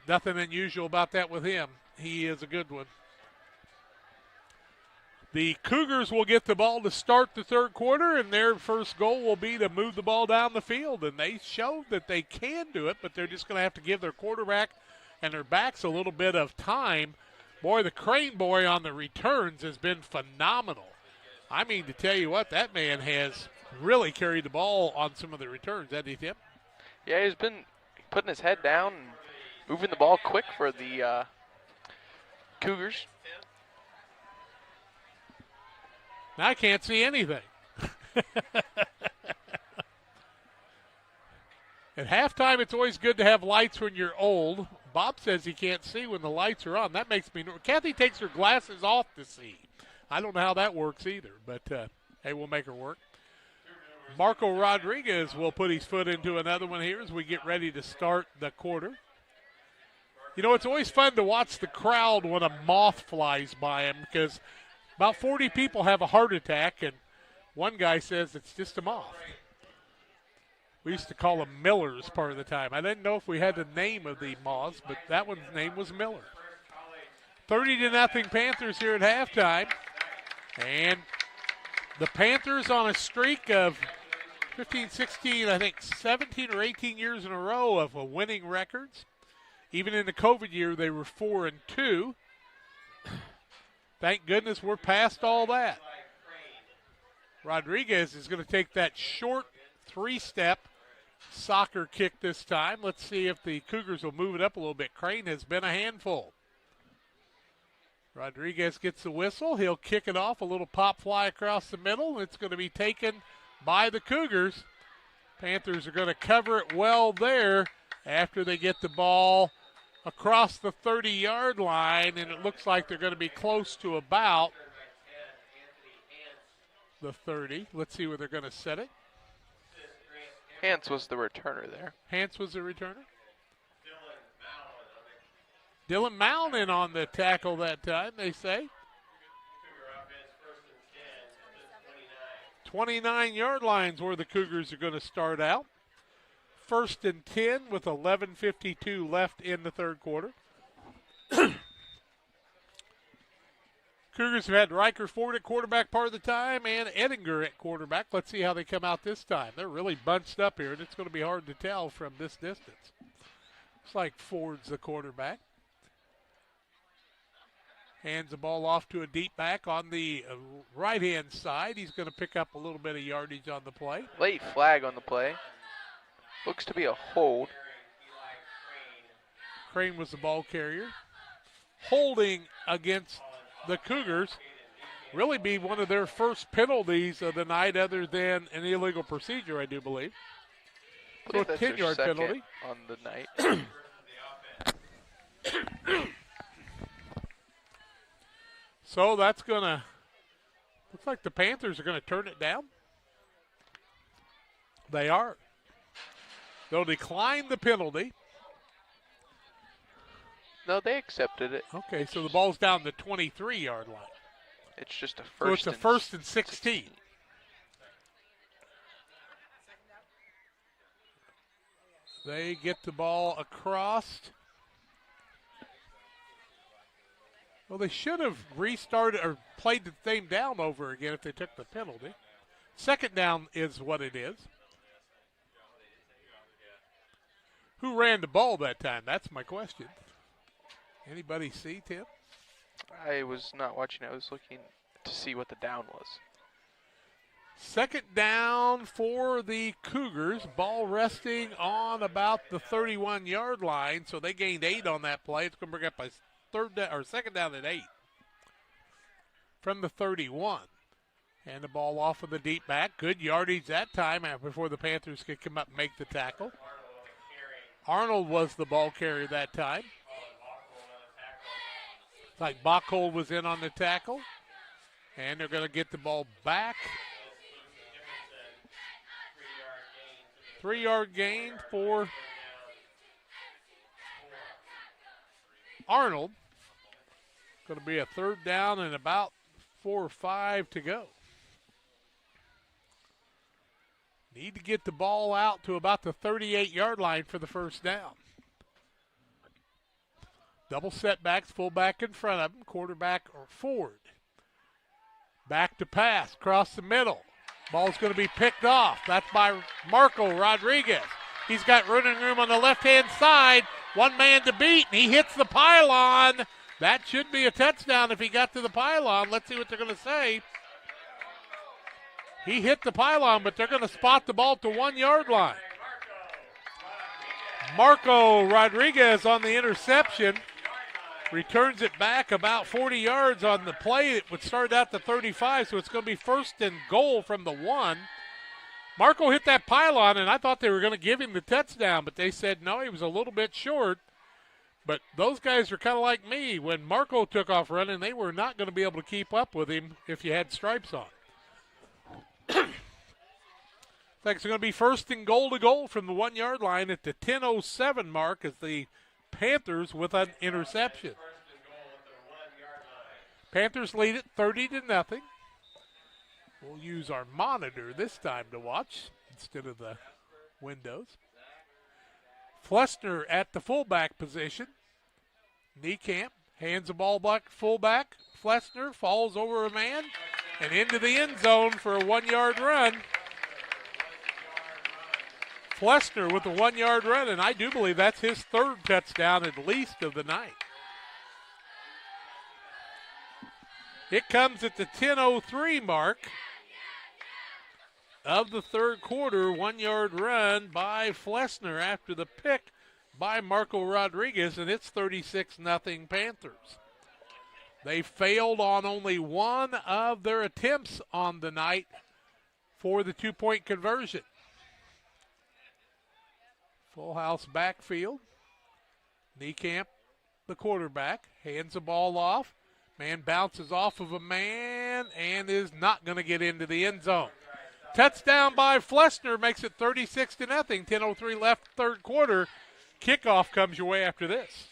nothing unusual about that with him. He is a good one. The Cougars will get the ball to start the third quarter, and their first goal will be to move the ball down the field. And they showed that they can do it, but they're just going to have to give their quarterback and their backs a little bit of time. Boy, the Crane boy on the returns has been phenomenal. I mean, to tell you what, that man has really carried the ball on some of the returns, hasn't he, Tim? Yeah, he's been putting his head down and moving the ball quick for the Cougars. Now I can't see anything. At halftime, it's always good to have lights when you're old. Bob says he can't see when the lights are on. That makes me nervous. Kathy takes her glasses off to see. I don't know how that works either, but hey, we'll make her work. Marco Rodriguez will put his foot into another one here as we get ready to start the quarter. You know, it's always fun to watch the crowd when a moth flies by them because about 40 people have a heart attack, and one guy says it's just a moth. We used to call them Millers part of the time. I didn't know if we had the name of the moths, but that one's name was Miller. 30-0 Panthers here at halftime. And the Panthers on a streak of 15, 16, I think 17 or 18 years in a row of winning records. Even in the COVID year, they were 4-2. Thank goodness we're past all that. Rodriguez is going to take that short three-step soccer kick this time. Let's see if the Cougars will move it up a little bit. Crane has been a handful. Rodriguez gets the whistle. He'll kick it off. A little pop fly across the middle. It's going to be taken by the Cougars. Panthers are going to cover it well there after they get the ball across the 30-yard line, and it looks like they're going to be close to about the 30. Let's see where they're going to set it. Hance was the returner there. Hance was the returner. Dylan Mountain on the tackle that time, they say. 29-yard lines where the Cougars are going to start out. 1st and 10 with 11:52 left in the third quarter. Cougars have had Riker Ford at quarterback part of the time and Edinger at quarterback. Let's see how they come out this time. They're really bunched up here, and it's going to be hard to tell from this distance. Looks like Ford's the quarterback. Hands the ball off to a deep back on the right-hand side. He's going to pick up a little bit of yardage on the play. Late flag on the play. Looks to be a hold. Crane was the ball carrier. Holding against the Cougars really be one of their first penalties of the night other than an illegal procedure, I do believe. So a 10-yard penalty. On the night. So that's going to, looks like the Panthers are going to turn it down. They are. They'll decline the penalty. No, they accepted it. Okay, so the ball's down the 23-yard line. It's just a So first. it's a 1st and 16. They get the ball across. Well, they should have restarted or played the same down over again if they took the penalty. 2nd down is what it is. Who ran the ball that time? That's my question. Anybody see, Tim? I was not watching. I was looking to see what the down was. 2nd down for the Cougars. Ball resting on about the 31-yard line, so they gained 8 on that play. It's going to bring up a 2nd down at 8 from the 31. And the ball off of the deep back. Good yardage that time before the Panthers could come up and make the tackle. Arnold was the ball carrier that time. Like Bachhold was in on the tackle. And they're going to get the ball back. 3-yard gain for Arnold. Going to be a 3rd down and about 4 or 5 to go. Need to get the ball out to about the 38-yard line for the 1st down. Double setbacks, fullback in front of him, quarterback or Ford. Back to pass, across the middle. Ball's going to be picked off. That's by Marco Rodriguez. He's got running room on the left-hand side. One man to beat, and he hits the pylon. That should be a touchdown if he got to the pylon. Let's see what they're going to say. He hit the pylon, but they're going to spot the ball at the 1 yard line. Marco Rodriguez on the interception. Returns it back about 40 yards on the play. It would start out to 35, so it's going to be 1st and goal from the 1. Marco hit that pylon, and I thought they were going to give him the touchdown, but they said no, he was a little bit short. But those guys are kind of like me. When Marco took off running, they were not going to be able to keep up with him if you had stripes on. It's going to be 1st and goal to goal from the 1 yard line at the 10:07 mark as the Panthers with an interception. Panthers lead it 30-0. We'll use our monitor this time to watch instead of the windows. Flessner at the fullback position. Niekamp hands the ball back, fullback. Flessner falls over a man and into the end zone for a 1 yard run. Flessner with a 1 yard run, and I do believe that's his 3rd touchdown at least of the night. It comes at the 10:03 mark of the 3rd quarter. 1 yard run by Flessner after the pick by Marco Rodriguez, and it's 36-0 Panthers. They failed on only one of their attempts on the night for the 2-point conversion. Full house backfield. Niekamp, the quarterback, hands the ball off. Man bounces off of a man and is not going to get into the end zone. Touchdown by Flessner makes it 36-0. 10:03 left, 3rd quarter. Kickoff comes your way after this.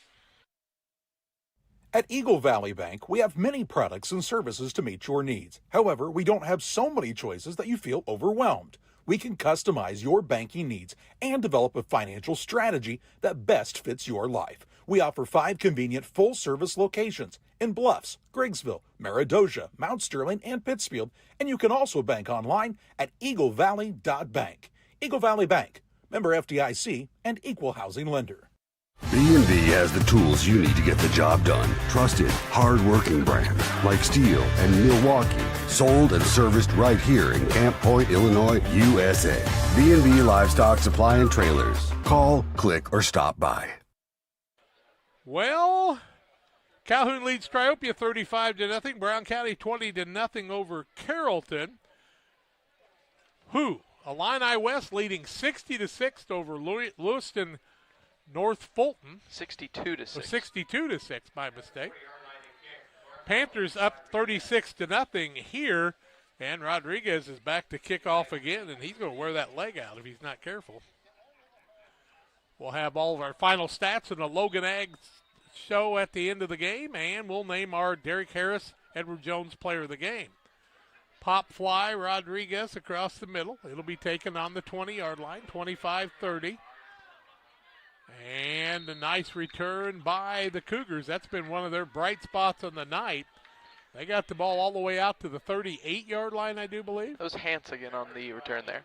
At Eagle Valley Bank, we have many products and services to meet your needs. However, we don't have so many choices that you feel overwhelmed. We can customize your banking needs and develop a financial strategy that best fits your life. We offer 5 convenient full-service locations in Bluffs, Griggsville, Meridosia, Mount Sterling, and Pittsfield, and you can also bank online at eaglevalley.bank. Eagle Valley Bank, member FDIC, and equal housing lender. B&B has the tools you need to get the job done. Trusted, hard-working brands like Steel and Milwaukee. Sold and serviced right here in Camp Point, Illinois, USA. B&B Livestock Supply and Trailers. Call, click, or stop by. Well, Calhoun leads Triopia 35-0. Brown County 20-0 over Carrollton. Illini West leading 60-6 over Lewiston North Fulton. 62-6. 62-6, my mistake. Panthers up 36-0 here, and Rodriguez is back to kick off again, and he's going to wear that leg out if he's not careful. We'll have all of our final stats in the Logan Ag show at the end of the game, and we'll name our Derek Harris, Edward Jones player of the game. Pop fly, Rodriguez across the middle. It'll be taken on the 20-yard line, 25-30. And a nice return by the Cougars. That's been one of their bright spots on the night. They got the ball all the way out to the 38-yard line, I do believe. That was Hance again on the return there.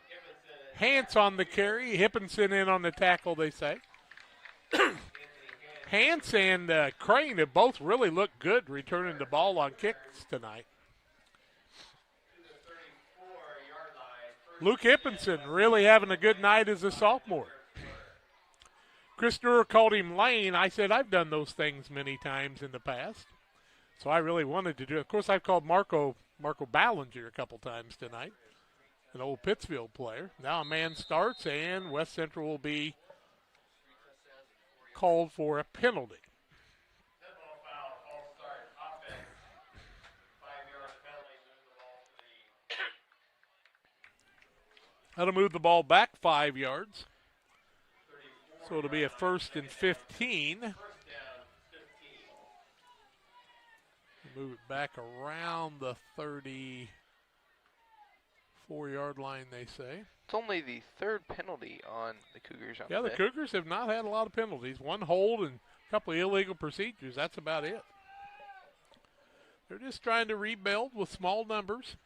Hance on the carry. Hippenson in on the tackle, they say. Hance and Crane have both really looked good returning the ball on kicks tonight. Luke Hippenson really having a good night as a sophomore. Chris Durer called him Lane. I said I've done those things many times in the past. So I really wanted to do it. Of course, I've called Marco Ballinger a couple times tonight, an old Pittsfield player. Now a man starts, and West Central will be called for a penalty. That'll move the ball back 5 yards. So it'll be a 1st and 15. Move it back around the 34-yard line, they say. It's only the 3rd penalty on the Cougars. Yeah, the Cougars have not had a lot of penalties. 1 hold and a couple of illegal procedures. That's about it. They're just trying to rebuild with small numbers.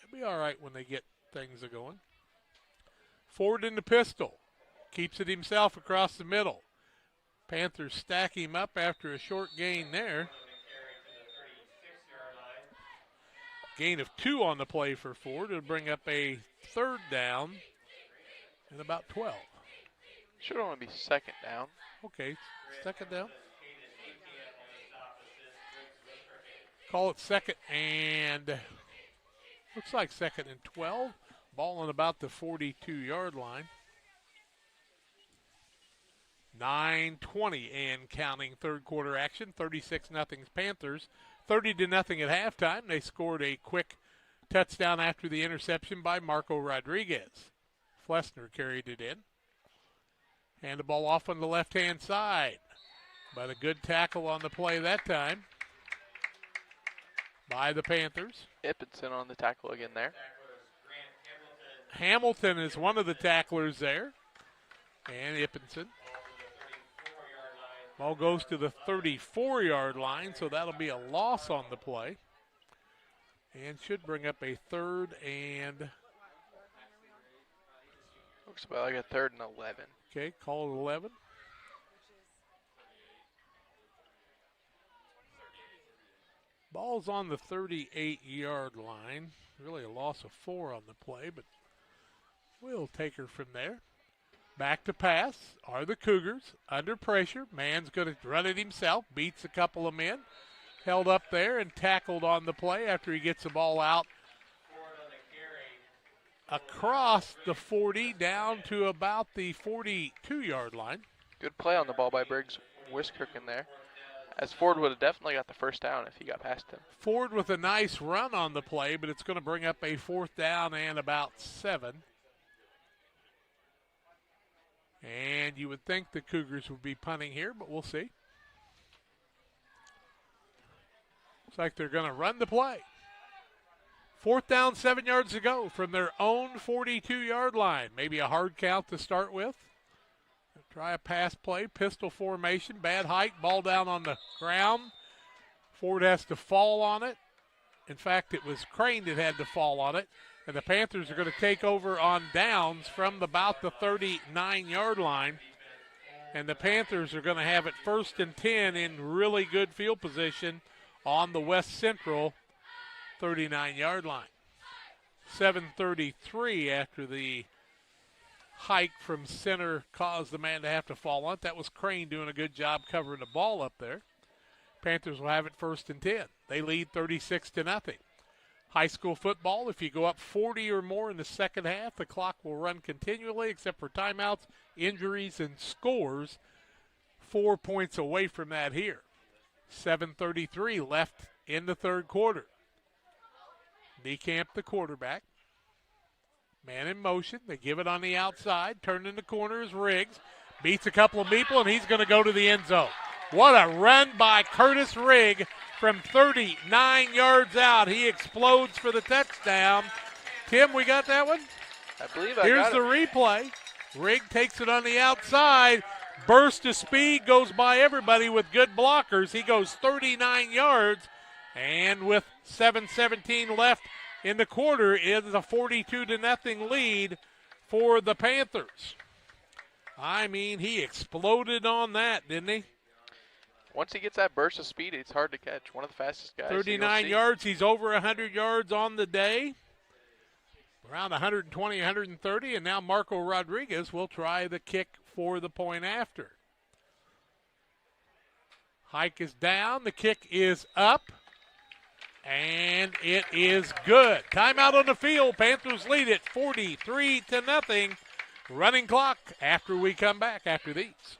It'll be all right when they get things going. Ford in the pistol. Keeps it himself across the middle. Panthers stack him up after a short gain there. Gain of 2 on the play for Ford. It'll bring up a 3rd down and about 12. Should only be 2nd down. Okay, 2nd down. Call it 2nd and looks like 2nd and 12. Ball on about the 42-yard line. 9:20 and counting third quarter action. 36-0 Panthers. 30-0 at halftime. They scored a quick touchdown after the interception by Marco Rodriguez. Flessner carried it in. Hand the ball off on the left-hand side. But a good tackle on the play that time by the Panthers. Ippinson on the tackle again there. Hamilton is one of the tacklers there. And Ippinson. Ball goes to the 34-yard line, so that'll be a loss on the play. And should bring up a 3rd and... Looks about like a 3rd and 11. Okay, call it 11. Ball's on the 38-yard line. Really a loss of 4 on the play, but we'll take her from there. Back to pass are the Cougars. Under pressure. Mann's going to run it himself. Beats a couple of men. Held up there and tackled on the play after he gets the ball out across the 40 down to about the 42-yard line. Good play on the ball by Briggs Wiskirk in there, as Ford would have definitely got the 1st down if he got past him. Ford with a nice run on the play, but it's going to bring up a 4th down and about 7. And you would think the Cougars would be punting here, but we'll see. Looks like they're going to run the play. 4th down, 7 yards to go from their own 42-yard line. Maybe a hard count to start with. Try a pass play, pistol formation, bad height, ball down on the ground. Ford has to fall on it. In fact, it was Crane that had to fall on it. And the Panthers are going to take over on downs from about the 39-yard line. And the Panthers are going to have it 1st and 10 in really good field position on the West Central 39-yard line. 7:33 after the hike from center caused the man to have to fall on it. That was Crane doing a good job covering the ball up there. Panthers will have it 1st and 10. They lead 36-0. High school football, if you go up 40 or more in the second half, the clock will run continually except for timeouts, injuries, and scores. 4 points away from that here. 7:33 left in the third quarter. DeCamp, the quarterback. Man in motion. They give it on the outside. Turned in the corner is Riggs. Beats a couple of people, and he's going to go to the end zone. What a run by Curtis Rigg from 39 yards out. He explodes for the touchdown. Tim, we got that one? I believe I Here's got the it. replay. Rigg takes it on the outside. Burst of speed, goes by everybody with good blockers. He goes 39 yards. And with 7:17 left in the quarter, it is a 42-0 lead for the Panthers. I mean, he exploded on that, didn't he? Once he gets that burst of speed, it's hard to catch. One of the fastest guys. 39 yards. He's over 100 yards on the day. Around 120, 130. And now Marco Rodriguez will try the kick for the point after. Hike is down. The kick is up. And it is good. Timeout on the field. Panthers lead it 43-0. Running clock after we come back after these.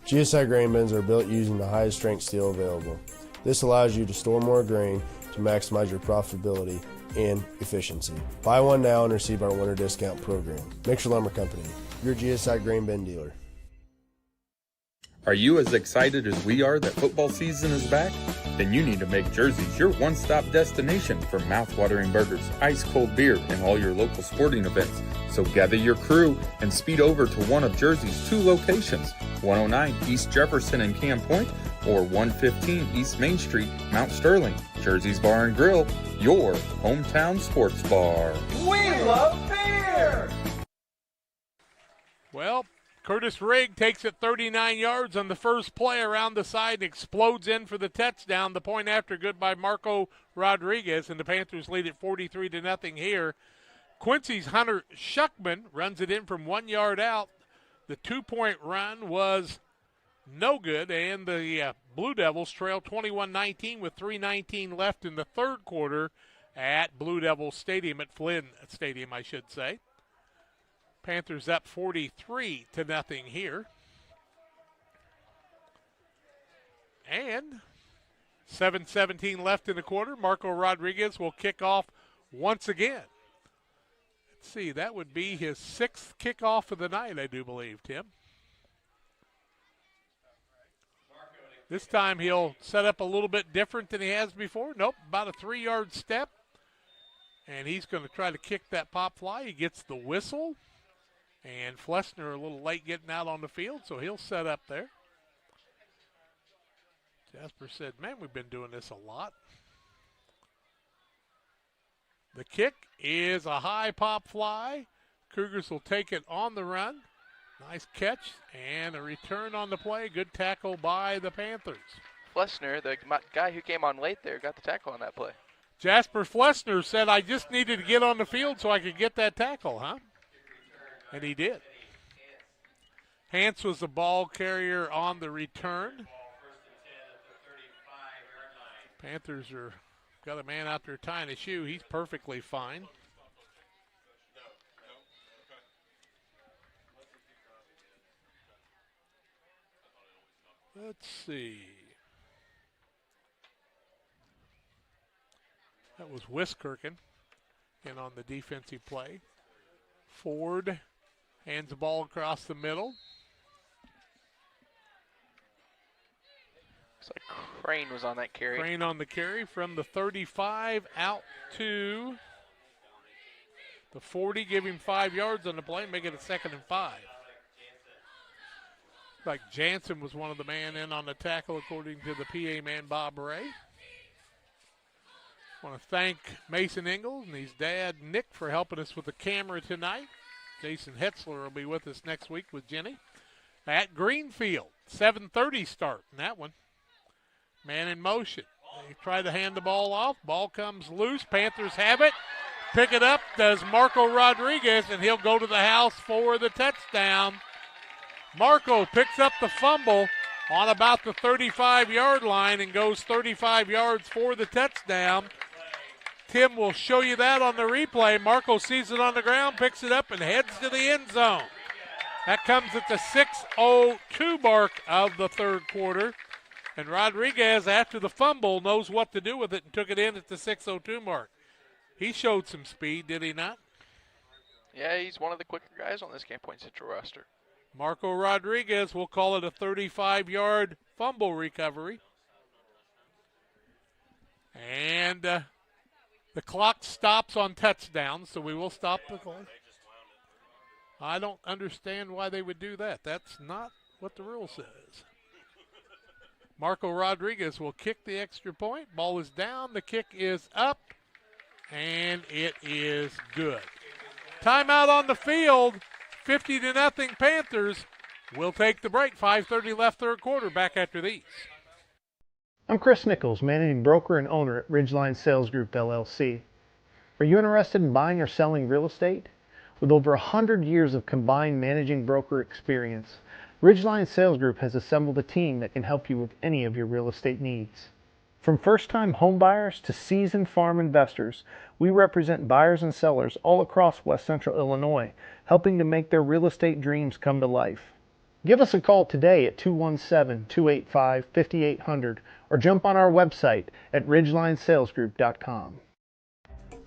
GSI grain bins are built using the highest strength steel available. This allows you to store more grain to maximize your profitability and efficiency. Buy one now and receive our winter discount program. Mixer Lumber Company, your GSI grain bin dealer. Are you as excited as we are that football season is back? Then you need to make Jersey's your one-stop destination for mouth-watering burgers, ice-cold beer, and all your local sporting events. So gather your crew and speed over to one of Jersey's 2 locations, 109 East Jefferson and Camp Point, or 115 East Main Street, Mount Sterling. Jersey's Bar and Grill, your hometown sports bar. We love beer! Well, Curtis Rigg takes it 39 yards on the first play around the side and explodes in for the touchdown. The point after good by Marco Rodriguez, and the Panthers lead it 43-0 here. Quincy's Hunter Schuckman runs it in from 1 yard out. The 2-point run was no good, and the Blue Devils trail 21-19 with 3:19 left in the third quarter at Blue Devil Stadium, at Flynn Stadium, I should say. Panthers up 43-0 here. And 7:17 left in the quarter. Marco Rodriguez will kick off once again. Let's see, that would be his 6th kickoff of the night, I do believe, Tim. This time he'll set up a little bit different than he has before. Nope, about a 3-yard step. And he's going to try to kick that pop fly. He gets the whistle. And Flessner a little late getting out on the field, so he'll set up there. Jasper said, man, we've been doing this a lot. The kick is a high pop fly. Cougars will take it on the run. Nice catch and a return on the play. Good tackle by the Panthers. Flessner, the guy who came on late there, got the tackle on that play. Jasper Flessner said, I just needed to get on the field so I could get that tackle, huh? And he did. Hance was the ball carrier on the return. Panthers are got a man out there tying a shoe. He's perfectly fine. Let's see. That was Wiskirchen in on the defensive play. Ford hands the ball across the middle. Looks like Crane was on that carry. Crane on the carry from the 35 out to the 40. Give him 5 yards on the play, make it a 2nd and 5. Like Jansen was one of the man in on the tackle, according to the PA man, Bob Ray. I want to thank Mason Ingalls and his dad, Nick, for helping us with the camera tonight. Jason Hetzler will be with us next week with Jenny. At Greenfield, 7:30 start in that one. Man in motion. They try to hand the ball off. Ball comes loose. Panthers have it. Pick it up does Marco Rodriguez, and he'll go to the house for the touchdown. Marco picks up the fumble on about the 35-yard line and goes 35 yards for the touchdown. Tim will show you that on the replay. Marco sees it on the ground, picks it up, and heads to the end zone. That comes at the 6:02 mark of the third quarter. And Rodriguez, after the fumble, knows what to do with it and took it in at the 6:02 mark. He showed some speed, did he not? Yeah, he's one of the quicker guys on this Camp Point Central roster. Marco Rodriguez, will call it a 35-yard fumble recovery. And the clock stops on touchdowns, so we will stop the clock. I don't understand why they would do that. That's not what the rule says. Marco Rodriguez will kick the extra point. Ball is down. The kick is up, and it is good. Timeout on the field. 50-0 Panthers. We'll take the break. 5:30 left third quarter. Back after these. I'm Chris Nichols, managing broker and owner at Ridgeline Sales Group, LLC. Are you interested in buying or selling real estate? With over 100 years of combined managing broker experience, Ridgeline Sales Group has assembled a team that can help you with any of your real estate needs. From first-time home buyers to seasoned farm investors, we represent buyers and sellers all across West Central Illinois, helping to make their real estate dreams come to life. Give us a call today at 217-285-5800 or jump on our website at ridgelinesalesgroup.com.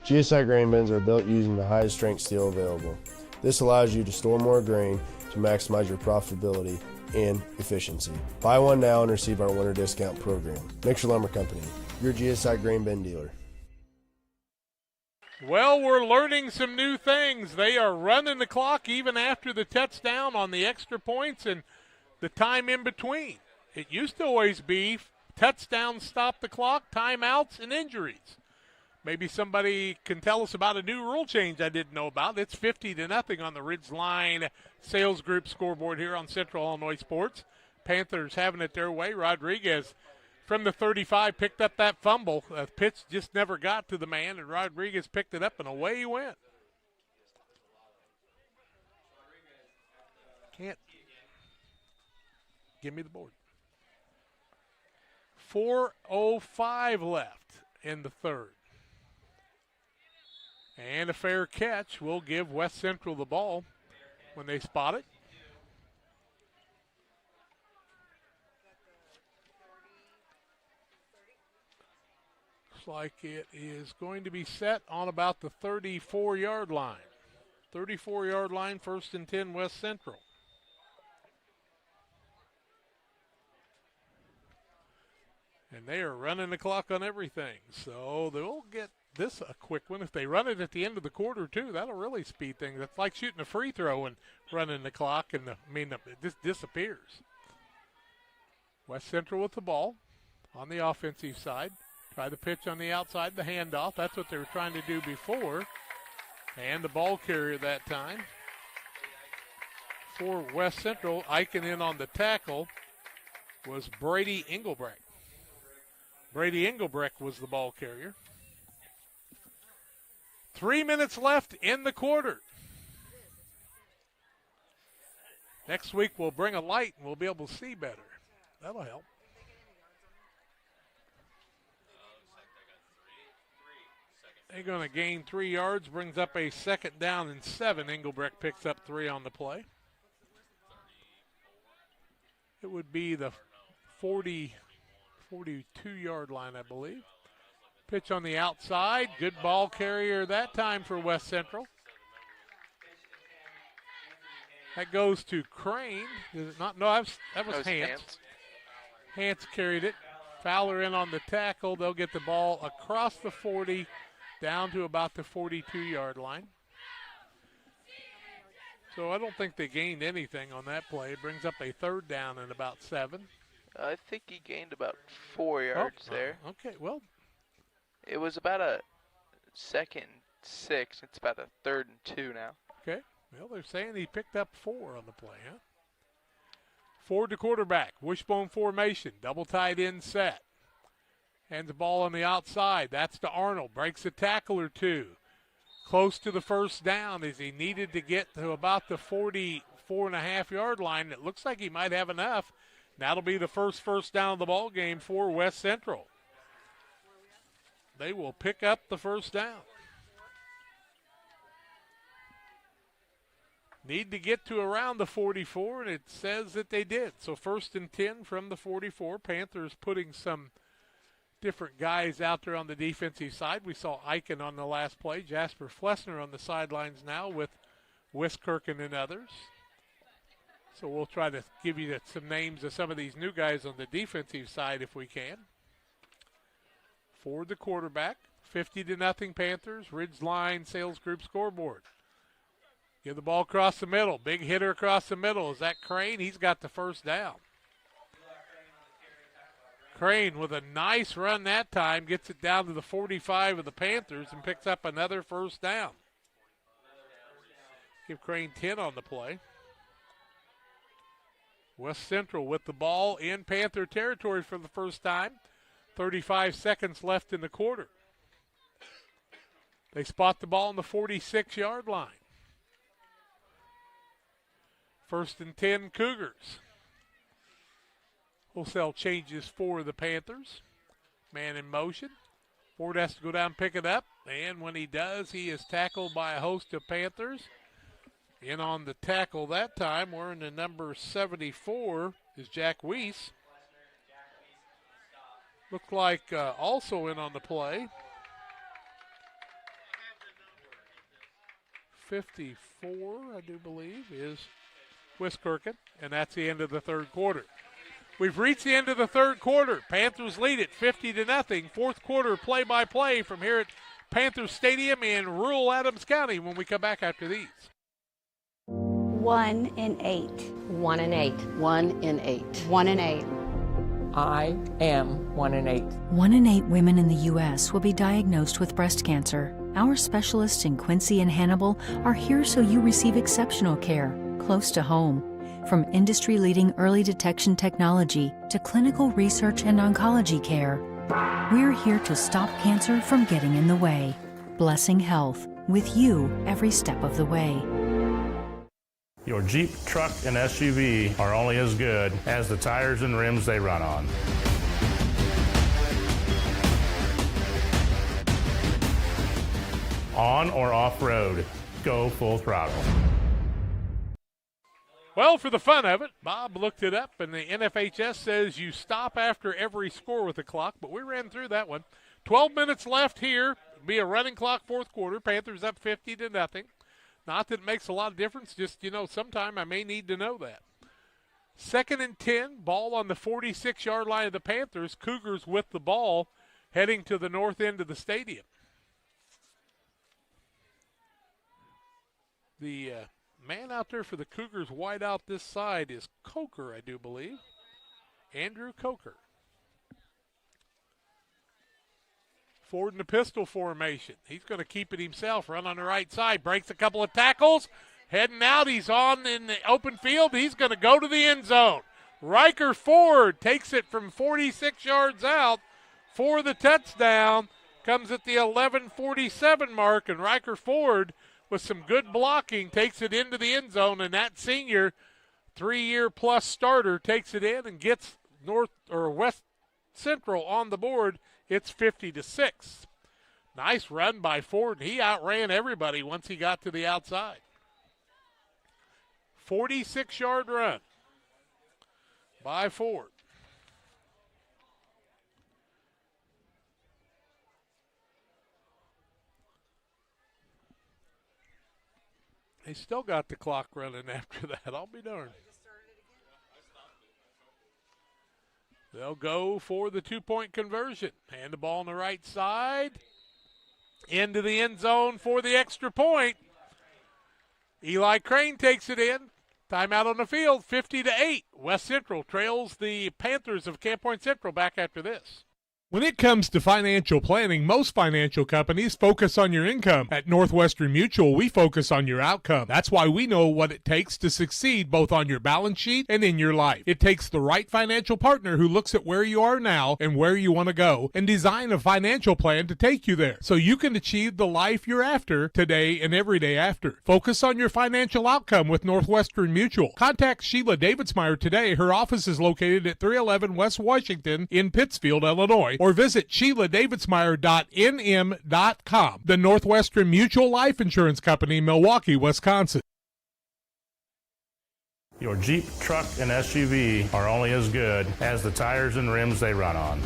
GSI grain bins are built using the highest strength steel available. This allows you to store more grain to maximize your profitability and efficiency. Buy one now and receive our winter discount program. Mixer Lumber Company, your GSI grain bin dealer. Well, we're learning some new things. They are running the clock even after the touchdown on the extra points and the time in between. It used to always be touchdowns stop the clock, timeouts, and injuries. Maybe somebody can tell us about a new rule change I didn't know about. It's 50-0 on the Ridgeline Sales Group scoreboard here on Central Illinois Sports. Panthers having it their way. Rodriguez from the 35 picked up that fumble. The pitch just never got to the man, and Rodriguez picked it up, and away he went. Can't. Give me the board. 4:05 left in the third. And a fair catch will give West Central the ball when they spot it. Looks like it is going to be set on about the 34-yard line. 34-yard line, 1st and 10, West Central. And they are running the clock on everything, so they'll get this a quick one. If they run it at the end of the quarter, too, that'll really speed things. It's like shooting a free throw and running the clock, and it just disappears. West Central with the ball on the offensive side. Try the pitch on the outside, the handoff. That's what they were trying to do before. And the ball carrier that time for West Central, Eichen in on the tackle, was Brady Engelbrecht. Brady Engelbrecht was the ball carrier. 3 minutes left in the quarter. Next week we'll bring a light and we'll be able to see better. That'll help. They're going to gain 3 yards, brings up a 2nd down and 7. Engelbrecht picks up 3 on the play. It would be the 42-yard line, I believe. Pitch on the outside. Good ball carrier that time for West Central. That goes to Crane. Is it not? No, that was Hance. Hance carried it. Fowler in on the tackle. They'll get the ball across the 40 down to about the 42-yard line. So I don't think they gained anything on that play. It brings up a 3rd down and about 7. I think he gained about 4 yards there. Okay, well. It was about a 2nd and 6. It's about a 3rd and 2 now. Okay. Well, they're saying he picked up 4 on the play, huh? Ford to quarterback. Wishbone formation. Double tight end set. Hands the ball on the outside. That's to Arnold. Breaks a tackle or 2. Close to the 1st down as he needed to get to about the 44.5-yard line. It looks like he might have enough. That'll be the first down of the ball game for West Central. They will pick up the 1st down. Need to get to around the 44, and it says that they did. So 1st and 10 from the 44. Panthers putting some different guys out there on the defensive side. We saw Eichen on the last play. Jasper Flessner on the sidelines now with Wiskirchen and others. So we'll try to give you some names of some of these new guys on the defensive side if we can. Ford the quarterback. 50-0 Panthers. Ridgeline Sales Group scoreboard. Give the ball across the middle. Big hitter across the middle. Is that Crane? He's got the 1st down. Crane with a nice run that time. Gets it down to the 45 of the Panthers and picks up another 1st down. Give Crane 10 on the play. West Central with the ball in Panther territory for the first time. 35 seconds left in the quarter. They spot the ball on the 46-yard line. 1st and 10 Cougars. Wholesale changes for the Panthers. Man in motion. Ford has to go down and pick it up. And when he does, he is tackled by a host of Panthers. In on the tackle that time, wearing the number 74, is Jack Weiss. Looked like also in on the play. 54, I do believe, is Wiskirchen, and that's the end of the 3rd quarter. We've reached the end of the 3rd quarter. Panthers lead it 50-0. 4th quarter play-by-play from here at Panthers Stadium in rural Adams County when we come back after these. 1 in 8. 1 in 8. 1 in 8. 1 in 8. I am 1 in 8. 1 in 8 women in the U.S. will be diagnosed with breast cancer. Our specialists in Quincy and Hannibal are here so you receive exceptional care, close to home. From industry-leading early detection technology to clinical research and oncology care, we're here to stop cancer from getting in the way. Blessing Health, with you every step of the way. Your Jeep, truck, and SUV are only as good as the tires and rims they run on. On or off-road, go full throttle. Well, for the fun of it, Bob looked it up, and the NFHS says you stop after every score with the clock, but we ran through that one. 12 minutes left here. Be a running clock fourth quarter. Panthers up 50-0. Not that it makes a lot of difference, just, sometime I may need to know that. 2nd and 10, ball on the 46-yard line of the Panthers. Cougars with the ball heading to the north end of the stadium. The man out there for the Cougars wide out this side is Coker, I do believe. Andrew Coker. Ford in the pistol formation. He's going to keep it himself. Run on the right side. Breaks a couple of tackles. Heading out. He's on in the open field. He's going to go to the end zone. Riker Ford takes it from 46 yards out for the touchdown. Comes at the 11:47 mark, and Riker Ford, with some good blocking, takes it into the end zone, and that senior 3-year-plus starter takes it in and gets West Central on the board. It's 50-6. Nice run by Ford. He outran everybody once he got to the outside. 46-yard run by Ford. They still got the clock running after that. I'll be darned. They'll go for the 2-point conversion. Hand the ball on the right side. Into the end zone for the extra point. Eli Crane takes it in. Timeout on the field, 50-8. West Central trails the Panthers of Camp Point Central back after this. When it comes to financial planning, most financial companies focus on your income. At Northwestern Mutual, we focus on your outcome. That's why we know what it takes to succeed both on your balance sheet and in your life. It takes the right financial partner who looks at where you are now and where you want to go and design a financial plan to take you there so you can achieve the life you're after today and every day after. Focus on your financial outcome with Northwestern Mutual. Contact Sheila Davidsmeyer today. Her office is located at 311 West Washington in Pittsfield, Illinois, or visit SheilaDavidsmeyer.nm.com. The Northwestern Mutual Life Insurance Company, Milwaukee, Wisconsin. Your Jeep, truck, and SUV are only as good as the tires and rims they run on.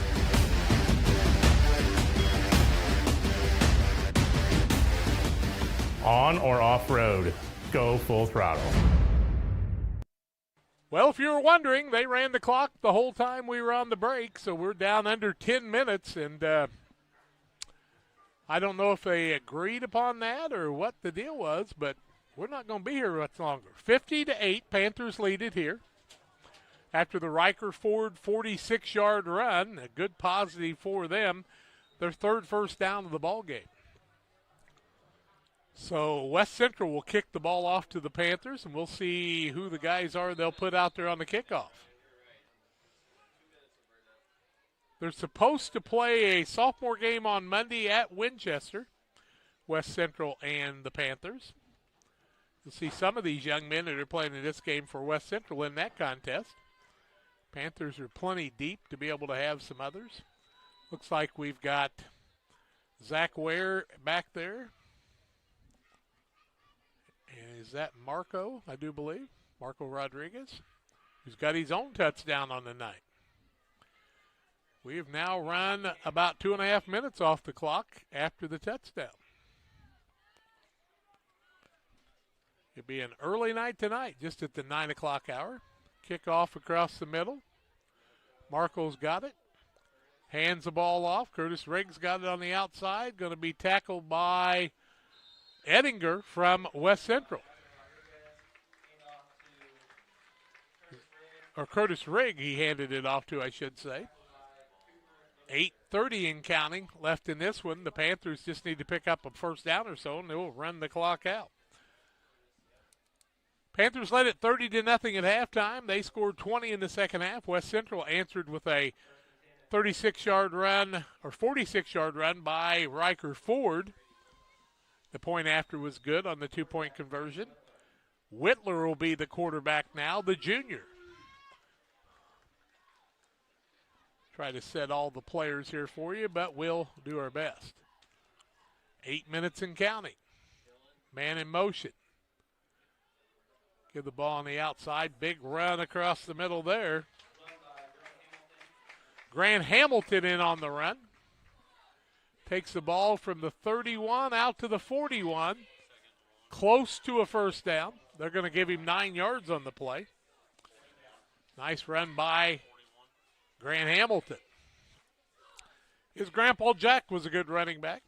On or off-road, go full throttle. Well, if you were wondering, they ran the clock the whole time we were on the break, so we're down under 10 minutes, and I don't know if they agreed upon that or what the deal was, but we're not going to be here much longer. 50-8, Panthers lead it here. After the Riker Ford 46-yard run, a good positive for them, their third first down of the ball game. So West Central will kick the ball off to the Panthers, and we'll see who the guys are they'll put out there on the kickoff. They're supposed to play a sophomore game on Monday at Winchester, West Central and the Panthers. You'll see some of these young men that are playing in this game for West Central in that contest. Panthers are plenty deep to be able to have some others. Looks like we've got Zach Ware back there. And is that Marco, I do believe? Marco Rodriguez, who's got his own touchdown on the night. We have now run about 2.5 minutes off the clock after the touchdown. It'll be an early night tonight, just at the 9 o'clock hour. Kickoff across the middle. Marco's got it. Hands the ball off. Curtis Riggs got it on the outside. Going to be tackled by Ettinger from West Central. or Curtis Rigg he handed it off to, I should say. 8:30 and counting left in this one. The Panthers just need to pick up a first down or so, and they'll run the clock out. Panthers led it 30-0 at halftime. They scored 20 in the second half. West Central answered with a 36-yard run, or 46-yard run by Riker Ford. The point after was good on the two-point conversion. Whitler will be the quarterback now, the junior. Try to set all the players here for you, but we'll do our best. 8 minutes and counting. Man in motion. Give the ball on the outside. Big run across the middle there. Grant Hamilton in on the run. Takes the ball from the 31 out to the 41. Close to a first down. They're going to give him 9 yards on the play. Nice run by Grant Hamilton. His grandpa Jack was a good running back.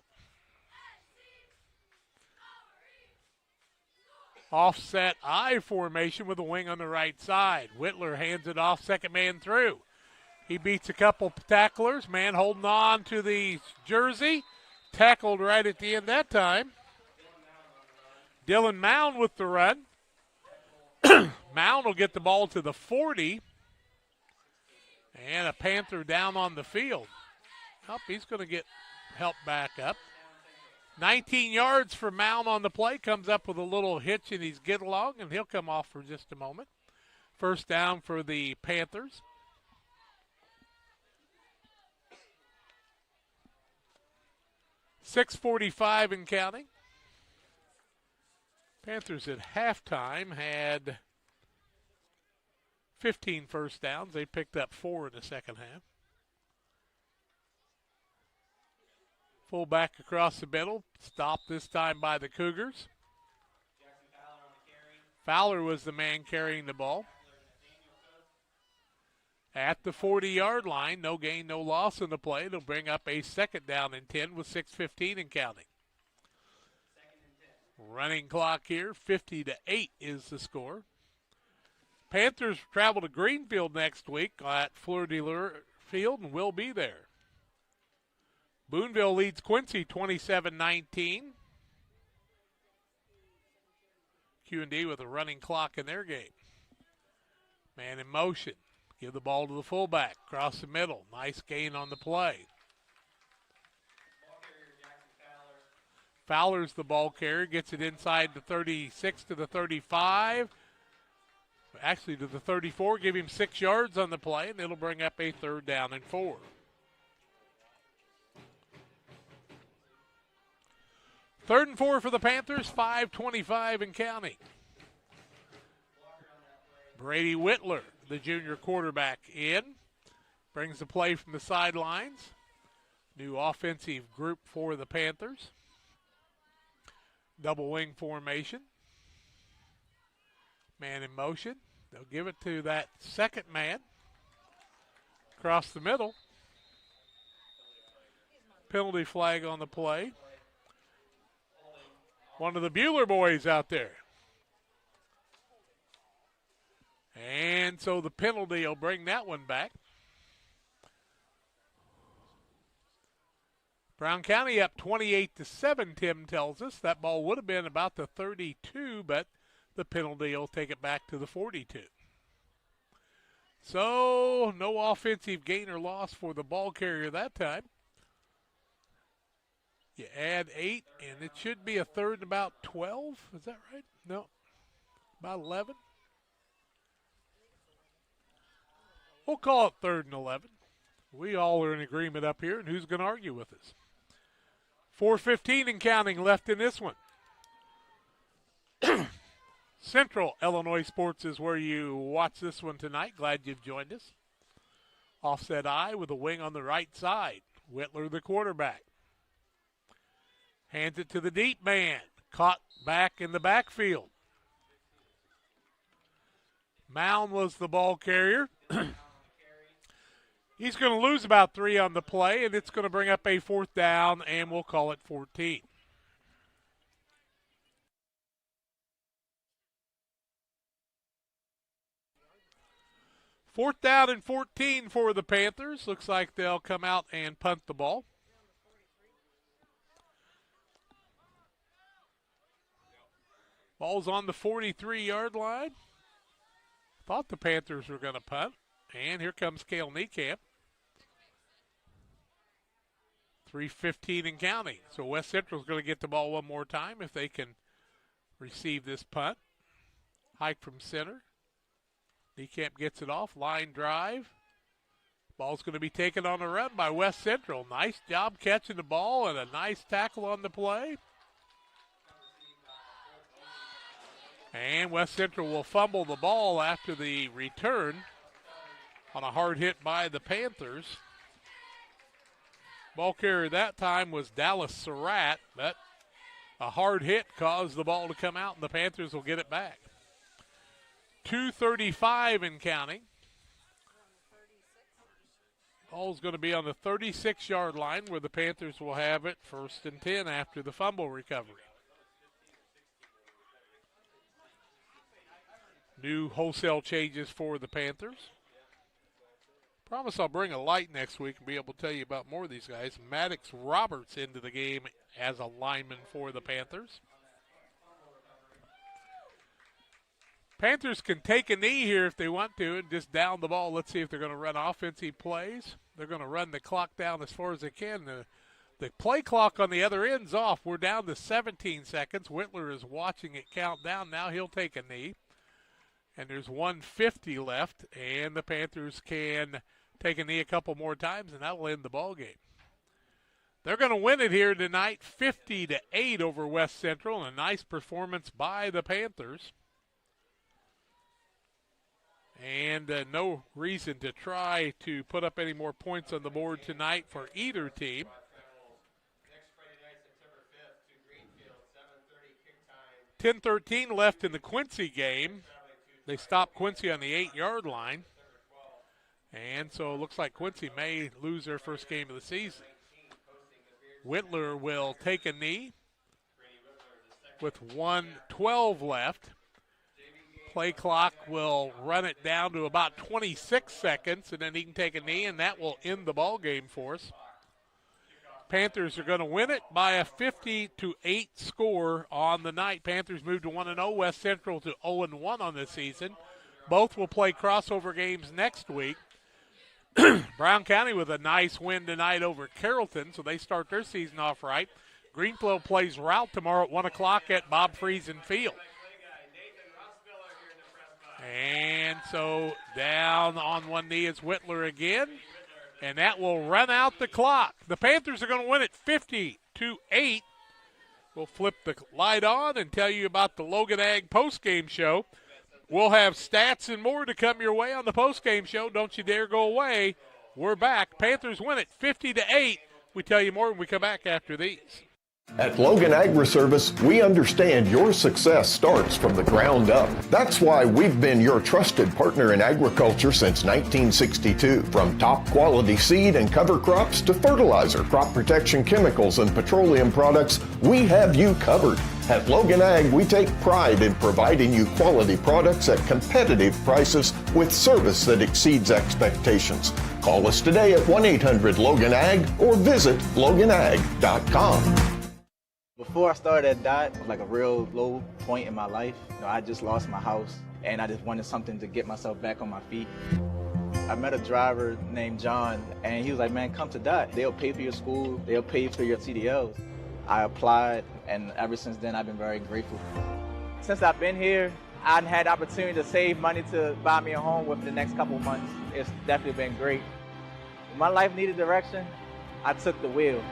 Offset I formation with a wing on the right side. Whitler hands it off, second man through. He beats a couple tacklers. Man holding on to the jersey. Tackled right at the end that time. Dylan Mound with the run. Mound will get the ball to the 40. And a Panther down on the field. Oh, he's going to get help back up. 19 yards for Mound on the play. Comes up with a little hitch in his get along, and he'll come off for just a moment. First down for the Panthers. .6:45 and counting. Panthers at halftime had 15 first downs. They picked up 4 in the second half. Fullback across the middle. Stopped this time by the Cougars. Fowler was the man carrying the ball. At the 40-yard line, no gain, no loss in the play. They'll bring up a second down and 10 with 6:15 and counting. Running clock here, 50-8 is the score. Panthers travel to Greenfield next week at Fleur de Lure Field and will be there. Boonville leads Quincy 27-19. Q&D with a running clock in their game. Man in motion. Give the ball to the fullback. Across the middle. Nice gain on the play. Fowler's the ball carrier. Gets it inside the 36 to the 35. Actually to the 34. Give him 6 yards on the play, and it'll bring up a third down and 4. Third and 4 for the Panthers. 5:25 and counting. Brady Whitler, the junior quarterback, in. Brings the play from the sidelines. New offensive group for the Panthers. Double wing formation. Man in motion. They'll give it to that second man. Across the middle. Penalty flag on the play. One of the Bueller boys out there. And so the penalty will bring that one back. Brown County up 28-7, Tim tells us. That ball would have been about the 32, but the penalty will take it back to the 42. So no offensive gain or loss for the ball carrier that time. You add 8, and it should be a third and about 12. Is that right? No, about 11. We'll call it third and 11. We all are in agreement up here, and who's going to argue with us? 4:15 and counting left in this one. Central Illinois Sports is where you watch this one tonight. Glad you've joined us. Offset I with a wing on the right side. Whitler the quarterback. Hands it to the deep man. Caught back in the backfield. Mound was the ball carrier. He's going to lose about 3 on the play, and it's going to bring up a fourth down, and we'll call it 14. 4th down and 14 for the Panthers. Looks like they'll come out and punt the ball. Ball's on the 43-yard line. Thought the Panthers were going to punt. And here comes Cale Niekamp. 3:15 and counting. So West Central's going to get the ball one more time if they can receive this punt. Hike from center. Niekamp gets it off. Line drive. Ball's going to be taken on a run by West Central. Nice job catching the ball and a nice tackle on the play. And West Central will fumble the ball after the return on a hard hit by the Panthers. Ball carrier that time was Dallas Surratt, but a hard hit caused the ball to come out, and the Panthers will get it back. 2:35 and counting. Ball's going to be on the 36-yard line where the Panthers will have it 1st and 10 after the fumble recovery. New wholesale changes for the Panthers. Promise I'll bring a light next week and be able to tell you about more of these guys. Maddox Roberts into the game as a lineman for the Panthers. Panthers can take a knee here if they want to and just down the ball. Let's see if they're going to run offensive plays. They're going to run the clock down as far as they can. The play clock on the other end's off. We're down to 17 seconds. Whitler is watching it count down. Now he'll take a knee. And there's 1:50 left, and the Panthers can take a knee a couple more times, and that will end the ball game. They're going to win it here tonight, 50-8 over West Central, and a nice performance by the Panthers. And no reason to try to put up any more points on the board tonight for either team. 10:13 left in the Quincy game. They stopped Quincy on the 8-yard line. And so it looks like Quincy may lose their first game of the season. Whitler will take a knee with 1:12 left. Play clock will run it down to about 26 seconds, and then he can take a knee, and that will end the ball game for us. Panthers are going to win it by a 50-8 score on the night. Panthers move to 1-0. West Central to 0-1 on this season. Both will play crossover games next week. Brown County with a nice win tonight over Carrollton, so they start their season off right. Greenfield plays Route tomorrow at 1 o'clock at Bob Friesen Field. And so down on one knee is Whitler again, and that will run out the clock. The Panthers are going to win it 50-8. We'll flip the light on and tell you about the Logan Ag postgame show. We'll have stats and more to come your way on the postgame show. Don't you dare go away. We're back. Panthers win it 50-8. We tell you more when we come back after these. At Logan Agri-Service, we understand your success starts from the ground up. That's why we've been your trusted partner in agriculture since 1962. From top quality seed and cover crops to fertilizer, crop protection chemicals, and petroleum products, we have you covered. At Logan Ag, we take pride in providing you quality products at competitive prices with service that exceeds expectations. Call us today at 1-800-LOGAN-AG or visit loganag.com. Before I started at DOT, it was like a real low point in my life. I just lost my house, and I just wanted something to get myself back on my feet. I met a driver named John, and he was like, man, come to DOT. They'll pay for your school. They'll pay for your CDLs. I applied, and ever since then, I've been very grateful. Since I've been here, I've had the opportunity to save money to buy me a home within the next couple of months. It's definitely been great. When my life needed direction, I took the wheel.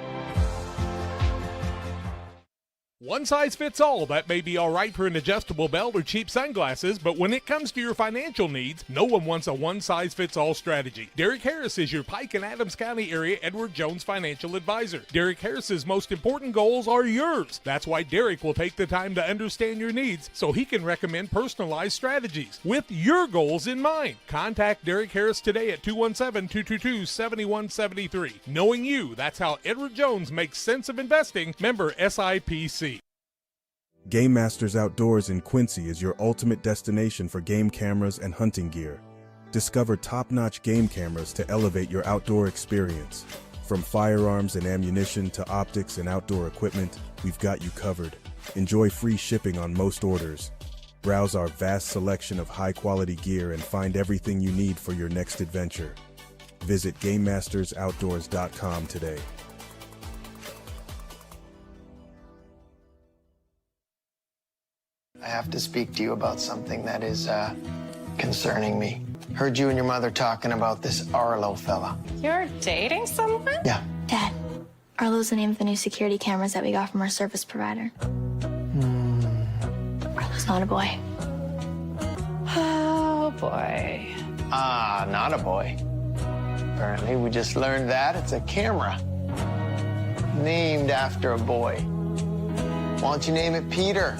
One size fits all. That may be all right for an adjustable belt or cheap sunglasses, but when it comes to your financial needs, no one wants a one-size-fits-all strategy. Derek Harris is your Pike and Adams County area Edward Jones financial advisor. Derek Harris's most important goals are yours. That's why Derek will take the time to understand your needs so he can recommend personalized strategies with your goals in mind. Contact Derek Harris today at 217-222-7173. Knowing you, that's how Edward Jones makes sense of investing. Member SIPC. Game Masters Outdoors in Quincy is your ultimate destination for game cameras and hunting gear. Discover top-notch game cameras to elevate your outdoor experience. From firearms and ammunition to optics and outdoor equipment, we've got you covered. Enjoy free shipping on most orders. Browse our vast selection of high-quality gear and find everything you need for your next adventure. Visit GameMastersOutdoors.com today. I have to speak to you about something that is concerning me. Heard you and your mother talking about this Arlo fella. You're dating someone? Yeah. Dad, Arlo's the name of the new security cameras that we got from our service provider. Arlo's not a boy. Oh, boy. Ah, not a boy. Apparently, we just learned that it's a camera. Named after a boy. Why don't you name it Peter?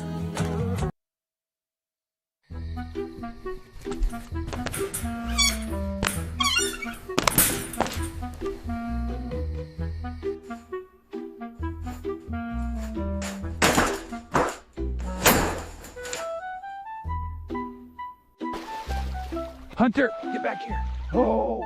Hunter, get back here. Oh.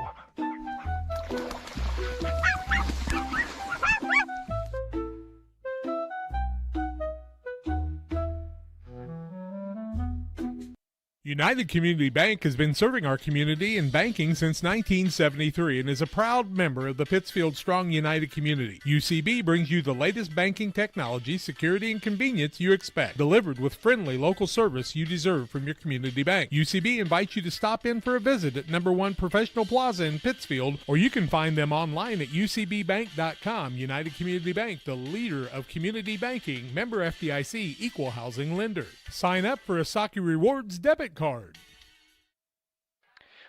United Community Bank has been serving our community in banking since 1973 and is a proud member of the Pittsfield Strong United community. UCB brings you the latest banking technology, security, and convenience you expect, delivered with friendly local service you deserve from your community bank. UCB invites you to stop in for a visit at number 1 Professional Plaza in Pittsfield, or you can find them online at ucbbank.com. United Community Bank, the leader of community banking, member FDIC, equal housing lender. Sign up for a Saki Rewards debit card.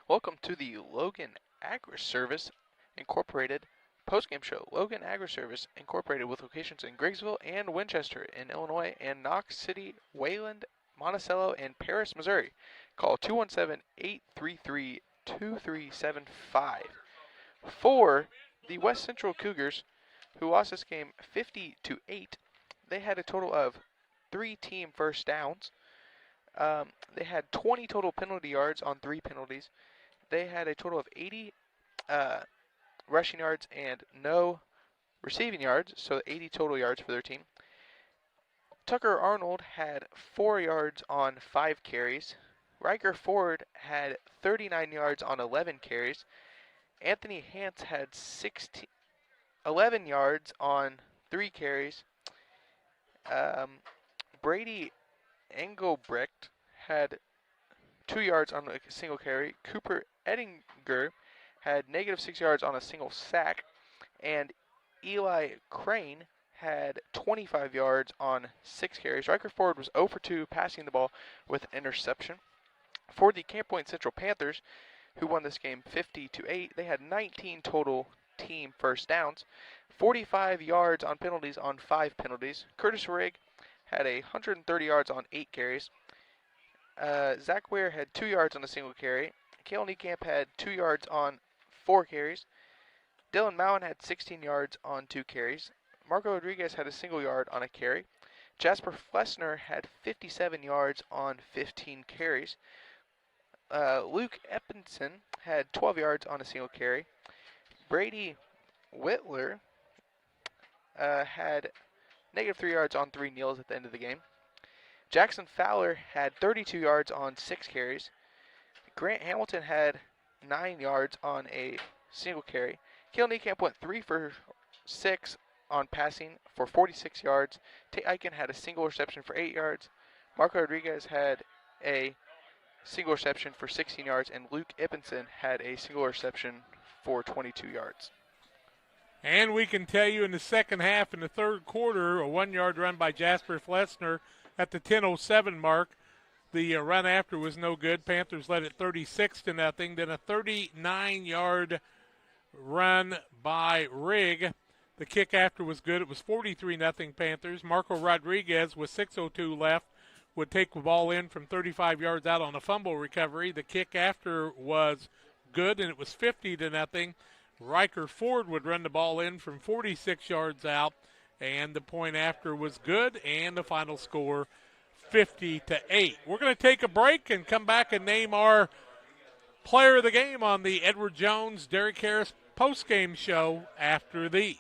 Welcome to the Logan Agri-Service Incorporated postgame show. Logan Agri-Service Incorporated, with locations in Griggsville and Winchester in Illinois, and Knox City, Wayland, Monticello, and Paris, Missouri. Call 217-833-2375. For the West Central Cougars, who lost this game 50-8, they had a total of 3 team first downs. They had 20 total penalty yards on 3 penalties. They had a total of 80 rushing yards and no receiving yards, so 80 total yards for their team. Tucker Arnold had 4 yards on 5 carries. Riker Ford had 39 yards on 11 carries. Anthony Hance had 11 yards on 3 carries. Brady Engelbrecht had 2 yards on a single carry. Cooper Ettinger had -6 yards on a single sack. And Eli Crane had 25 yards on 6 carries. Riker Ford was 0 for 2 passing the ball with an interception. For the Camp Point Central Panthers, who won this game 50-8, they had 19 total team first downs, 45 yards on penalties on 5 penalties. Curtis Rigg had 130 yards on 8 carries. Zach Ware had 2 yards on a single carry. Kale Niekamp had 2 yards on 4 carries. Dylan Mowen had 16 yards on 2 carries. Marco Rodriguez had a single yard on a carry. Jasper Flessner had 57 yards on 15 carries. Luke Eppinson had 12 yards on a single carry. Brady Whitler had -3 yards on 3 kneels at the end of the game. Jackson Fowler had 32 yards on 6 carries. Grant Hamilton had 9 yards on a single carry. Kale Niekamp went 3 for 6 on passing for 46 yards. Tate Eichen had a single reception for 8 yards. Marco Rodriguez had a single reception for 16 yards, and Luke Eppinson had a single reception for 22 yards. And we can tell you in the second half, in the third quarter, a 1-yard run by Jasper Flessner at the 10:07 mark. The run after was no good. Panthers led it 36-0. Then a 39-yard run by Rigg. The kick after was good. It was 43-0 Panthers. Marco Rodriguez, with 6:02 left, would take the ball in from 35 yards out on a fumble recovery. The kick after was good, and it was 50-0. Riker Ford would run the ball in from 46 yards out, and the point after was good, and the final score 50-8. We're going to take a break and come back and name our player of the game on the Edward Jones, Derek Harris postgame show after these.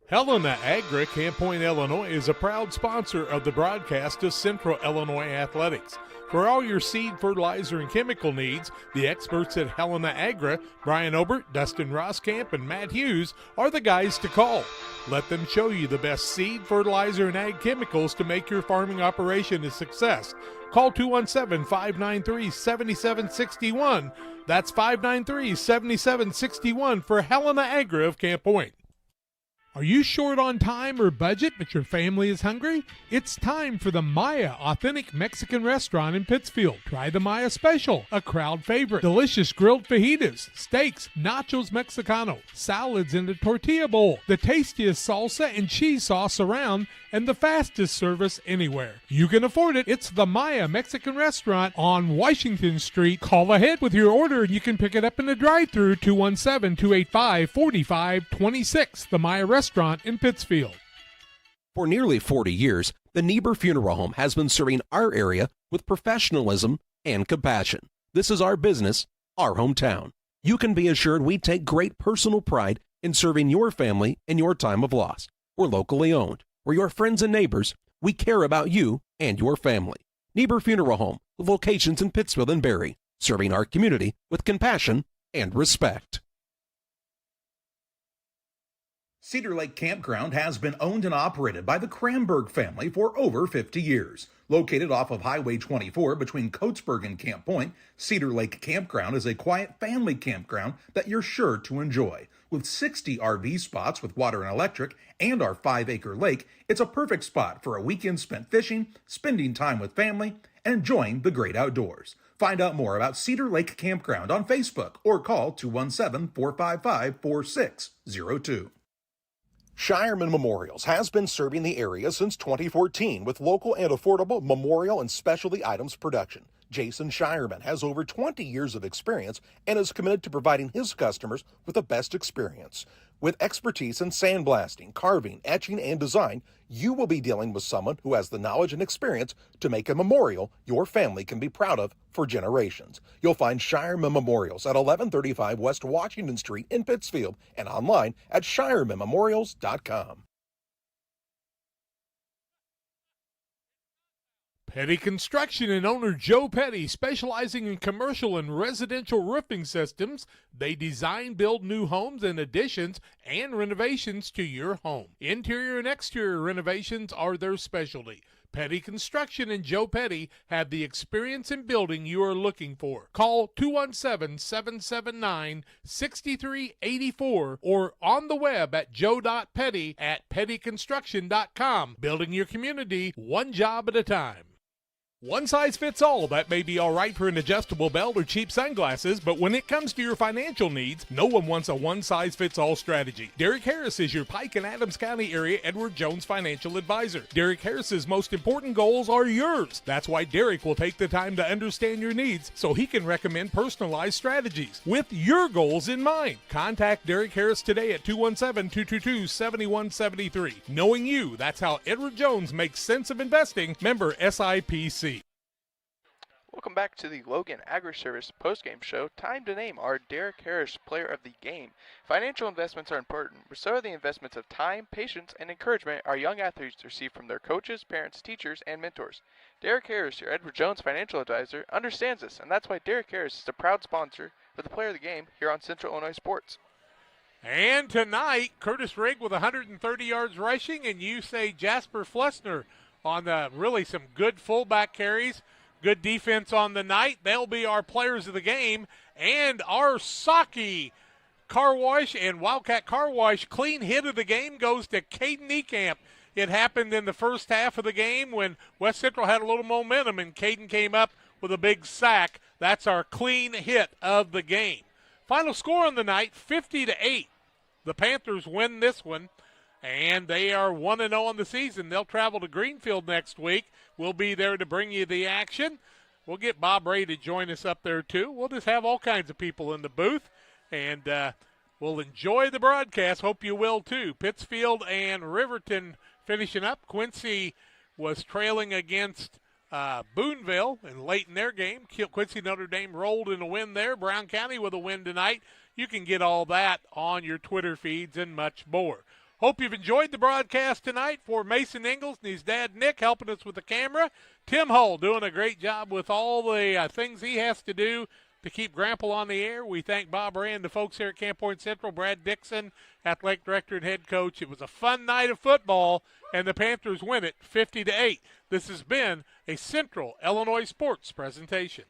Helena Agri, Camp Point, Illinois, is a proud sponsor of the broadcast of Central Illinois Athletics. For all your seed, fertilizer, and chemical needs, the experts at Helena Agri, Brian Obert, Dustin Roskamp, and Matt Hughes, are the guys to call. Let them show you the best seed, fertilizer, and ag chemicals to make your farming operation a success. Call 217-593-7761. That's 593-7761 for Helena Agri of Camp Point. Are you short on time or budget, but your family is hungry? It's time for the Maya Authentic Mexican Restaurant in Pittsfield. Try the Maya Special, a crowd favorite. Delicious grilled fajitas, steaks, nachos Mexicano, salads in a tortilla bowl, the tastiest salsa and cheese sauce around, and the fastest service anywhere. You can afford it. It's the Maya Mexican Restaurant on Washington Street. Call ahead with your order and you can pick it up in the drive-thru, 217-285-4526. The Maya Restaurant in Pittsfield. For nearly 40 years, the Niebuhr Funeral Home has been serving our area with professionalism and compassion. This is our business, our hometown. You can be assured we take great personal pride in serving your family in your time of loss. We're locally owned. We're your friends and neighbors. We care about you and your family. Niebuhr Funeral Home, with locations in Pittsfield and Barry, serving our community with compassion and respect. Cedar Lake Campground has been owned and operated by the Kramberg family for over 50 years. Located off of Highway 24 between Coatesburg and Camp Point, Cedar Lake Campground is a quiet family campground that you're sure to enjoy. With 60 RV spots with water and electric and our 5-acre lake, it's a perfect spot for a weekend spent fishing, spending time with family, and enjoying the great outdoors. Find out more about Cedar Lake Campground on Facebook or call 217-455-4602. Shireman Memorials has been serving the area since 2014 with local and affordable memorial and specialty items production. Jason Shireman has over 20 years of experience and is committed to providing his customers with the best experience. With expertise in sandblasting, carving, etching, and design, you will be dealing with someone who has the knowledge and experience to make a memorial your family can be proud of for generations. You'll find Shireman Memorials at 1135 West Washington Street in Pittsfield and online at shiremanmemorials.com. Petty Construction and owner Joe Petty, specializing in commercial and residential roofing systems. They design, build new homes and additions and renovations to your home. Interior and exterior renovations are their specialty. Petty Construction and Joe Petty have the experience in building you are looking for. Call 217-779-6384 or on the web at joe.petty@pettyconstruction.com. Building your community one job at a time. One size fits all. That may be all right for an adjustable belt or cheap sunglasses, but when it comes to your financial needs, no one wants a one-size-fits-all strategy. Derek Harris is your Pike and Adams County area Edward Jones financial advisor. Derek Harris's most important goals are yours. That's why Derek will take the time to understand your needs so he can recommend personalized strategies with your goals in mind. Contact Derek Harris today at 217-222-7173. Knowing you, that's how Edward Jones makes sense of investing. Member SIPC. Welcome back to the Logan Agri-Service postgame show. Time to name our Derek Harris Player of the Game. Financial investments are important, but so are the investments of time, patience, and encouragement our young athletes receive from their coaches, parents, teachers, and mentors. Derek Harris, your Edward Jones financial advisor, understands this, and that's why Derek Harris is a proud sponsor for the Player of the Game here on Central Illinois Sports. And tonight, Curtis Rigg with 130 yards rushing, and you say Jasper Flessner on really some good fullback carries. Good defense on the night. They'll be our players of the game. And our Saki Car Wash and Wildcat Car Wash clean hit of the game goes to Caden Niekamp. It happened in the first half of the game when West Central had a little momentum and Caden came up with a big sack. That's our clean hit of the game. Final score on the night, 50-8. The Panthers win this one, and they are 1-0 on the season. They'll travel to Greenfield next week. We'll be there to bring you the action. We'll get Bob Ray to join us up there, too. We'll just have all kinds of people in the booth, and we'll enjoy the broadcast. Hope you will, too. Pittsfield and Riverton finishing up. Quincy was trailing against Boonville and late in their game. Quincy Notre Dame rolled in a win there. Brown County with a win tonight. You can get all that on your Twitter feeds and much more. Hope you've enjoyed the broadcast tonight. For Mason Ingalls and his dad Nick helping us with the camera. Tim Hull doing a great job with all the things he has to do to keep Grandpa on the air. We thank Bob Rand, the folks here at Camp Point Central, Brad Dixon, athletic director and head coach. It was a fun night of football, and the Panthers win it 50-8. This has been a Central Illinois Sports presentation.